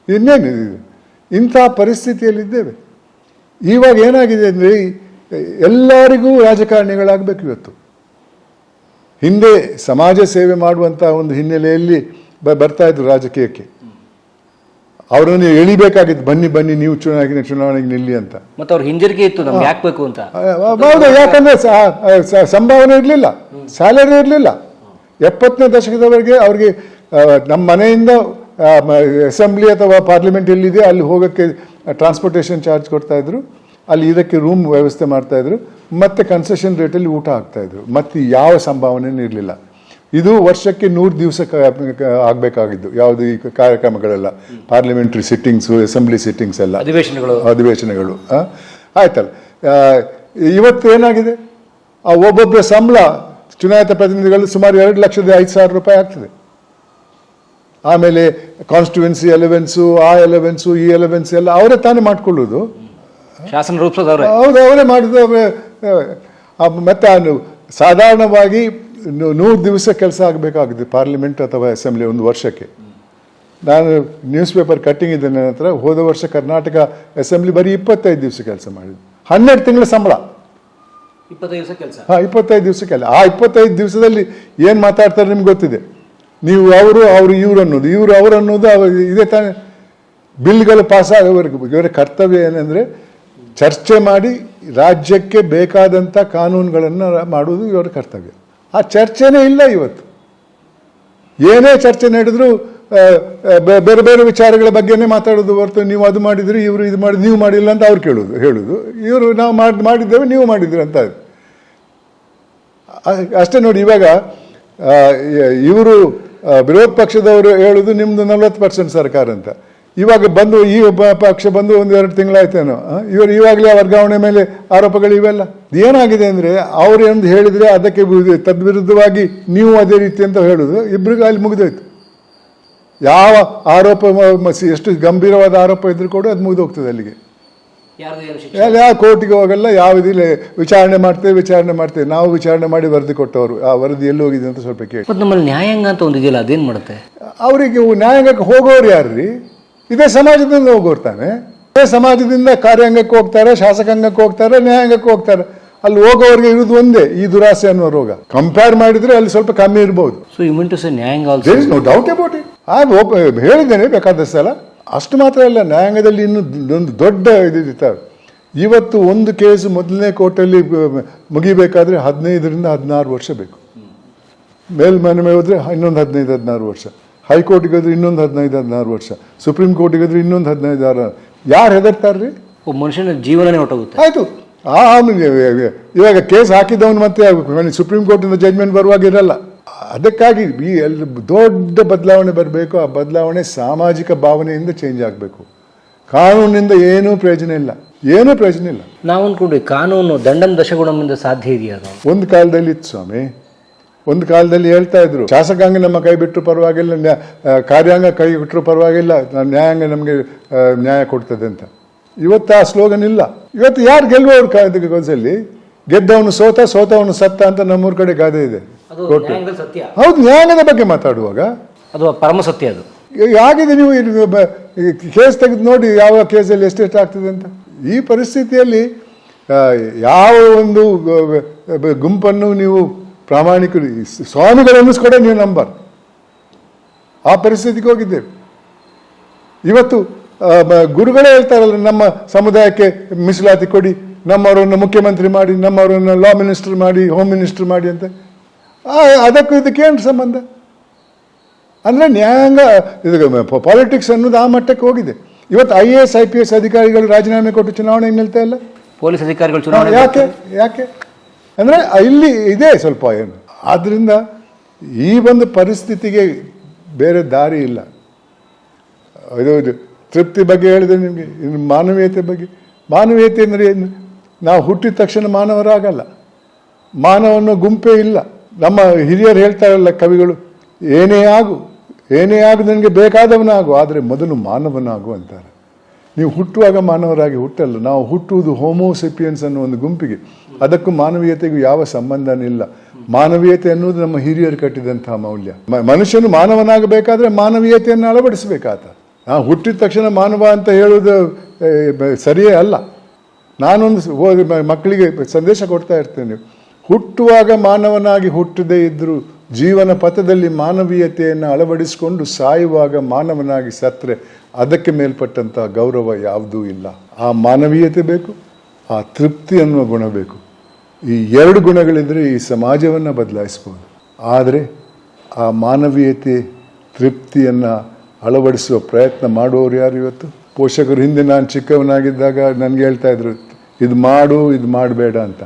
ಇನ್ನೇನಿದೆ? ಇಂಥ ಪರಿಸ್ಥಿತಿಯಲ್ಲಿದ್ದೇವೆ. ಇವಾಗ ಏನಾಗಿದೆ ಅಂದರೆ, ಎಲ್ಲರಿಗೂ ರಾಜಕಾರಣಿಗಳಾಗಬೇಕು ಇವತ್ತು. ಹಿಂದೆ ಸಮಾಜ ಸೇವೆ ಮಾಡುವಂಥ ಒಂದು ಹಿನ್ನೆಲೆಯಲ್ಲಿ ಬರ್ತಾ ಇದ್ರು ರಾಜಕೀಯಕ್ಕೆ. ಅವರನ್ನು ಎಳಿಬೇಕಾಗಿತ್ತು, ಬನ್ನಿ ನೀವು ಚುನಾವಣೆಗೆ ನಿಲ್ಲಿ ಅಂತ. ಮತ್ತೆ ಅವ್ರ ಹಿಂಜರಿಕೆ ಇತ್ತು, ನಮ್ಗೆ ಯಾಕಬೇಕು ಅಂತ. ಹೌದು, ಯಾಕಂದ್ರೆ ಸಂಭಾವನೆ ಇರಲಿಲ್ಲ, ಸ್ಯಾಲರಿ ಇರಲಿಲ್ಲ. 70ನೇ ದಶಕದವರೆಗೆ ಅವ್ರಿಗೆ ನಮ್ಮ ಮನೆಯಿಂದ ಅಸೆಂಬ್ಲಿ ಅಥವಾ ಪಾರ್ಲಿಮೆಂಟ್ ಎಲ್ಲಿದೆ ಅಲ್ಲಿ ಹೋಗೋಕ್ಕೆ ಟ್ರಾನ್ಸ್ಪೋರ್ಟೇಷನ್ ಚಾರ್ಜ್ ಕೊಡ್ತಾ ಇದ್ರು, ಅಲ್ಲಿ ಇದಕ್ಕೆ ರೂಮ್ ವ್ಯವಸ್ಥೆ ಮಾಡ್ತಾ ಇದ್ರು, ಮತ್ತೆ ಕನ್ಸೆಷನ್ ರೇಟಲ್ಲಿ ಊಟ ಆಗ್ತಾ ಇದ್ರು. ಮತ್ತೆ ಯಾವ ಸಂಭಾವನೆಯೂ ಇರಲಿಲ್ಲ. ಇದು ವರ್ಷಕ್ಕೆ 100 ದಿವಸ ಆಗಬೇಕಾಗಿದ್ದು. ಯಾವುದು ಈ ಕಾರ್ಯಕ್ರಮಗಳೆಲ್ಲ, ಪಾರ್ಲಿಮೆಂಟ್ರಿ ಸಿಟ್ಟಿಂಗ್ಸು, ಅಸೆಂಬ್ಲಿ ಸಿಟ್ಟಿಂಗ್ಸ್ ಎಲ್ಲ, ಅಧಿವೇಶನಗಳು ಆಯ್ತಲ್ಲ. ಇವತ್ತು ಏನಾಗಿದೆ, ಒಬ್ಬೊಬ್ಬರ ಸಂಬಳ ಚುನಾಯಿತ ಪ್ರತಿನಿಧಿಗಳು ಸುಮಾರು ₹2,05,000 ಆಗ್ತದೆ. ಆಮೇಲೆ ಕಾನ್ಸ್ಟಿಟ್ಯೂನ್ಸಿ ಎಲೆವೆನ್ಸು, ಆ ಎಲೆವೆನ್ಸು, ಈ ಎಲೆವೆನ್ಸ್ ಎಲ್ಲ ಅವರೇ ತಾನೇ ಮಾಡ್ಕೊಳ್ಳೋದು. ಶಾಸನ ರೂಪಿಸೋದು ಹೌದು, ಅವರೇ ಮಾಡಿದ್ದು. ಮತ್ತೆ ಸಾಧಾರಣವಾಗಿ 100 ದಿವಸ ಕೆಲಸ ಆಗಬೇಕಾಗಿದೆ ಪಾರ್ಲಿಮೆಂಟ್ ಅಥವಾ ಅಸೆಂಬ್ಲಿ ಒಂದು ವರ್ಷಕ್ಕೆ. ನಾನು ನ್ಯೂಸ್ ಪೇಪರ್ ಕಟ್ಟಿಂಗ್ ಇದ್ದ ನಂತರ ಹೋದ ವರ್ಷ ಕರ್ನಾಟಕ ಅಸೆಂಬ್ಲಿ ಬರೀ 25 ದಿವಸ ಕೆಲಸ ಮಾಡಿದ್ದು. 12 ತಿಂಗಳ ಸಂಬಳ, 25 ದಿವಸ ಕೆಲಸ. 25 ದಿವಸ ಕೆಲಸ. ಆ 25 ದಿವಸದಲ್ಲಿ ಏನು ಮಾತಾಡ್ತಾರೆ ನಿಮ್ಗೆ ಗೊತ್ತಿದೆ. ನೀವು ಅವರು ಇವರು ಅನ್ನೋದು, ಇವರು ಅವರು ಅನ್ನೋದು ಇದೇ ತಾನೇ. ಬಿಲ್ಗಳು ಪಾಸ್ ಆಗೋವರೆಗೂ ಇವರ ಕರ್ತವ್ಯ ಏನಂದರೆ ಚರ್ಚೆ ಮಾಡಿ ರಾಜ್ಯಕ್ಕೆ ಬೇಕಾದಂಥ ಕಾನೂನುಗಳನ್ನು ಮಾಡುವುದು ಇವರ ಕರ್ತವ್ಯ. ಆ ಚರ್ಚೆನೇ ಇಲ್ಲ ಇವತ್ತು. ಏನೇ ಚರ್ಚೆ ನಡೆದರೂ ಬೇರೆ ಬೇರೆ ವಿಚಾರಗಳ ಬಗ್ಗೆನೇ ಮಾತಾಡೋದು ಹೊರತು, ನೀವು ಅದು ಮಾಡಿದ್ರಿ, ಇವರು ಇದು ಮಾಡಿದ್ರು, ನೀವು ಮಾಡಿಲ್ಲ ಅಂತ ಅವ್ರು ಹೇಳೋದು. ಇವರು ನಾವು ಮಾಡಿದ್ದೇವೆ, ನೀವು ಮಾಡಿದ್ರಿ ಅಂತ. ಅಷ್ಟೇ ನೋಡಿ. ಇವಾಗ ಇವರು ವಿರೋಧ ಪಕ್ಷದವರು ಹೇಳೋದು ನಿಮ್ಮದು 40% ಸರ್ಕಾರ ಅಂತ. ಇವಾಗ ಬಂದು ಈ ಪಕ್ಷ ಬಂದು 1-2 ತಿಂಗಳಾಯ್ತೇನೋ, ಇವರು ಇವಾಗಲೇ ವರ್ಗಾವಣೆ ಮೇಲೆ ಆರೋಪಗಳು ಇವೆಲ್ಲ. ಏನಾಗಿದೆ ಅಂದರೆ, ಅವ್ರು ಎಂದು ಹೇಳಿದರೆ ಅದಕ್ಕೆ ತದ್ವಿರುದ್ಧವಾಗಿ ನೀವು ಅದೇ ರೀತಿ ಅಂತ ಹೇಳೋದು, ಇಬ್ಬರಿಗೂ ಅಲ್ಲಿ ಮುಗಿದೋಯ್ತು. ಯಾವ ಆರೋಪ, ಎಷ್ಟು ಗಂಭೀರವಾದ ಆರೋಪ ಇದ್ರೂ ಕೂಡ ಅದು ಮುಗಿದೋಗ್ತದೆ ಅಲ್ಲಿಗೆ. ಯಾವ ಕೋರ್ಟಿಗೆ ಹೋಗಲ್ಲ, ಯಾವುದಿಲ್ಲ. ವಿಚಾರಣೆ ಮಾಡ್ತೇವೆ. ನಾವು ವಿಚಾರಣೆ ಮಾಡಿ ವರದಿ ಕೊಟ್ಟವರು, ಆ ವರದಿ ಎಲ್ಲಿ ಹೋಗಿದೆ ಅಂತ ಸ್ವಲ್ಪ ಕೇಳಿ. ನಮ್ಮಲ್ಲಿ ನ್ಯಾಯಾಂಗ ಅಂತ ಒಂದು ಇದೆಯಲ್ಲ, ಅದೇನು ಮಾಡುತ್ತೆ? ಅವರಿಗೆ ನ್ಯಾಯಾಂಗಕ್ಕೆ ಹೋಗೋರು ಯಾರ್ರಿ? ಇದೇ ಸಮಾಜದಿಂದ ಹೋಗೋರು ತಾನೆ. ಇದೇ ಸಮಾಜದಿಂದ ಕಾರ್ಯಾಂಗಕ್ಕೆ ಹೋಗ್ತಾರೆ, ಶಾಸಕಾಂಗಕ್ಕೆ ಹೋಗ್ತಾರೆ, ನ್ಯಾಯಾಂಗಕ್ಕೆ ಹೋಗ್ತಾರೆ. ಅಲ್ಲಿ ಹೋಗೋರಿಗೆ ಇರೋದು ಒಂದೇ, ಈ ದುರಾಸೆ ಅನ್ನೋ ರೋಗ. ಕಂಪೇರ್ ಮಾಡಿದ್ರೆ ಅಲ್ಲಿ ಸ್ವಲ್ಪ ಕಮ್ಮಿ ಇರ್ಬೋದು. So you mean to say ನ್ಯಾಯಾಂಗ also? There is no doubt about it. ಹೇಳಿದ್ದೇನೆ ಬೇಕಾದಷ್ಟು ಸಲ. ಅಷ್ಟು ಮಾತ್ರ ಅಲ್ಲ, ನ್ಯಾಯಾಂಗದಲ್ಲಿ ಇನ್ನೂ ಒಂದು ದೊಡ್ಡ ಇದಿರ್ತಾವೆ. ಇವತ್ತು ಒಂದು ಕೇಸು ಮೊದಲನೇ ಕೋರ್ಟಲ್ಲಿ ಮುಗಿಬೇಕಾದ್ರೆ 15ರಿಂದ 16 ವರ್ಷ ಬೇಕು. ಮೇಲ್ಮನೆ ಹೋದ್ರೆ ಇನ್ನೊಂದು 15-16 ವರ್ಷ. ಹೈಕೋರ್ಟಿಗೆ ಹೋದ್ರೆ ಇನ್ನೊಂದು 15-16 ವರ್ಷ. ಸುಪ್ರೀಂ ಕೋರ್ಟಿಗೆ ಹೋದ್ರೆ ಇನ್ನೊಂದು 15-16. ಯಾರು ಹೆದರ್ತಾರ್ರಿ? ಒಬ್ಬ ಮನುಷ್ಯನ ಜೀವನನೇ ಹೊಟ್ಟೋಗುತ್ತೆ. ಆಯ್ತು. ಇವಾಗ ಕೇಸ್ ಹಾಕಿದವನು ಮತ್ತೆ ಸುಪ್ರೀಂ ಕೋರ್ಟಿಂದ ಜಡ್ಜ್ಮೆಂಟ್ ಬರುವಾಗ ಇರಲ್ಲ. ಅದಕ್ಕಾಗಿ ಈ ದೊಡ್ಡ ಬದಲಾವಣೆ ಬರಬೇಕು. ಆ ಬದಲಾವಣೆ ಸಾಮಾಜಿಕ ಭಾವನೆಯಿಂದ ಚೇಂಜ್ ಆಗಬೇಕು. ಕಾನೂನಿನಿಂದ ಏನೂ ಪ್ರಯೋಜನ ಇಲ್ಲ. ನಾವು ಅಂದ್ಕೊಂಡ್ವಿ ಕಾನೂನು ದಂಡಂ ದಶಗುಣಮಿಂದ ಸಾಧ್ಯ ಇದೆಯಾ? ಒಂದು ಕಾಲದಲ್ಲಿ ಇತ್ತು ಸ್ವಾಮಿ. ಒಂದು ಕಾಲದಲ್ಲಿ ಹೇಳ್ತಾ ಇದ್ರು, ಶಾಸಕಾಂಗ ನಮ್ಮ ಕೈ ಬಿಟ್ಟರು ಪರವಾಗಿಲ್ಲ, ಕಾರ್ಯಾಂಗ ಕೈ ಬಿಟ್ಟರು ಪರವಾಗಿಲ್ಲ, ನ್ಯಾಯಾಂಗ ನಮಗೆ ನ್ಯಾಯ ಕೊಡ್ತದೆ ಅಂತ. ಇವತ್ತು ಆ ಸ್ಲೋಗನ್ ಇಲ್ಲ. ಇವತ್ತು ಯಾರು ಗೆಲ್ಲುವವ್ರು ಗೋಲ್ಸಲ್ಲಿ? ಗೆದ್ದವನು ಸೋತವನು ಸತ್ತ ಅಂತ ನಮ್ಮೂರ ಕಡೆ ಗಾದೆ ಇದೆ. ಹೌದು, ನ್ಯಾಯಾಂಗದ ಬಗ್ಗೆ ಮಾತಾಡುವಾಗ ಅದು ಪರಮ ಸತ್ಯ. ಅದು ಆಗಿದೆ. ನೀವು ಕೇಸ್ ತೆಗೆದು ನೋಡಿ, ಯಾವ ಕೇಸಲ್ಲಿ ಎಷ್ಟೆಷ್ಟು ಆಗ್ತದೆ ಅಂತ. ಈ ಪರಿಸ್ಥಿತಿಯಲ್ಲಿ ಯಾವ ಒಂದು ಗುಂಪನ್ನು ನೀವು ಪ್ರಾಮಾಣಿಕರು, ಸ್ವಾಮಿಗಳು ಅನ್ನಿಸ್ಕೊಡ ನೀವು ನಂಬರ್. ಆ ಪರಿಸ್ಥಿತಿಗೆ ಹೋಗಿದ್ದೇವೆ. ಇವತ್ತು ಗುರುಗಳೇ ಹೇಳ್ತಾರಲ್ಲ, ನಮ್ಮ ಸಮುದಾಯಕ್ಕೆ ಮೀಸಲಾತಿ ಕೊಡಿ, ನಮ್ಮವರನ್ನು ಮುಖ್ಯಮಂತ್ರಿ ಮಾಡಿ, ನಮ್ಮವರನ್ನು ಲಾ ಮಿನಿಸ್ಟರ್ ಮಾಡಿ, ಹೋಮ್ ಮಿನಿಸ್ಟರ್ ಮಾಡಿ ಅಂತ. ಅದಕ್ಕೂ ಇದಕ್ಕೇನು ಸಂಬಂಧ? ಅಂದರೆ ನ್ಯಾಯಾಂಗ ಇದು ಪಾಲಿಟಿಕ್ಸ್ ಅನ್ನೋದು ಆ ಮಟ್ಟಕ್ಕೆ ಹೋಗಿದೆ. ಇವತ್ತು IAS IPS ಅಧಿಕಾರಿಗಳು ರಾಜೀನಾಮೆ ಕೊಟ್ಟು ಚುನಾವಣೆ ನಿಲ್ತಾ ಇಲ್ಲ. ಪೊಲೀಸ್ ಅಧಿಕಾರಿಗಳು ಚುನಾವಣೆ ಯಾಕೆ ಅಂದರೆ ಇಲ್ಲಿ ಇದೆ ಸ್ವಲ್ಪ ಏನು. ಆದ್ದರಿಂದ ಈ ಒಂದು ಪರಿಸ್ಥಿತಿಗೆ ಬೇರೆ ದಾರಿ ಇಲ್ಲ. ಇದು ತೃಪ್ತಿ ಬಗ್ಗೆ ಹೇಳಿದೆ ನಿಮಗೆ. ಇನ್ನು ಮಾನವೀಯತೆ ಬಗ್ಗೆ, ಮಾನವೀಯತೆ ಅಂದರೆ ಏನು? ನಾವು ಹುಟ್ಟಿದ ತಕ್ಷಣ ಮಾನವರಾಗಲ್ಲ, ಮಾನವನ ಗುಂಪೇ ಇಲ್ಲ. ನಮ್ಮ ಹಿರಿಯರು ಹೇಳ್ತಾರಲ್ಲ ಕವಿಗಳು, ಏನೇ ಆಗು ನನಗೆ ಬೇಕಾದವನಾಗು, ಆದರೆ ಮೊದಲು ಮಾನವನಾಗು ಅಂತಾರೆ. ನೀವು ಹುಟ್ಟುವಾಗ ಮಾನವರಾಗಿ ಹುಟ್ಟಲ್ಲ, ನಾವು ಹುಟ್ಟುವುದು ಹೋಮೋಸೆಪಿಯನ್ಸ್ ಅನ್ನೋ ಒಂದು ಗುಂಪಿಗೆ. ಅದಕ್ಕೂ ಮಾನವೀಯತೆಗೂ ಯಾವ ಸಂಬಂಧನೂ ಇಲ್ಲ. ಮಾನವೀಯತೆ ಅನ್ನೋದು ನಮ್ಮ ಹಿರಿಯರು ಕಟ್ಟಿದಂತಹ ಮೌಲ್ಯ. ಮನುಷ್ಯನು ಮಾನವನಾಗಬೇಕಾದ್ರೆ ಮಾನವೀಯತೆಯನ್ನು ಅಳವಡಿಸಬೇಕಾತ. ನಾವು ಹುಟ್ಟಿದ ತಕ್ಷಣ ಮಾನವ ಅಂತ ಹೇಳೋದು ಸರಿಯೇ ಅಲ್ಲ. ನಾನೊಂದು ಮಕ್ಕಳಿಗೆ ಸಂದೇಶ ಕೊಡ್ತಾ ಇರ್ತೇನೆ, ಹುಟ್ಟುವಾಗ ಮಾನವನಾಗಿ ಹುಟ್ಟದೇ ಇದ್ದರೂ ಜೀವನ ಪಥದಲ್ಲಿ ಮಾನವೀಯತೆಯನ್ನು ಅಳವಡಿಸಿಕೊಂಡು ಸಾಯುವಾಗ ಮಾನವನಾಗಿ ಸತ್ತರೆ ಅದಕ್ಕೆ ಮೇಲ್ಪಟ್ಟಂಥ ಗೌರವ ಯಾವುದೂ ಇಲ್ಲ. ಆ ಮಾನವೀಯತೆ ಬೇಕು, ಆ ತೃಪ್ತಿ ಅನ್ನುವ ಗುಣ ಬೇಕು. ಈ ಎರಡು ಗುಣಗಳಿದ್ದರೆ ಈ ಸಮಾಜವನ್ನು ಬದಲಾಯಿಸ್ಬೋದು. ಆದರೆ ಆ ಮಾನವೀಯತೆ ತೃಪ್ತಿಯನ್ನು ಅಳವಡಿಸುವ ಪ್ರಯತ್ನ ಮಾಡುವವರು ಯಾರು ಇವತ್ತು? ಪೋಷಕರು ಹಿಂದೆ ನಾನು ಚಿಕ್ಕವನಾಗಿದ್ದಾಗ ನನಗೆ ಹೇಳ್ತಾ ಇದ್ರು, ಇದು ಮಾಡು, ಇದು ಮಾಡಬೇಡ ಅಂತ.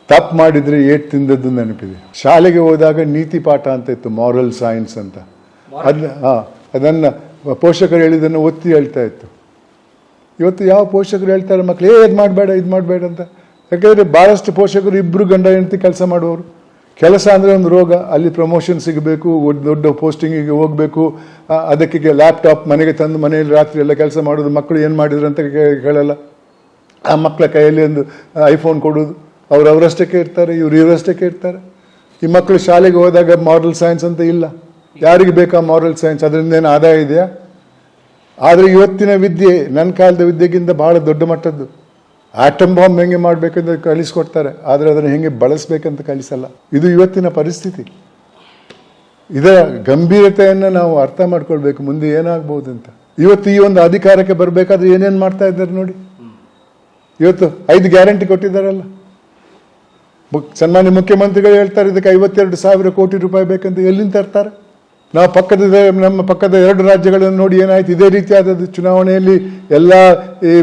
ತಪ್ಪು ಮಾಡಿದರೆ ಏಟ್ ತಿಂದದ್ದು ನೆನಪಿದೆ. ಶಾಲೆಗೆ ಹೋದಾಗ ನೀತಿ ಪಾಠ ಅಂತ ಇತ್ತು, ಮಾರಲ್ ಸೈನ್ಸ್ ಅಂತ. ಅದನ್ನು ಪೋಷಕರು ಹೇಳಿದ್ದನ್ನು ಒತ್ತಿ ಹೇಳ್ತಾ ಇತ್ತು. ಇವತ್ತು ಯಾವ ಪೋಷಕರು ಹೇಳ್ತಾರೆ ಮಕ್ಕಳು ಇದು ಮಾಡಬೇಡ, ಇದು ಮಾಡಬೇಡ ಅಂತ? ಯಾಕೆಂದರೆ ಭಾಳಷ್ಟು ಪೋಷಕರು ಇಬ್ಬರು ಗಂಡ ಹೆಂಡತಿ ಕೆಲಸ ಮಾಡುವವರು. ಕೆಲಸ ಅಂದರೆ ಒಂದು ರೋಗ, ಅಲ್ಲಿ ಪ್ರಮೋಷನ್ ಸಿಗಬೇಕು, ದೊಡ್ಡ ಪೋಸ್ಟಿಂಗಿಗೆ ಹೋಗಬೇಕು, ಅದಕ್ಕೆ ಲ್ಯಾಪ್ಟಾಪ್ ಮನೆಗೆ ತಂದು ಮನೆಯಲ್ಲಿ ರಾತ್ರಿ ಎಲ್ಲ ಕೆಲಸ ಮಾಡೋದು. ಮಕ್ಕಳು ಏನು ಮಾಡಿದ್ರು ಅಂತ ಕೇಳಲ್ಲ. ಆ ಮಕ್ಕಳ ಕೈಯಲ್ಲಿ ಒಂದು ಐಫೋನ್ ಕೊಡೋದು. ಅವರಷ್ಟಕ್ಕೆ ಇರ್ತಾರೆ, ಇವರಷ್ಟಕ್ಕೆ ಇರ್ತಾರೆ. ಈ ಮಕ್ಕಳು ಶಾಲೆಗೆ ಹೋದಾಗ ಮಾರಲ್ ಸೈನ್ಸ್ ಅಂತ ಇಲ್ಲ. ಯಾರಿಗೆ ಬೇಕಾ ಮಾರಲ್ ಸೈನ್ಸ್? ಅದರಿಂದ ಏನು ಆದಾಯ ಇದೆಯಾ? ಆದರೆ ಇವತ್ತಿನ ವಿದ್ಯೆ ನನ್ನ ಕಾಲದ ವಿದ್ಯೆಗಿಂತ ಭಾಳ ದೊಡ್ಡ ಮಟ್ಟದ್ದು. ಆಟಮ್ ಬಾಂಬ್ ಹೆಂಗೆ ಮಾಡಬೇಕಂತ ಕಲಿಸ್ಕೊಡ್ತಾರೆ, ಆದರೆ ಅದನ್ನು ಹೆಂಗೆ ಬಳಸಬೇಕಂತ ಕಲಿಸಲ್ಲ. ಇದು ಇವತ್ತಿನ ಪರಿಸ್ಥಿತಿ. ಇದರ ಗಂಭೀರತೆಯನ್ನು ನಾವು ಅರ್ಥ ಮಾಡ್ಕೊಳ್ಬೇಕು, ಮುಂದೆ ಏನಾಗ್ಬೋದು ಅಂತ. ಇವತ್ತು ಈ ಒಂದು ಅಧಿಕಾರಕ್ಕೆ ಬರಬೇಕಾದ್ರೆ ಏನೇನು ಮಾಡ್ತಾ ಇದ್ದಾರೆ ನೋಡಿ. ಇವತ್ತು 5 ಗ್ಯಾರಂಟಿ ಕೊಟ್ಟಿದ್ದಾರಲ್ಲ. ಸನ್ಮಾನ್ಯ ಮುಖ್ಯಮಂತ್ರಿಗಳು ಹೇಳ್ತಾರೆ ಇದಕ್ಕೆ 52,000 ಕೋಟಿ ರೂಪಾಯಿ ಬೇಕಂತ. ಎಲ್ಲಿಂದ ತರ್ತಾರೆ? ನಾವು ನಮ್ಮ ಪಕ್ಕದ 2 ರಾಜ್ಯಗಳನ್ನು ನೋಡಿ ಏನಾಯ್ತು. ಇದೇ ರೀತಿಯಾದದ್ದು ಚುನಾವಣೆಯಲ್ಲಿ ಎಲ್ಲ ಈ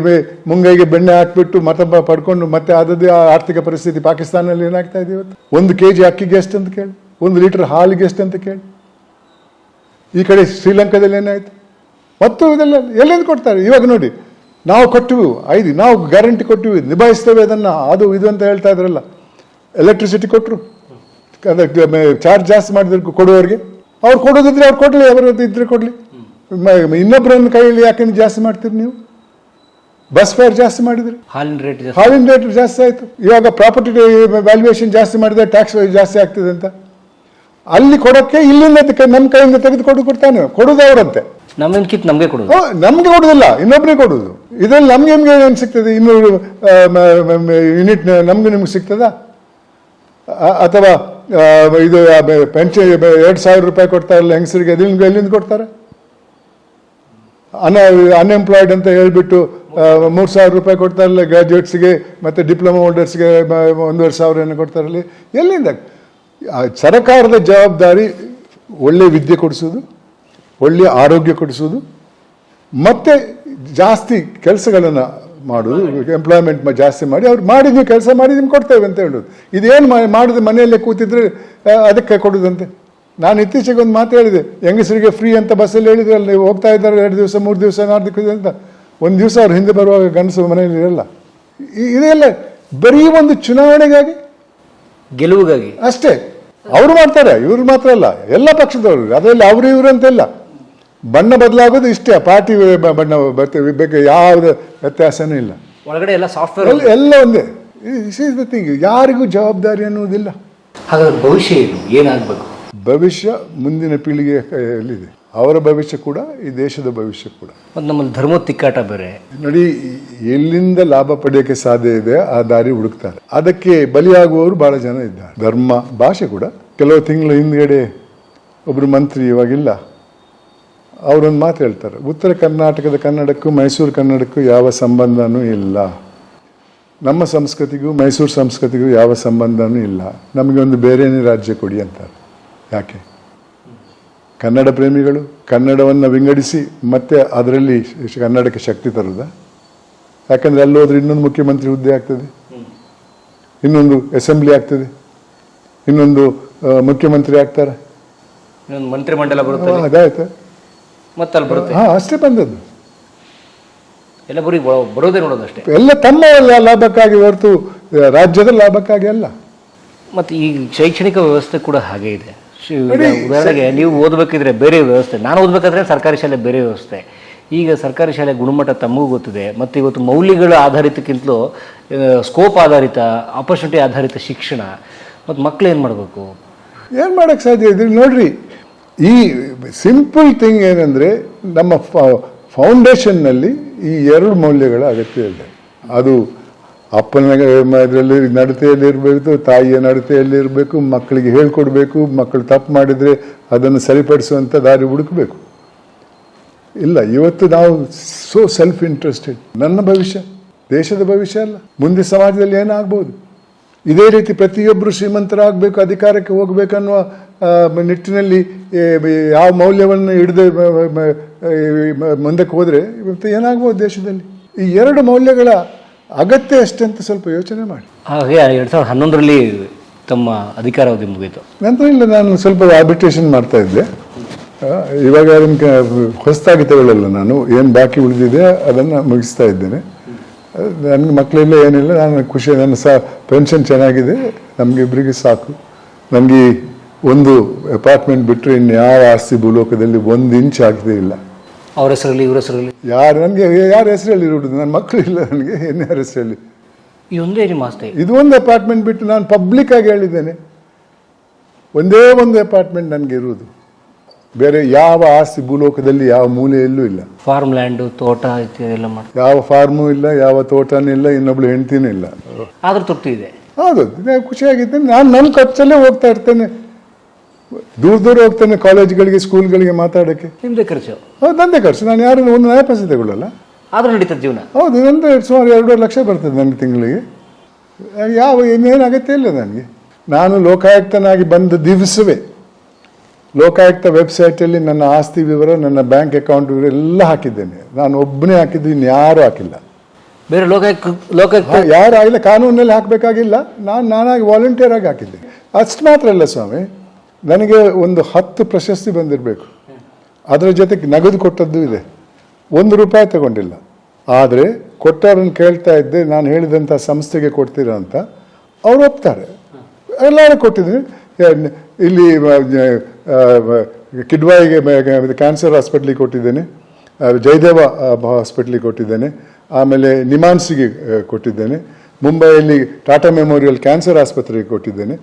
ಮುಂಗೈಗೆ ಬೆಣ್ಣೆ ಹಾಕ್ಬಿಟ್ಟು ಮತ ಪಡ್ಕೊಂಡು ಮತ್ತೆ ಆದದ್ದು ಆರ್ಥಿಕ ಪರಿಸ್ಥಿತಿ. ಪಾಕಿಸ್ತಾನದಲ್ಲಿ ಏನಾಗ್ತಾ ಇದೆ ಇವತ್ತು? 1 kg ಅಕ್ಕಿಗೆ ಎಷ್ಟು ಅಂತ ಕೇಳಿ, 1 ಲೀಟರ್ ಹಾಲಿಗೆ ಎಷ್ಟು ಅಂತ ಕೇಳಿ. ಈ ಕಡೆ ಶ್ರೀಲಂಕಾದಲ್ಲಿ ಏನಾಯ್ತು? ಮತ್ತು ಇದೆಲ್ಲ ಎಲ್ಲಿಂದ ಕೊಡ್ತಾರೆ? ಇವಾಗ ನೋಡಿ, ನಾವು ಕೊಟ್ಟಿವಿ 5, ನಾವು ಗ್ಯಾರಂಟಿ ಕೊಟ್ಟಿವಿ, ನಿಭಾಯಿಸ್ತೇವೆ ಅದನ್ನು, ಅದು ಇದು ಅಂತ ಹೇಳ್ತಾ ಇದ್ರಲ್ಲ. ಎಲೆಕ್ಟ್ರಿಸಿಟಿ ಕೊಟ್ಟರು, ಚಾರ್ಜ್ ಜಾಸ್ತಿ ಮಾಡಿದ್ರು ಕೊಡುವವರಿಗೆ. ಅವ್ರು ಕೊಡೋದಿದ್ರೆ ಅವ್ರು ಕೊಡಲಿ, ಅವರದ್ದು ಇದ್ರೆ ಕೊಡಲಿ. ಇನ್ನೊಬ್ಬರನ್ನ ಕೈಯಲ್ಲಿ ಯಾಕೆ ಜಾಸ್ತಿ ಮಾಡ್ತೀರಿ ನೀವು? ಬಸ್ ಫೇರ್ ಜಾಸ್ತಿ ಮಾಡಿದ್ರಿ, ಹಾಲಿನ ರೇಟ್ ಜಾಸ್ತಿ ಆಯಿತು. ಇವಾಗ ಪ್ರಾಪರ್ಟಿ ವ್ಯಾಲ್ಯೂಯೇಷನ್ ಜಾಸ್ತಿ ಮಾಡಿದ್ರೆ ಟ್ಯಾಕ್ಸ್ ಜಾಸ್ತಿ ಆಗ್ತದೆ ಅಂತ. ಅಲ್ಲಿ ಕೊಡೋಕ್ಕೆ ಇಲ್ಲಿಂದ ನಮ್ಮ ಕೈಯಿಂದ ತೆಗೆದು ಕೊಡ್ತಾನೆ, ಕೊಡೋದು ಅವರಂತೆ. ನಮಗೆ ಕೊಡೋದು, ನಮಗೆ ಕೊಡೋದಿಲ್ಲ, ಇನ್ನೊಬ್ಬರಿಗೆ ಕೊಡೋದು. ಇದರಲ್ಲಿ ನಮ್ಗೆ ಏನು ಸಿಗ್ತದೆ? 200 ಯೂನಿಟ್ ನಮ್ಗೆ ನಿಮ್ಗೆ ಸಿಗ್ತದಾ? ಅಥವಾ ಇದು ಪೆನ್ಷನ್ 2,000 ರೂಪಾಯಿ ಕೊಡ್ತಾರಲ್ಲ ಹೆಂಗಸರಿಗೆ, ಅದು ಎಲ್ಲಿಂದ ಕೊಡ್ತಾರೆ? ಅನ್ಎಂಪ್ಲಾಯ್ಡ್ ಅಂತ ಹೇಳ್ಬಿಟ್ಟು 3,000 ರೂಪಾಯಿ ಕೊಡ್ತಾರಲ್ಲ ಗ್ರಾಜ್ಯುಯೇಟ್ಸ್ಗೆ, ಮತ್ತು ಡಿಪ್ಲೊಮಾ ಹೋಲ್ಡರ್ಸ್ಗೆ 1,500 ಕೊಡ್ತಾರಲ್ಲಿ. ಎಲ್ಲಿಂದ? ಸರ್ಕಾರದ ಜವಾಬ್ದಾರಿ ಒಳ್ಳೆ ವಿದ್ಯೆ ಕೊಡಿಸೋದು, ಒಳ್ಳೆಯ ಆರೋಗ್ಯ ಕೊಡಿಸೋದು, ಮತ್ತು ಜಾಸ್ತಿ ಕೆಲಸಗಳನ್ನು ಮಾಡೋದು, ಎಂಪ್ಲಾಯ್ಮೆಂಟ್ ಜಾಸ್ತಿ ಮಾಡಿ ಅವ್ರು ಮಾಡಿ ನೀವು ಕೆಲಸ ಮಾಡಿ ನಿಮ್ಗೆ ಕೊಡ್ತೇವೆ ಅಂತ ಹೇಳೋದು. ಇದೇನು ಮಾಡಿದ್ರೆ ಮನೆಯಲ್ಲೇ ಕೂತಿದ್ರೆ ಅದಕ್ಕೆ ಕೊಡೋದಂತೆ. ನಾನು ಇತ್ತೀಚೆಗೆ ಒಂದು ಮಾತು ಹೇಳಿದೆ, ಹೆಂಗಸರಿಗೆ ಫ್ರೀ ಅಂತ ಬಸ್ಸಲ್ಲಿ ಹೇಳಿದ್ರಲ್ಲ, ನೀವು ಹೋಗ್ತಾ ಇದ್ದಾರೆ 2 ದಿವಸ 3 ದಿವಸ 4 ದಿವಸ ಅಂತ. ಒಂದು ದಿವಸ ಅವ್ರು ಹಿಂದೆ ಬರುವಾಗ ಗಂಡಸು ಮನೆಯಲ್ಲಿ ಇರಲ್ಲ. ಇದೆಲ್ಲ ಬರೀ ಒಂದು ಚುನಾವಣೆಗಾಗಿ, ಗೆಲುವಿಗಾಗಿ ಅಷ್ಟೇ. ಅವರು ಮಾಡ್ತಾರೆ, ಇವ್ರು ಮಾತ್ರ ಅಲ್ಲ, ಎಲ್ಲ ಪಕ್ಷದವರು. ಅದರಲ್ಲಿ ಅವರು ಇವರು ಅಂತೆಲ್ಲ ಬಣ್ಣ ಬದಲಾಗೋದು ಇಷ್ಟೇ, ಪಾರ್ಟಿ ಬಣ್ಣ ಬರ್ತೇವೆ, ಯಾವುದೇ ವ್ಯತ್ಯಾಸನೂ ಇಲ್ಲ. ಒಳಗಡೆ ಎಲ್ಲ ಸಾಫ್ಟ್ವೇರ್ ಎಲ್ಲ ಒಂದೇ. This is the thing. ಯಾರಿಗೂ ಜವಾಬ್ದಾರಿ ಅನ್ನೋದಿಲ್ಲ. ಹಾಗಾದ್ರೆ ಭವಿಷ್ಯ ಏನಾಗಬೇಕು? ಭವಿಷ್ಯ ಮುಂದಿನ ಪೀಳಿಗೆಯ ಕೈಯಲ್ಲಿದೆ. ಅವರ ಭವಿಷ್ಯ ಕೂಡ ಈ ದೇಶದ ಭವಿಷ್ಯ ಕೂಡ. ಮತ್ತು ನಮ್ಮಲ್ಲಿ ಧರ್ಮದ ತಿಕ್ಕಾಟ ಬೇರೆ ನೋಡಿ, ಎಲ್ಲಿಂದ ಲಾಭ ಪಡೆಯೋಕ್ಕೆ ಸಾಧ್ಯ ಇದೆ ಆ ದಾರಿ ಹುಡುಕ್ತಾರೆ. ಅದಕ್ಕೆ ಬಲಿಯಾಗುವವರು ಬಹಳ ಜನ ಇದ್ದಾರೆ. ಧರ್ಮ, ಭಾಷೆ ಕೂಡ. ಕೆಲವು ತಿಂಗಳ ಹಿಂದ್ಗಡೆ ಒಬ್ಬರು ಮಂತ್ರಿ, ಇವಾಗಿಲ್ಲ, ಅವರೊಂದು ಮಾತು ಹೇಳ್ತಾರೆ, ಉತ್ತರ ಕರ್ನಾಟಕದ ಕನ್ನಡಕ್ಕೂ ಮೈಸೂರು ಕನ್ನಡಕ್ಕೂ ಯಾವ ಸಂಬಂಧನೂ ಇಲ್ಲ, ನಮ್ಮ ಸಂಸ್ಕೃತಿಗೂ ಮೈಸೂರು ಸಂಸ್ಕೃತಿಗೂ ಯಾವ ಸಂಬಂಧನೂ ಇಲ್ಲ, ನಮಗೆ ಒಂದು ಬೇರೆಯೇ ರಾಜ್ಯ ಕೊಡಿ ಅಂತಾರೆ. ಯಾಕೆ? ಕನ್ನಡ ಪ್ರೇಮಿಗಳು ಕನ್ನಡವನ್ನು ವಿಂಗಡಿಸಿ ಮತ್ತೆ ಅದರಲ್ಲಿ ಕನ್ನಡಕ್ಕೆ ಶಕ್ತಿ ತರುವುದಾ? ಯಾಕಂದರೆ ಅಲ್ಲಿ ಹೋದ್ರೆ ಇನ್ನೊಂದು ಮುಖ್ಯಮಂತ್ರಿ ಹುದ್ದೆ ಆಗ್ತದೆ, ಇನ್ನೊಂದು ಅಸೆಂಬ್ಲಿ ಆಗ್ತದೆ, ಇನ್ನೊಂದು ಮುಖ್ಯಮಂತ್ರಿ ಆಗ್ತಾರೆ, ಇನ್ನೊಂದು ಮಂತ್ರಿಮಂಡಲ ಬರುತ್ತೆ, ಅದಾಯ್ತು, ಮತ್ತೆ ಅಲ್ಲಿ ಬರುತ್ತೆ. ಹಾಂ, ಅಷ್ಟೇ ಬಂದದ್ದು. ಎಲ್ಲ ಬರೀ ಬರೋದೇ ನೋಡೋದು ಅಷ್ಟೇ, ಎಲ್ಲ ತಮ್ಮ ಲಾಭಕ್ಕಾಗಿ ಹೊರತು ರಾಜ್ಯದ ಲಾಭಕ್ಕಾಗಿ ಅಲ್ಲ. ಮತ್ತು ಈ ಶೈಕ್ಷಣಿಕ ವ್ಯವಸ್ಥೆ ಕೂಡ ಹಾಗೆ ಇದೆ. ಉದಾಹರಣೆಗೆ ನೀವು ಓದಬೇಕಿದ್ರೆ ಬೇರೆ ವ್ಯವಸ್ಥೆ, ನಾನು ಓದಬೇಕಾದ್ರೆ ಸರ್ಕಾರಿ ಶಾಲೆ ಬೇರೆ ವ್ಯವಸ್ಥೆ. ಈಗ ಸರ್ಕಾರಿ ಶಾಲೆ ಗುಣಮಟ್ಟ ತಮಗೂ ಗೊತ್ತಿದೆ. ಮತ್ತು ಇವತ್ತು ಮೌಲ್ಯಗಳ ಆಧಾರಿತಕ್ಕಿಂತಲೂ ಸ್ಕೋಪ್ ಆಧಾರಿತ, ಆಪರ್ಚುನಿಟಿ ಆಧಾರಿತ ಶಿಕ್ಷಣ. ಮತ್ತು ಮಕ್ಕಳು ಏನು ಮಾಡಬೇಕು? ಏನು ಮಾಡೋಕ್ಕೆ ಸಾಧ್ಯ ಇದೆ ನೋಡ್ರಿ. ಈ ಸಿಂಪಲ್ ಥಿಂಗ್ ಏನಂದರೆ, ನಮ್ಮ ಫೌಂಡೇಶನ್ನಲ್ಲಿ ಈ ಎರಡು ಮೌಲ್ಯಗಳ ಅಗತ್ಯ ಇದೆ. ಅದು ಅಪ್ಪನ ಇದರಲ್ಲಿ ನಡತೆಯಲ್ಲಿರಬೇಕು, ತಾಯಿಯ ನಡತೆಯಲ್ಲಿರಬೇಕು, ಮಕ್ಕಳಿಗೆ ಹೇಳ್ಕೊಡ್ಬೇಕು, ಮಕ್ಕಳು ತಪ್ಪು ಮಾಡಿದರೆ ಅದನ್ನು ಸರಿಪಡಿಸುವಂಥ ದಾರಿ ಹುಡುಕಬೇಕು. ಇಲ್ಲ, ಇವತ್ತು ನಾವು ಸೆಲ್ಫ್ ಇಂಟ್ರೆಸ್ಟೆಡ್. ನನ್ನ ಭವಿಷ್ಯ, ದೇಶದ ಭವಿಷ್ಯ ಅಲ್ಲ, ಮುಂದೆ ಸಮಾಜದಲ್ಲಿ ಏನಾಗ್ಬೋದು. ಇದೇ ರೀತಿ ಪ್ರತಿಯೊಬ್ಬರು ಶ್ರೀಮಂತರಾಗಬೇಕು, ಅಧಿಕಾರಕ್ಕೆ ಹೋಗಬೇಕನ್ನುವ ನಿಟ್ಟಿನಲ್ಲಿ ಯಾವ ಮೌಲ್ಯವನ್ನು ಹಿಡಿದು ಮುಂದಕ್ಕೆ ಹೋದರೆ ಇವತ್ತು ಏನಾಗ್ಬೋದು ದೇಶದಲ್ಲಿ. ಈ ಎರಡು ಮೌಲ್ಯಗಳ ಅಗತ್ಯ ಅಷ್ಟೇ ಅಂತ ಸ್ವಲ್ಪ ಯೋಚನೆ ಮಾಡಿ. ಹಾಗೆ 2011ರಲ್ಲಿ ತಮ್ಮ ಅಧಿಕಾರಾವಧಿ ಮುಗಿಯಿತು. ನಂತರ ಇಲ್ಲ, ನಾನು ಸ್ವಲ್ಪ ಆರ್ಬಿಟ್ರೇಷನ್ ಮಾಡ್ತಾ ಇದ್ದೆ. ಇವಾಗ ಅದನ್ನು ಹೊಸದಾಗಿ ತಗೊಳ್ಳಲ್ಲ, ನಾನು ಏನು ಬಾಕಿ ಉಳಿದಿದೆ ಅದನ್ನು ಮುಗಿಸ್ತಾ ಇದ್ದೇನೆ. ನನಗೆ ಮಕ್ಕಳೆಲ್ಲ ಏನಿಲ್ಲ, ನಾನು ಖುಷಿ, ನನ್ನ ಪೆನ್ಷನ್ ಚೆನ್ನಾಗಿದೆ, ನಮಗಿಬ್ಬರಿಗೆ ಸಾಕು. ನನಗೆ ಒಂದು ಅಪಾರ್ಟ್ಮೆಂಟ್ ಬಿಟ್ಟರೆ ಇನ್ಯಾವ ಆಸ್ತಿ ಭೂಲೋಕದಲ್ಲಿ 1 ಇಂಚ್ ಆಗದೇ ಇಲ್ಲ. ಅವ್ರ ಹೆಸರಲ್ಲಿ, ಇವ್ರ ಹೆಸರಲ್ಲಿ, ನನಗೆ ಯಾರ ಹೆಸರಲ್ಲಿ ಇರೋದು? ನನ್ನ ಮಕ್ಕಳು ಇಲ್ಲ ನನಗೆ, ಯಾರ ಹೆಸರಲ್ಲಿ? ಈ ಒಂದೇ ನಿಮ್ಮ ಆಸ್ತಿ. ಇದು ಒಂದು ಅಪಾರ್ಟ್ಮೆಂಟ್ ಬಿಟ್ಟು ನಾನು ಪಬ್ಲಿಕ್ ಆಗಿ ಹೇಳಿದ್ದೇನೆ, ಒಂದೇ ಒಂದು ಅಪಾರ್ಟ್ಮೆಂಟ್ ನನಗೆ ಇರುವುದು. ಬೇರೆ ಯಾವ ಆಸ್ತಿ ಭೂಲೋಕದಲ್ಲಿ ಯಾವ ಮೂಲೆಯಲ್ಲೂ ಇಲ್ಲ. ಫಾರ್ಮ್ ಲ್ಯಾಂಡು, ತೋಟ ಇತ್ಯಾದೆಲ್ಲ ಮಾಡಿ, ಯಾವ ಫಾರ್ಮು ಇಲ್ಲ, ಯಾವ ತೋಟನೂ ಇಲ್ಲ, ಇನ್ನೊಬ್ಳು ಹೆಂಡ್ತಿನೂ ಇಲ್ಲ. ಆದ್ರೂ ತೃಪ್ತಿ ಇದೆ. ಹೌದು, ನಾನು ಖುಷಿಯಾಗಿದ್ದೇನೆ. ನಾನು ನನ್ನ ಖರ್ಚಲ್ಲೇ ಹೋಗ್ತಾ ಇರ್ತೇನೆ, ದೂರ ಹೋಗ್ತೇನೆ ಕಾಲೇಜ್ಗಳಿಗೆ, ಸ್ಕೂಲ್ಗಳಿಗೆ ಮಾತಾಡೋಕ್ಕೆ. ನಿಮ್ಮದೇ ಖರ್ಚು? ಹೌದು, ನಂದೇ ಖರ್ಚು. ನಾನು ಯಾರು 1 ನಯ ಪೈಸೆ ತಗೊಳ್ಳಲ್ಲ. ಆದರೂ ನಡೀತದೆ ಜೀವನ. ಹೌದು, ನಂದು ಸುಮಾರು 2.5 ಲಕ್ಷ ಬರ್ತದೆ ನನ್ನ ತಿಂಗಳಿಗೆ. ಯಾವ ಇನ್ನೇನು ಅಗತ್ಯ ಇಲ್ಲ ನನಗೆ. ನಾನು ಲೋಕಾಯುಕ್ತನಾಗಿ ಬಂದ ದಿವಸವೇ ಲೋಕಾಯುಕ್ತ ವೆಬ್ಸೈಟಲ್ಲಿ ನನ್ನ ಆಸ್ತಿ ವಿವರ, ನನ್ನ ಬ್ಯಾಂಕ್ ಅಕೌಂಟ್ ವಿವರ ಎಲ್ಲ ಹಾಕಿದ್ದೇನೆ. ನಾನು ಒಬ್ಬನೇ ಹಾಕಿದ್ದು, ಇನ್ಯಾರೂ ಹಾಕಿಲ್ಲ. ಬೇರೆ ಲೋಕಾಯುಕ್ತ ಯಾರು ಆಗಿಲ್ಲ, ಕಾನೂನಲ್ಲಿ ಹಾಕಬೇಕಾಗಿಲ್ಲ. ನಾನಾಗಿ ವಾಲಂಟಿಯರ್ ಆಗಿ ಹಾಕಿದ್ದೇನೆ. ಅಷ್ಟು ಮಾತ್ರ ಅಲ್ಲ ಸ್ವಾಮಿ, ನನಗೆ ಒಂದು 10 ಪ್ರಶಸ್ತಿ ಬಂದಿರಬೇಕು. ಅದರ ಜೊತೆಗೆ ನಗದು ಕೊಟ್ಟದ್ದು ಇದೆ. 1 ರೂಪಾಯಿ ತಗೊಂಡಿಲ್ಲ. ಆದರೆ ಕೊಟ್ಟವ್ರನ್ನ ಕೇಳ್ತಾ ಇದ್ದೆ, ನಾನು ಹೇಳಿದಂಥ ಸಂಸ್ಥೆಗೆ ಕೊಡ್ತೀರಾ ಅಂತ. ಅವ್ರು ಒಪ್ತಾರೆ. ಎಲ್ಲರೂ ಕೊಟ್ಟಿದ್ದೀನಿ. ಇಲ್ಲಿ ಕಿಡ್ವಾಯಿಗೆ ಕ್ಯಾನ್ಸರ್ ಹಾಸ್ಪಿಟ್ಲಿಗೆ ಕೊಟ್ಟಿದ್ದೇನೆ, ಜಯದೇವ ಹಾಸ್ಪಿಟ್ಲಿಗೆ ಕೊಟ್ಟಿದ್ದೇನೆ, ಆಮೇಲೆ ನಿಮಾನ್ಸಿಗೆ ಕೊಟ್ಟಿದ್ದೇನೆ, ಮುಂಬೈಯಲ್ಲಿ ಟಾಟಾ ಮೆಮೋರಿಯಲ್ ಕ್ಯಾನ್ಸರ್ ಆಸ್ಪತ್ರೆಗೆ ಕೊಟ್ಟಿದ್ದೇನೆ.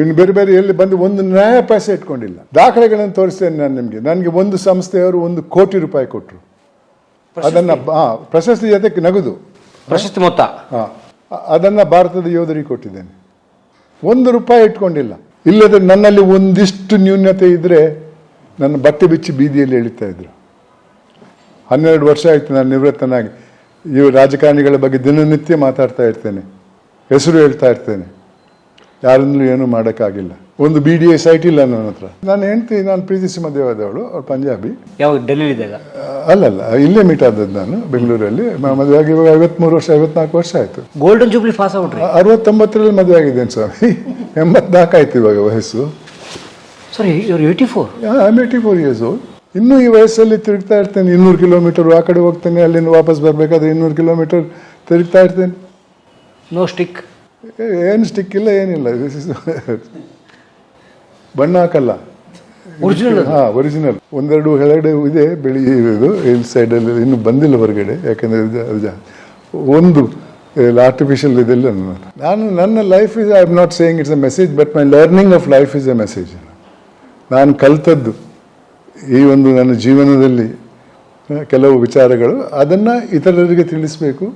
ಇನ್ನು ಬೇರೆ ಬೇರೆ ಎಲ್ಲಿ ಬಂದು 1 ನಯ ಪೈಸೆ ಇಟ್ಕೊಂಡಿಲ್ಲ. ದಾಖಲೆಗಳನ್ನು ತೋರಿಸ್ತೇನೆ ನಾನು ನಿಮಗೆ. ನನಗೆ ಒಂದು ಸಂಸ್ಥೆಯವರು 1 ಕೋಟಿ ರೂಪಾಯಿ ಕೊಟ್ಟರು. ಅದನ್ನು ಪ್ರಶಸ್ತಿ ಜೊತೆಗೆ ನಗದು ಪ್ರಶಸ್ತಿ ಮೊತ್ತ. ಅದನ್ನು ಭಾರತದ ಯೋಧರಿಗೆ ಕೊಟ್ಟಿದ್ದೇನೆ. 1 ರೂಪಾಯಿ ಇಟ್ಕೊಂಡಿಲ್ಲ. ಇಲ್ಲದ್ರೆ ನನ್ನಲ್ಲಿ ಒಂದಿಷ್ಟು ನ್ಯೂನ್ಯತೆ ಇದ್ದರೆ ನನ್ನ ಬಟ್ಟೆ ಬಿಚ್ಚಿ ಬೀದಿಯಲ್ಲಿ ಎಳಿತಾ ಇದ್ರು. 12 ವರ್ಷ ಆಯಿತು ನಾನು ನಿವೃತ್ತನಾಗಿ. ಇವು ರಾಜಕಾರಣಿಗಳ ಬಗ್ಗೆ ದಿನನಿತ್ಯ ಮಾತಾಡ್ತಾ ಇರ್ತೇನೆ, ಹೆಸರು ಹೇಳ್ತಾ ಇರ್ತೇನೆ. ಯಾರನ್ನೂ ಏನೂ ಮಾಡೋಕ್ಕಾಗಿಲ್ಲ. ಒಂದು BDA ಸೈಟ್ ಇಲ್ಲ ನನ್ನ ಹತ್ರ. ನಾನು ಹೆಂಡ್ತಿ, ನಾನು ಪ್ರೀತಿಸಿ ಮದುವೆಯಾದವಳು, ಅವಳು ಪಂಜಾಬಿ. ಯಾವ ಡೆಲ್ಲಿಲಿದ್ದಾಗ? ಅಲ್ಲಲ್ಲ, ಇಲ್ಲೇ ಮೀಟ್ ಆದದ್ದು ನಾನು ಬೆಂಗಳೂರಲ್ಲಿ. ಮದುವೆಯಾಗಿ ಇವಾಗ 53 ವರ್ಷ 54 ವರ್ಷ ಆಯಿತು. ಗೋಲ್ಡನ್ ಜೂಬ್ಲಿ ಪಾಸ್ ಔಟ್ರಿ. 69ರಲ್ಲಿ ಮದುವೆ ಆಗಿದ್ದೇನೆ ಸ್ವಾಮಿ. 84 ಆಯ್ತು ಇವಾಗ ವಯಸ್ಸು. ಸರಿ, ಇವರು 84? I 84 years old. ಇನ್ನೂ ಈ ವಯಸ್ಸಲ್ಲಿ ತಿರುಗ್ತಾ ಇರ್ತೇನೆ. 200 ಕಿಲೋಮೀಟರ್ ಆ ಕಡೆ ಹೋಗ್ತೇನೆ, ಅಲ್ಲಿಂದ ವಾಪಸ್ ಬರಬೇಕಾದ್ರೆ 200 ಕಿಲೋಮೀಟರ್ ತಿರುಗ್ತಾ ಇರ್ತೇನೆ. No stick? ಏನು ಸ್ಟಿಕ್ ಇಲ್ಲ, ಏನಿಲ್ಲ. ಬಣ್ಣ ಹಾಕಲ್ಲ, ಒರಿಜಿನಲ್. ಒರಿಜಿನಲ್. 1-2 ಇದೆ ಬೆಳೆಯೋದು ಇಲ್ಲಿ ಸೈಡಲ್ಲಿ, ಇನ್ನೂ ಬಂದಿಲ್ಲ ಹೊರಗಡೆ. ಯಾಕಂದರೆ ಒಂದು ಆರ್ಟಿಫಿಷಿಯಲ್ ಇದೆಲ್ಲ ನನ್ನ life is, I am not saying it's a message, but my learning of life is A message. ನಾನು ಕಲಿತದ್ದು ಈ ಒಂದು ನನ್ನ ಜೀವನದಲ್ಲಿ ಕೆಲವು ವಿಚಾರಗಳು, ಅದನ್ನು ಇತರರಿಗೆ ತಿಳಿಸಬೇಕು.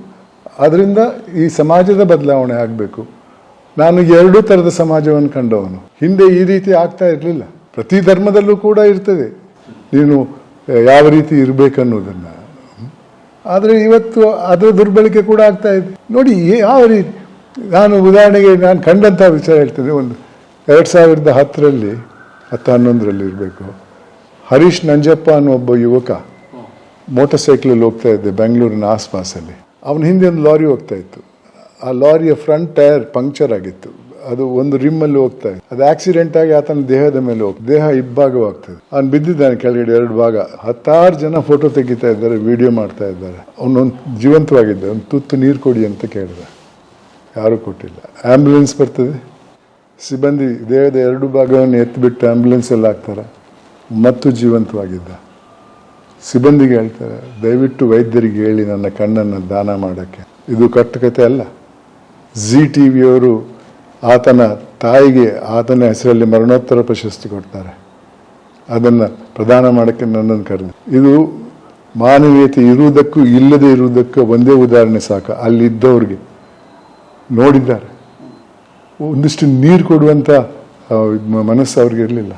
ಅದರಿಂದ ಈ ಸಮಾಜದ ಬದಲಾವಣೆ ಆಗಬೇಕು. ನಾನು 2 ಥರದ ಸಮಾಜವನ್ನು ಕಂಡವನು. ಹಿಂದೆ ಈ ರೀತಿ ಆಗ್ತಾ ಇರಲಿಲ್ಲ. ಪ್ರತಿ ಧರ್ಮದಲ್ಲೂ ಕೂಡ ಇರ್ತದೆ. ನೀನು ಯಾವ ರೀತಿ ಇರಬೇಕನ್ನೋದನ್ನು. ಆದರೆ ಇವತ್ತು ಅದರ ದುರ್ಬಳಕೆ ಕೂಡ ಆಗ್ತಾ ಇದೆ. ನೋಡಿ ಯಾವ ರೀತಿ, ನಾನು ಉದಾಹರಣೆಗೆ ನಾನು ಕಂಡಂಥ ವಿಚಾರ ಹೇಳ್ತೇನೆ. ಒಂದು 2010 11 ಇರಬೇಕು, ಹರೀಶ್ ನಂಜಪ್ಪ ಅನ್ನೋ ಒಬ್ಬ ಯುವಕ ಮೋಟರ್ ಸೈಕಲಲ್ಲಿ ಹೋಗ್ತಾ ಇದ್ದೆ ಬೆಂಗಳೂರಿನ ಆಸ್ಪಾಸಲ್ಲಿ. ಅವನ ಹಿಂದೆ ಒಂದು ಲಾರಿ ಹೋಗ್ತಾ ಇತ್ತು. ಆ ಲಾರಿಯ ಫ್ರಂಟ್ ಟೈರ್ ಪಂಕ್ಚರ್ ಆಗಿತ್ತು. ಅದು ಒಂದು ರಿಮ್ಮಲ್ಲಿ ಹೋಗ್ತಾ ಇತ್ತು. ಅದು ಆಕ್ಸಿಡೆಂಟ್ ಆಗಿ ಆತನ ದೇಹದ ಮೇಲೆ ದೇಹ ಇಬ್ಬಾಗವಾಗ್ತದೆ. ಅವನು ಬಿದ್ದಿದ್ದಾನೆ ಕೆಳಗಡೆ 2 ಭಾಗ. 10 ಜನ ಫೋಟೋ ತೆಗಿತಾ ಇದ್ದಾರೆ, ವಿಡಿಯೋ ಮಾಡ್ತಾ ಇದ್ದಾರೆ. ಅವನೊಂದು ಜೀವಂತವಾಗಿದ್ದ. ಒಂದು ತುತ್ತು ನೀರು ಕೊಡಿ ಅಂತ ಕೇಳಿದ, ಯಾರೂ ಕೊಟ್ಟಿಲ್ಲ. ಆ್ಯಂಬುಲೆನ್ಸ್ ಬರ್ತದೆ, ಸಿಬ್ಬಂದಿ ದೇಹದ 2 ಭಾಗವನ್ನು ಎತ್ತಿಬಿಟ್ಟು ಆ್ಯಂಬುಲೆನ್ಸಲ್ಲಿ ಹಾಕ್ತಾರೆ, ಮತ್ತು ಜೀವಂತವಾಗಿದ್ದ. ಸಿಬ್ಬಂದಿಗೆ ಹೇಳ್ತಾರೆ, ದಯವಿಟ್ಟು ವೈದ್ಯರಿಗೆ ಹೇಳಿ ನನ್ನ ಕಣ್ಣನ್ನು ದಾನ ಮಾಡೋಕ್ಕೆ. ಇದು ಕಟ್ಟುಕತೆ ಅಲ್ಲ. ZTV ಅವರು ಆತನ ತಾಯಿಗೆ ಆತನ ಹೆಸರಲ್ಲಿ ಮರಣೋತ್ತರ ಪ್ರಶಸ್ತಿ ಕೊಡ್ತಾರೆ. ಅದನ್ನು ಪ್ರದಾನ ಮಾಡೋಕ್ಕೆ ನನ್ನನ್ನು ಕರೆದು. ಇದು ಮಾನವೀಯತೆ ಇರುವುದಕ್ಕೂ ಇಲ್ಲದೆ ಇರುವುದಕ್ಕೂ ಒಂದೇ ಉದಾಹರಣೆ ಸಾಕು. ಅಲ್ಲಿದ್ದವ್ರಿಗೆ ನೋಡಿದ್ದಾರೆ. ಒಂದಿಷ್ಟು ನೀರು ಕೊಡುವಂಥ ಮನಸ್ಸು ಅವ್ರಿಗೆ ಇರಲಿಲ್ಲ.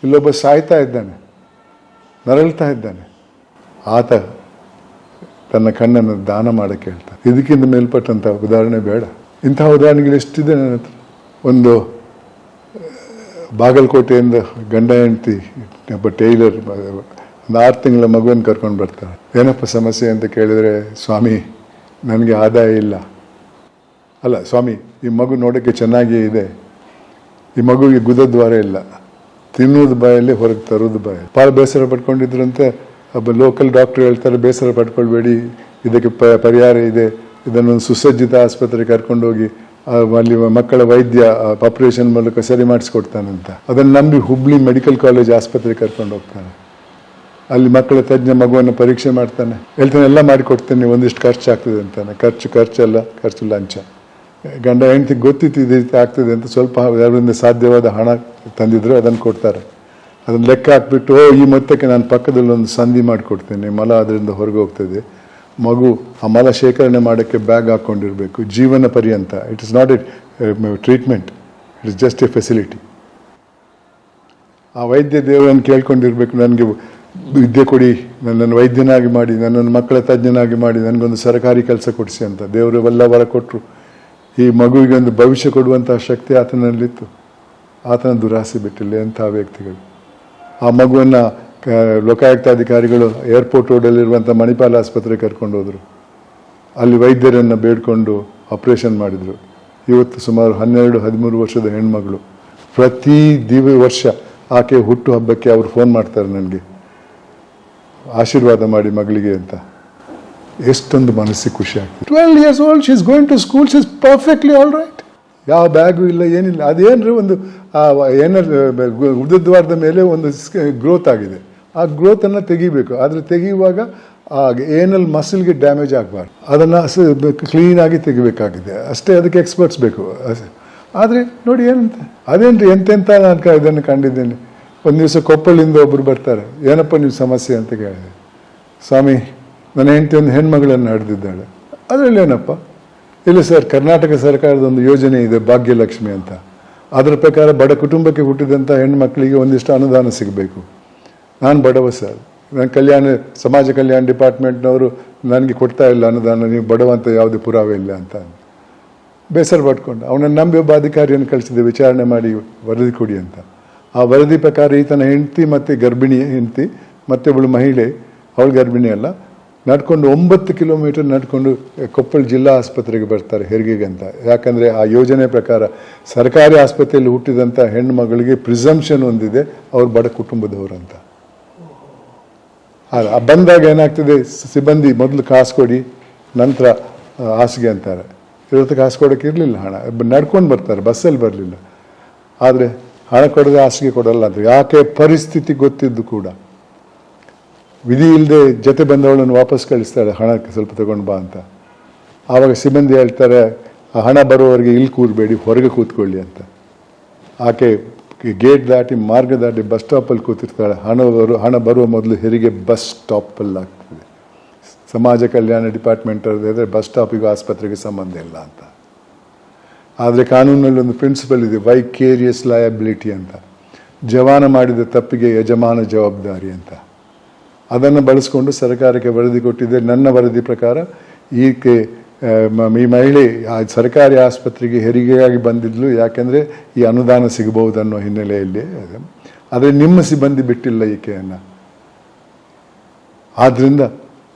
ಇಲ್ಲೊಬ್ಬ ಸಾಯ್ತಾ ಇದ್ದಾನೆ, ನರಳ್ತಾ ಇದ್ದಾನೆ, ಆತ ತನ್ನ ಕಣ್ಣನ್ನು ದಾನ ಮಾಡೋಕ್ಕೆ ಹೇಳ್ತಾನೆ. ಇದಕ್ಕಿಂತ ಮೇಲ್ಪಟ್ಟಂಥ ಉದಾಹರಣೆ ಬೇಡ. ಇಂತಹ ಉದಾಹರಣೆಗಳು ಎಷ್ಟಿದೆ ನನ್ನ ಹತ್ರ. ಒಂದು ಬಾಗಲಕೋಟೆಯಿಂದ ಗಂಡ ಹೆಂಡತಿ ಒಬ್ಬ ಟೈಲರ್ ಒಂದು 6 ತಿಂಗಳ ಮಗುವನ್ನು ಕರ್ಕೊಂಡು ಬರ್ತಾರೆ. ಏನಪ್ಪ ಸಮಸ್ಯೆ ಅಂತ ಕೇಳಿದರೆ, ಸ್ವಾಮಿ ನನಗೆ ಆದಾಯ ಇಲ್ಲ. ಅಲ್ಲ ಸ್ವಾಮಿ, ಈ ಮಗು ನೋಡೋಕ್ಕೆ ಚೆನ್ನಾಗಿಯೇ ಇದೆ, ಈ ಮಗುವಿಗೆ ಗುದದ್ವಾರ ಇಲ್ಲ, ತಿನ್ನೋದು ಬಾಯಲ್ಲಿ ಹೊರಗೆ ತರೋದು ಬಾಯಲ್ಲಿ. ಭಾಳ ಬೇಸರ ಪಡ್ಕೊಂಡಿದ್ರಂತೆ. ಒಬ್ಬ ಲೋಕಲ್ ಡಾಕ್ಟ್ರು ಹೇಳ್ತಾರೆ, ಬೇಸರ ಪಡ್ಕೊಳ್ಬೇಡಿ, ಇದಕ್ಕೆ ಪರಿಹಾರ ಇದೆ, ಇದನ್ನೊಂದು ಸುಸಜ್ಜಿತ ಆಸ್ಪತ್ರೆಗೆ ಕರ್ಕೊಂಡೋಗಿ ಅಲ್ಲಿ ಮಕ್ಕಳ ವೈದ್ಯ ಆಪರೇಷನ್ ಮೂಲಕ ಸರಿ ಮಾಡಿಸ್ಕೊಡ್ತಾನಂತ. ಅದನ್ನು ನಂಬಿ ಹುಬ್ಳಿ ಮೆಡಿಕಲ್ ಕಾಲೇಜ್ ಆಸ್ಪತ್ರೆಗೆ ಕರ್ಕೊಂಡು ಹೋಗ್ತಾನೆ. ಅಲ್ಲಿ ಮಕ್ಕಳ ತಜ್ಞ ಮಗುವನ್ನು ಪರೀಕ್ಷೆ ಮಾಡ್ತಾನೆ. ಹೇಳ್ತಾನೆ, ಎಲ್ಲ ಮಾಡಿಕೊಡ್ತೇನೆ, ಒಂದಿಷ್ಟು ಖರ್ಚಾಗ್ತದೆ ಅಂತಾನೆ. ಖರ್ಚು ಲಂಚ. ಗಂಡ ಹೆಂಡತಿಗೆ ಗೊತ್ತಿತ್ತು ಇದೇ ರೀತಿ ಆಗ್ತದೆ ಅಂತ. ಸ್ವಲ್ಪ ಅದರಿಂದ ಸಾಧ್ಯವಾದ ಹಣ ತಂದಿದ್ರು, ಅದನ್ನು ಕೊಡ್ತಾರೆ. ಅದನ್ನು ಲೆಕ್ಕ ಹಾಕ್ಬಿಟ್ಟು, ಈ ಮೊತ್ತಕ್ಕೆ ನಾನು ಪಕ್ಕದಲ್ಲಿ ಒಂದು ಸಂಧಿ ಮಾಡಿಕೊಡ್ತೇನೆ, ಮಲ ಅದರಿಂದ ಹೊರಗೆ ಹೋಗ್ತದೆ, ಮಗು ಆ ಮಲ ಶೇಖರಣೆ ಮಾಡೋಕ್ಕೆ ಬ್ಯಾಗ್ ಹಾಕ್ಕೊಂಡಿರಬೇಕು ಜೀವನ ಪರ್ಯಂತ. It is not A treatment, it is just A facility. ಆ ವೈದ್ಯ ದೇವರನ್ನು ಕೇಳ್ಕೊಂಡಿರ್ಬೇಕು, ನನಗೆ ವಿದ್ಯೆ ಕೊಡಿ, ನನ್ನನ್ನು ವೈದ್ಯನಾಗಿ ಮಾಡಿ, ನನ್ನನ್ನು ಮಕ್ಕಳ ತಜ್ಞನಾಗಿ ಮಾಡಿ, ನನಗೊಂದು ಸರ್ಕಾರಿ ಕೆಲಸ ಕೊಡಿಸಿ ಅಂತ. ದೇವರು ಎಲ್ಲ ವರ ಕೊಟ್ಟರು. ಈ ಮಗುವಿಗೆ ಒಂದು ಭವಿಷ್ಯ ಕೊಡುವಂತಹ ಶಕ್ತಿ ಆತನಲ್ಲಿತ್ತು. ಆತನ ದುರಾಸೆ ಬಿಟ್ಟಿಲ್ಲ ಅಂತಹ ವ್ಯಕ್ತಿಗಳು. ಆ ಮಗುವನ್ನು ಲೋಕಾಯುಕ್ತಾಧಿಕಾರಿಗಳು ಏರ್ಪೋರ್ಟ್ ರೋಡಲ್ಲಿರುವಂಥ ಮಣಿಪಾಲ ಆಸ್ಪತ್ರೆಗೆ ಕರ್ಕೊಂಡು ಹೋದರು. ಅಲ್ಲಿ ವೈದ್ಯರನ್ನು ಬೇಡ್ಕೊಂಡು ಆಪ್ರೇಷನ್ ಮಾಡಿದರು. ಇವತ್ತು ಸುಮಾರು 12-13 ವರ್ಷದ ಹೆಣ್ಮಗಳು. ಪ್ರತಿ ವರ್ಷ ಆಕೆ ಹುಟ್ಟು ಹಬ್ಬಕ್ಕೆ ಅವರು ಫೋನ್ ಮಾಡ್ತಾರೆ ನನಗೆ, ಆಶೀರ್ವಾದ ಮಾಡಿ ಮಗಳಿಗೆ ಅಂತ. ಎಷ್ಟೊಂದು ಮನಸ್ಸಿಗೆ ಖುಷಿ ಆಗ್ತದೆ. 12 years old, she is going to school, she is perfectly all right. ಯಾವ ಬ್ಯಾಗು ಇಲ್ಲ, ಏನಿಲ್ಲ. ಅದೇನ್ರಿ ಒಂದು ಉದದ್ವಾರದ ಮೇಲೆ ಒಂದು ಗ್ರೋತ್ ಆಗಿದೆ. ಆ ಗ್ರೋತನ್ನು ತೆಗಿಬೇಕು. ಆದರೆ ತೆಗೆಯುವಾಗ ಆ ಏನಲ್ ಮಸಲ್ಗೆ ಡ್ಯಾಮೇಜ್ ಆಗಬಾರ್ದು. ಅದನ್ನು ಕ್ಲೀನಾಗಿ ತೆಗಿಬೇಕಾಗಿದೆ ಅಷ್ಟೇ. ಅದಕ್ಕೆ ಎಕ್ಸ್ಪರ್ಟ್ಸ್ ಬೇಕು. ಆದರೆ ನೋಡಿ ಏನಂತ, ಅದೇನ್ರಿ ಎಂತೆಂಥ ನಾನು ಇದನ್ನು ಕಂಡಿದ್ದೇನೆ. ಒಂದು ದಿವಸ ಕೊಪ್ಪಳಿಂದ ಒಬ್ಬರು ಬರ್ತಾರೆ, ಏನಪ್ಪ ನೀವು ಸಮಸ್ಯೆ ಅಂತ ಕೇಳಿದೆ. ಸ್ವಾಮಿ, ನನ್ನ ಹೆಂಡತಿ ಒಂದು ಹೆಣ್ಮಗಳನ್ನು ಹಡ್ದಿದ್ದಾಳೆ. ಅದರಲ್ಲಿ ಏನಪ್ಪ? ಇಲ್ಲ ಸರ್, ಕರ್ನಾಟಕ ಸರ್ಕಾರದ ಒಂದು ಯೋಜನೆ ಇದೆ ಭಾಗ್ಯಲಕ್ಷ್ಮಿ ಅಂತ. ಅದರ ಪ್ರಕಾರ ಬಡ ಕುಟುಂಬಕ್ಕೆ ಹುಟ್ಟಿದಂಥ ಹೆಣ್ಮಕ್ಳಿಗೆ ಒಂದಿಷ್ಟು ಅನುದಾನ ಸಿಗಬೇಕು. ನಾನು ಬಡವ ಸರ್, ನಾನು ಸಮಾಜ ಕಲ್ಯಾಣ ಡಿಪಾರ್ಟ್ಮೆಂಟ್ನವರು ನನಗೆ ಕೊಡ್ತಾ ಇಲ್ಲ ಅನುದಾನ, ನೀವು ಬಡವ ಅಂತ ಯಾವುದೇ ಪುರಾವೆ ಇಲ್ಲ ಅಂತ ಬೇಸರ ಪಡ್ಕೊಂಡು ಅವನನ್ನು ನಂಬಿ ಒಬ್ಬ ಅಧಿಕಾರಿಯನ್ನು ಕಳಿಸಿದೆ, ವಿಚಾರಣೆ ಮಾಡಿ ವರದಿ ಕೊಡಿ ಅಂತ. ಆ ವರದಿ ಪ್ರಕಾರ ಈತನ ಹೆಂಡತಿ ಮತ್ತು ಗರ್ಭಿಣಿ ಹೆಂಡತಿ ಮತ್ತೊಬ್ಬಳು ಮಹಿಳೆ, ಅವಳು ಗರ್ಭಿಣಿ ಅಲ್ಲ, ನಡ್ಕೊಂಡು 9 ಕಿಲೋಮೀಟರ್ ನಡ್ಕೊಂಡು ಕೊಪ್ಪಳ ಜಿಲ್ಲಾ ಆಸ್ಪತ್ರೆಗೆ ಬರ್ತಾರೆ ಹೆರಿಗೆಗೆ ಅಂತ. ಯಾಕಂದರೆ ಆ ಯೋಜನೆ ಪ್ರಕಾರ ಸರ್ಕಾರಿ ಆಸ್ಪತ್ರೆಯಲ್ಲಿ ಹುಟ್ಟಿದಂಥ ಹೆಣ್ಣು ಮಗಳಿಗೆ ಪ್ರಿಸಂಪ್ಷನ್ ಹೊಂದಿದೆ, ಅವ್ರು ಬಡ ಕುಟುಂಬದವರು ಅಂತ. ಬಂದಾಗ ಏನಾಗ್ತದೆ, ಸಿಬ್ಬಂದಿ ಮೊದಲು ಕಾಸು ಕೊಡಿ, ನಂತರ ಹಾಸಿಗೆ ಅಂತಾರೆ. ಇವತ್ತು ಕಾಸು ಕೊಡೋಕೆ ಇರಲಿಲ್ಲ, ಹಣ ನಡ್ಕೊಂಡು ಬರ್ತಾರೆ, ಬಸ್ಸಲ್ಲಿ ಬರಲಿಲ್ಲ. ಆದರೆ ಹಣ ಕೊಡದೆ ಹಾಸಿಗೆ ಕೊಡಲ್ಲ ಅಂತ. ಯಾಕೆ? ಪರಿಸ್ಥಿತಿ ಗೊತ್ತಿದ್ದು ಕೂಡ ವಿಧಿ ಇಲ್ಲದೆ ಜೊತೆ ಬಂದವಳನ್ನು ವಾಪಸ್ ಕಳಿಸ್ತಾಳೆ, ಹಣ ಸ್ವಲ್ಪ ತಗೊಂಡು ಬಾ ಅಂತ. ಆವಾಗ ಸಿಬ್ಬಂದಿ ಹೇಳ್ತಾರೆ, ಆ ಹಣ ಬರುವವರೆಗೆ ಇಲ್ಲಿ ಕೂರಬೇಡಿ, ಹೊರಗೆ ಕೂತ್ಕೊಳ್ಳಿ ಅಂತ. ಆಕೆ ಗೇಟ್ ದಾಟಿ ಮಾರ್ಗ ದಾಟಿ ಬಸ್ ಸ್ಟಾಪಲ್ಲಿ ಕೂತಿರ್ತಾಳೆ. ಹಣ ಬರುವ ಮೊದಲು ಹೆರಿಗೆ ಬಸ್ ಸ್ಟಾಪಲ್ಲಿ ಆಗ್ತದೆ. ಸಮಾಜ ಕಲ್ಯಾಣ ಡಿಪಾರ್ಟ್ಮೆಂಟ್ ಅವ್ರದ್ದು ಬಸ್ ಸ್ಟಾಪಿಗೂ ಆಸ್ಪತ್ರೆಗೆ ಸಂಬಂಧ ಇಲ್ಲ ಅಂತ. ಆದರೆ ಕಾನೂನಲ್ಲಿ ಒಂದು ಪ್ರಿನ್ಸಿಪಲ್ ಇದೆ, ವೈಕೇರಿಯಸ್ ಲಯಬಿಲಿಟಿ ಅಂತ. ಜವಾನ ಮಾಡಿದ ತಪ್ಪಿಗೆ ಯಜಮಾನ ಜವಾಬ್ದಾರಿ ಅಂತ. ಅದನ್ನು ಬಳಸ್ಕೊಂಡು ಸರ್ಕಾರಕ್ಕೆ ವರದಿ ಕೊಟ್ಟಿದ್ದೆ. ನನ್ನ ವರದಿ ಪ್ರಕಾರ ಈಕೆ ಈ ಮಹಿಳೆ ಆ ಸರ್ಕಾರಿ ಆಸ್ಪತ್ರೆಗೆ ಹೆರಿಗೆಯಾಗಿ ಬಂದಿದ್ಲು, ಯಾಕೆಂದರೆ ಈ ಅನುದಾನ ಸಿಗಬಹುದು ಅನ್ನೋ ಹಿನ್ನೆಲೆಯಲ್ಲಿ. ಆದರೆ ನಿಮ್ಮ ಸಿಬ್ಬಂದಿ ಬಿಟ್ಟಿಲ್ಲ ಈಕೆಯನ್ನು. ಆದ್ದರಿಂದ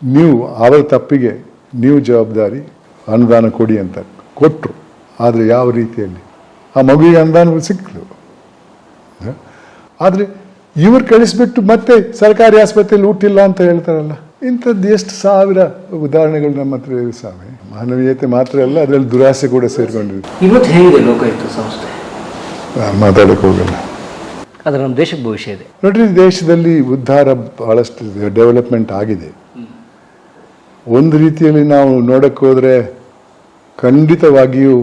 ನೀವು ಅವರ ತಪ್ಪಿಗೆ ನೀವು ಜವಾಬ್ದಾರಿ, ಅನುದಾನ ಕೊಡಿ ಅಂತ ಕೊಟ್ಟರು. ಆದರೆ ಯಾವ ರೀತಿಯಲ್ಲಿ ಆ ಮಗುವಿಗೆ ಅನುದಾನ ಸಿಕ್ತು. ಆದರೆ ಇವ್ರು ಕಳಿಸ್ಬಿಟ್ಟು ಮತ್ತೆ ಸರ್ಕಾರಿ ಆಸ್ಪತ್ರೆಯಲ್ಲಿ ಹುಟ್ಟಿಲ್ಲ ಅಂತ ಹೇಳ್ತಾರಲ್ಲ. ಇಂಥದ್ದು ಎಷ್ಟು ಸಾವಿರ ಉದಾಹರಣೆಗಳು ನಮ್ಮ ಹತ್ರ ಇವೆ ಸ್ವಾಮಿ. ಮಾನವೀಯತೆ ಮಾತ್ರ ಅಲ್ಲ, ಅದರಲ್ಲಿ ದುರಾಸೆ ಕೂಡ ಸೇರ್ಕೊಂಡಿದೆ. ಇವತ್ತು ಹೇಗಿದೆ ಲೋಕಾಯುಕ್ತ ಸಂಸ್ಥೆ? ಮಾತಾಡಕ್ಕೆ ಹೋಗಲ್ಲ. ಆದರೆ ನಮ್ಮ ದೇಶಕ್ಕೆ ಭವಿಷ್ಯ ಇದೆ ನೋಡ್ರಿ. ದೇಶದಲ್ಲಿ ಉದ್ಧಾರ ಬಹಳಷ್ಟು ಡೆವಲಪ್ಮೆಂಟ್ ಆಗಿದೆ. ಒಂದು ರೀತಿಯಲ್ಲಿ ನಾವು ನೋಡಕ್ಕೆ ಹೋದರೆ ಖಂಡಿತವಾಗಿಯೂ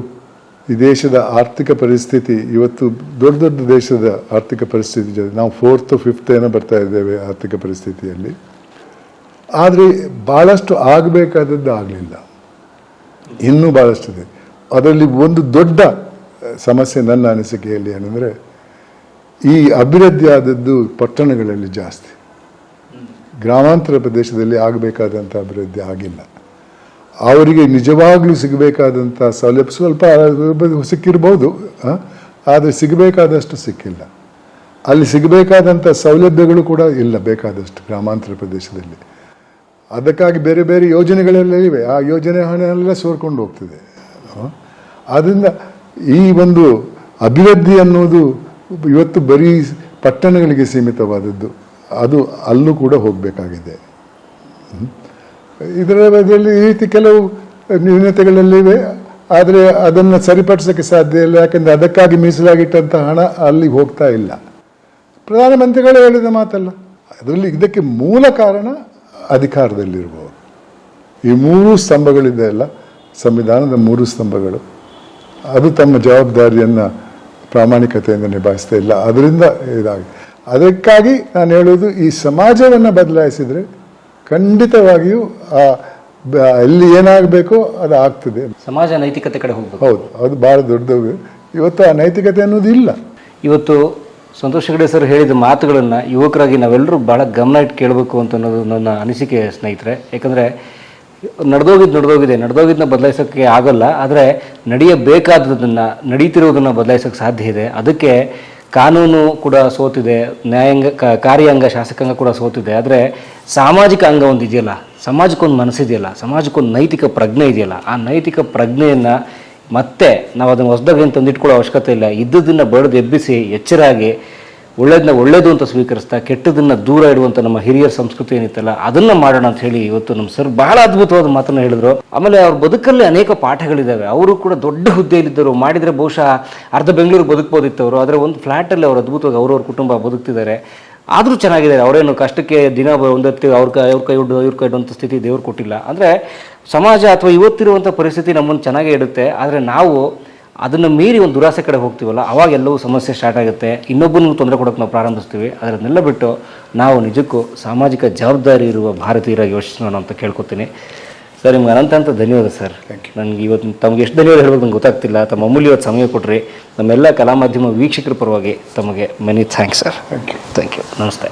ಈ ದೇಶದ ಆರ್ಥಿಕ ಪರಿಸ್ಥಿತಿ ಇವತ್ತು ದೊಡ್ಡ ದೊಡ್ಡ ದೇಶದ ಆರ್ಥಿಕ ಪರಿಸ್ಥಿತಿ ಜೊತೆ ನಾವು 4th 5th ಏನೋ ಬರ್ತಾ ಇದ್ದೇವೆ ಆರ್ಥಿಕ ಪರಿಸ್ಥಿತಿಯಲ್ಲಿ. ಆದರೆ ಭಾಳಷ್ಟು ಆಗಬೇಕಾದದ್ದು ಆಗಲಿಲ್ಲ, ಇನ್ನೂ ಭಾಳಷ್ಟಿದೆ. ಅದರಲ್ಲಿ ಒಂದು ದೊಡ್ಡ ಸಮಸ್ಯೆ ನನ್ನ ಅನಿಸಿಕೆಯಲ್ಲಿ ಏನಂದರೆ, ಈ ಅಭಿವೃದ್ಧಿ ಆದದ್ದು ಪಟ್ಟಣಗಳಲ್ಲಿ ಜಾಸ್ತಿ, ಗ್ರಾಮಾಂತರ ಪ್ರದೇಶದಲ್ಲಿ ಆಗಬೇಕಾದಂಥ ಅಭಿವೃದ್ಧಿ ಆಗಿಲ್ಲ. ಅವರಿಗೆ ನಿಜವಾಗ್ಲೂ ಸಿಗಬೇಕಾದಂಥ ಸೌಲಭ್ಯ ಸ್ವಲ್ಪ ಸಿಕ್ಕಿರ್ಬೋದು, ಆದರೆ ಸಿಗಬೇಕಾದಷ್ಟು ಸಿಕ್ಕಿಲ್ಲ. ಅಲ್ಲಿ ಸಿಗಬೇಕಾದಂಥ ಸೌಲಭ್ಯಗಳು ಕೂಡ ಇಲ್ಲ ಬೇಕಾದಷ್ಟು ಗ್ರಾಮಾಂತರ ಪ್ರದೇಶದಲ್ಲಿ. ಅದಕ್ಕಾಗಿ ಬೇರೆ ಬೇರೆ ಯೋಜನೆಗಳೆಲ್ಲ ಇವೆ, ಆ ಯೋಜನೆ ಹಣ ಎಲ್ಲ ಸೋರ್ಕೊಂಡು ಹೋಗ್ತಿದೆ. ಆದ್ದರಿಂದ ಈ ಒಂದು ಅಭಿವೃದ್ಧಿ ಅನ್ನೋದು ಇವತ್ತು ಬರೀ ಪಟ್ಟಣಗಳಿಗೆ ಸೀಮಿತವಾದದ್ದು, ಅದು ಅಲ್ಲೂ ಕೂಡ ಹೋಗಬೇಕಾಗಿದೆ. ಇದರ ಬದಲಿ ಈ ರೀತಿ ಕೆಲವು ನ್ಯೂನತೆಗಳಲ್ಲಿವೆ, ಆದರೆ ಅದನ್ನು ಸರಿಪಡಿಸೋಕ್ಕೆ ಸಾಧ್ಯ ಇಲ್ಲ. ಯಾಕೆಂದರೆ ಅದಕ್ಕಾಗಿ ಮೀಸಲಾಗಿಟ್ಟಂಥ ಹಣ ಅಲ್ಲಿಗೆ ಹೋಗ್ತಾ ಇಲ್ಲ. ಪ್ರಧಾನಮಂತ್ರಿಗಳು ಹೇಳಿದ ಮಾತಲ್ಲ, ಅದರಲ್ಲಿ ಇದಕ್ಕೆ ಮೂಲ ಕಾರಣ ಅಧಿಕಾರದಲ್ಲಿರುವವರು. ಈ 3 ಸ್ತಂಭಗಳಿದೆ ಅಲ್ಲ, ಸಂವಿಧಾನದ 3 ಸ್ತಂಭಗಳು, ಅದು ತಮ್ಮ ಜವಾಬ್ದಾರಿಯನ್ನು ಪ್ರಾಮಾಣಿಕತೆಯಿಂದ ನಿಭಾಯಿಸ್ತಾ ಇಲ್ಲ. ಅದರಿಂದ ಇದಾಗಿ ಅದಕ್ಕಾಗಿ ನಾನು ಹೇಳೋದು, ಈ ಸಮಾಜವನ್ನು ಬದಲಾಯಿಸಿದರೆ ಖಂಡಿತವಾಗಿಯೂ ಅಲ್ಲಿ ಏನಾಗಬೇಕೋ ಅದು ಆಗ್ತದೆ. ಸಮಾಜ ನೈತಿಕತೆ ಕಡೆ ಹೋಗ್ಬೇಕು. ಹೌದು, ಅದು ಭಾಳ ದೊಡ್ಡದು. ಇವತ್ತು ಆ ನೈತಿಕತೆ ಅನ್ನೋದು ಇಲ್ಲ. ಇವತ್ತು ಸಂತೋಷ್ ಹೆಗಡೆ ಸರ್ ಹೇಳಿದ ಮಾತುಗಳನ್ನು ಯುವಕರಾಗಿ ನಾವೆಲ್ಲರೂ ಭಾಳ ಗಮನ ಇಟ್ಟು ಕೇಳಬೇಕು ಅಂತ ಅನ್ನೋದು ನನ್ನ ಅನಿಸಿಕೆ ಸ್ನೇಹಿತರೆ. ಯಾಕಂದರೆ ನಡೆದೋಗಿದ್ದನ್ನ ಬದಲಾಯಿಸೋಕ್ಕೆ ಆಗಲ್ಲ, ಆದರೆ ನಡೀತಿರೋದನ್ನು ಬದಲಾಯಿಸೋಕ್ಕೆ ಸಾಧ್ಯ ಇದೆ. ಅದಕ್ಕೆ ಕಾನೂನು ಕೂಡ ಸೋತಿದೆ, ಕಾರ್ಯಾಂಗ ಶಾಸಕಾಂಗ ಕೂಡ ಸೋತಿದೆ. ಆದರೆ ಸಾಮಾಜಿಕ ಅಂಗ ಒಂದು ಇದೆಯಲ್ಲ, ಸಮಾಜಕ್ಕೊಂದು ಮನಸ್ಸಿದೆಯಲ್ಲ, ಸಮಾಜಕ್ಕೊಂದು ನೈತಿಕ ಪ್ರಜ್ಞೆ ಇದೆಯಲ್ಲ, ಆ ನೈತಿಕ ಪ್ರಜ್ಞೆಯನ್ನು ಮತ್ತೆ ನಾವು ಅದನ್ನು ಹೊಸದಾಗಿ ಏನು ತಂದಿಟ್ಕೊಳ್ಳೋ ಅವಶ್ಯಕತೆ ಇಲ್ಲ. ಇದ್ದದನ್ನು ಬಡಿದು ಎಬ್ಬಿಸಿ ಎಚ್ಚರಾಗಿ ಒಳ್ಳೇದನ್ನ ಒಳ್ಳೇದು ಅಂತ ಸ್ವೀಕರಿಸ್ತಾ ಕೆಟ್ಟದನ್ನು ದೂರ ಇಡುವಂಥ ನಮ್ಮ ಹಿರಿಯರ ಸಂಸ್ಕೃತಿ ಏನಿತ್ತಲ್ಲ ಅದನ್ನು ಮಾಡೋಣ ಅಂತ ಹೇಳಿ ಇವತ್ತು ನಮ್ಮ ಸರ್ ಬಹಳ ಅದ್ಭುತವಾದ ಮಾತನ್ನು ಹೇಳಿದ್ರು. ಆಮೇಲೆ ಅವ್ರ ಬದುಕಲ್ಲಿ ಅನೇಕ ಪಾಠಗಳಿದ್ದಾವೆ. ಅವರು ಕೂಡ ದೊಡ್ಡ ಹುದ್ದೆಯಲ್ಲಿದ್ದರು, ಮಾಡಿದರೆ ಬಹುಶಃ ಅರ್ಧ ಬೆಂಗಳೂರು ಬದುಕ್ಬೋದಿತ್ತು ಅವರು. ಆದರೆ ಒಂದು ಫ್ಲ್ಯಾಟಲ್ಲಿ ಅವರು ಅದ್ಭುತವಾಗಿ ಅವ್ರವ್ರ ಕುಟುಂಬ ಬದುಕ್ತಿದ್ದಾರೆ. ಆದರೂ ಚೆನ್ನಾಗಿದ್ದಾರೆ. ಅವರೇನು ಕಷ್ಟಕ್ಕೆ ದಿನ ಒಂದೊತ್ತಿ ಇವ್ರ ಕೈ ಇಡುವಂಥ ಸ್ಥಿತಿ ದೇವ್ರು ಕೊಟ್ಟಿಲ್ಲ. ಅಂದರೆ ಸಮಾಜ ಅಥವಾ ಇವತ್ತಿರುವಂಥ ಪರಿಸ್ಥಿತಿ ನಮ್ಮನ್ನು ಚೆನ್ನಾಗೇ ಇಡುತ್ತೆ. ಆದರೆ ನಾವು ಅದನ್ನು ಮೀರಿ ಒಂದು ದುರಾಸೆ ಕಡೆ ಹೋಗ್ತೀವಲ್ಲ, ಅವಾಗ ಎಲ್ಲವೂ ಸಮಸ್ಯೆ ಸ್ಟಾರ್ಟ್ ಆಗುತ್ತೆ. ಇನ್ನೊಬ್ಬನಿಗೂ ತೊಂದರೆ ಕೊಡೋಕೆ ನಾವು ಪ್ರಾರಂಭಿಸ್ತೀವಿ. ಅದನ್ನೆಲ್ಲ ಬಿಟ್ಟು ನಾವು ನಿಜಕ್ಕೂ ಸಾಮಾಜಿಕ ಜವಾಬ್ದಾರಿ ಇರುವ ಭಾರತೀಯರಾಗಿ ಯೋಚಿಸೋಣ ಅಂತ ಕೇಳ್ಕೊತೀನಿ. ಸರ್, ನಿಮ್ಗೆ ಅನಂತ ಧನ್ಯವಾದ ಸರ್. ನನಗೆ ಇವತ್ತು ತಮಗೆ ಎಷ್ಟು ಧನ್ಯವಾದ ಹೇಳ್ಬೇಕು ನಂಗೆ ಗೊತ್ತಾಗ್ತಿಲ್ಲ. ತಮ್ಮ ಅಮೂಲ್ಯವಾದ ಸಮಯ ಕೊಟ್ಟರೆ ನಮ್ಮೆಲ್ಲ ಕಲಾ ಮಾಧ್ಯಮ ವೀಕ್ಷಕರ ಪರವಾಗಿ ತಮಗೆ many thanks sir. Thank you. ನಮಸ್ತೆ.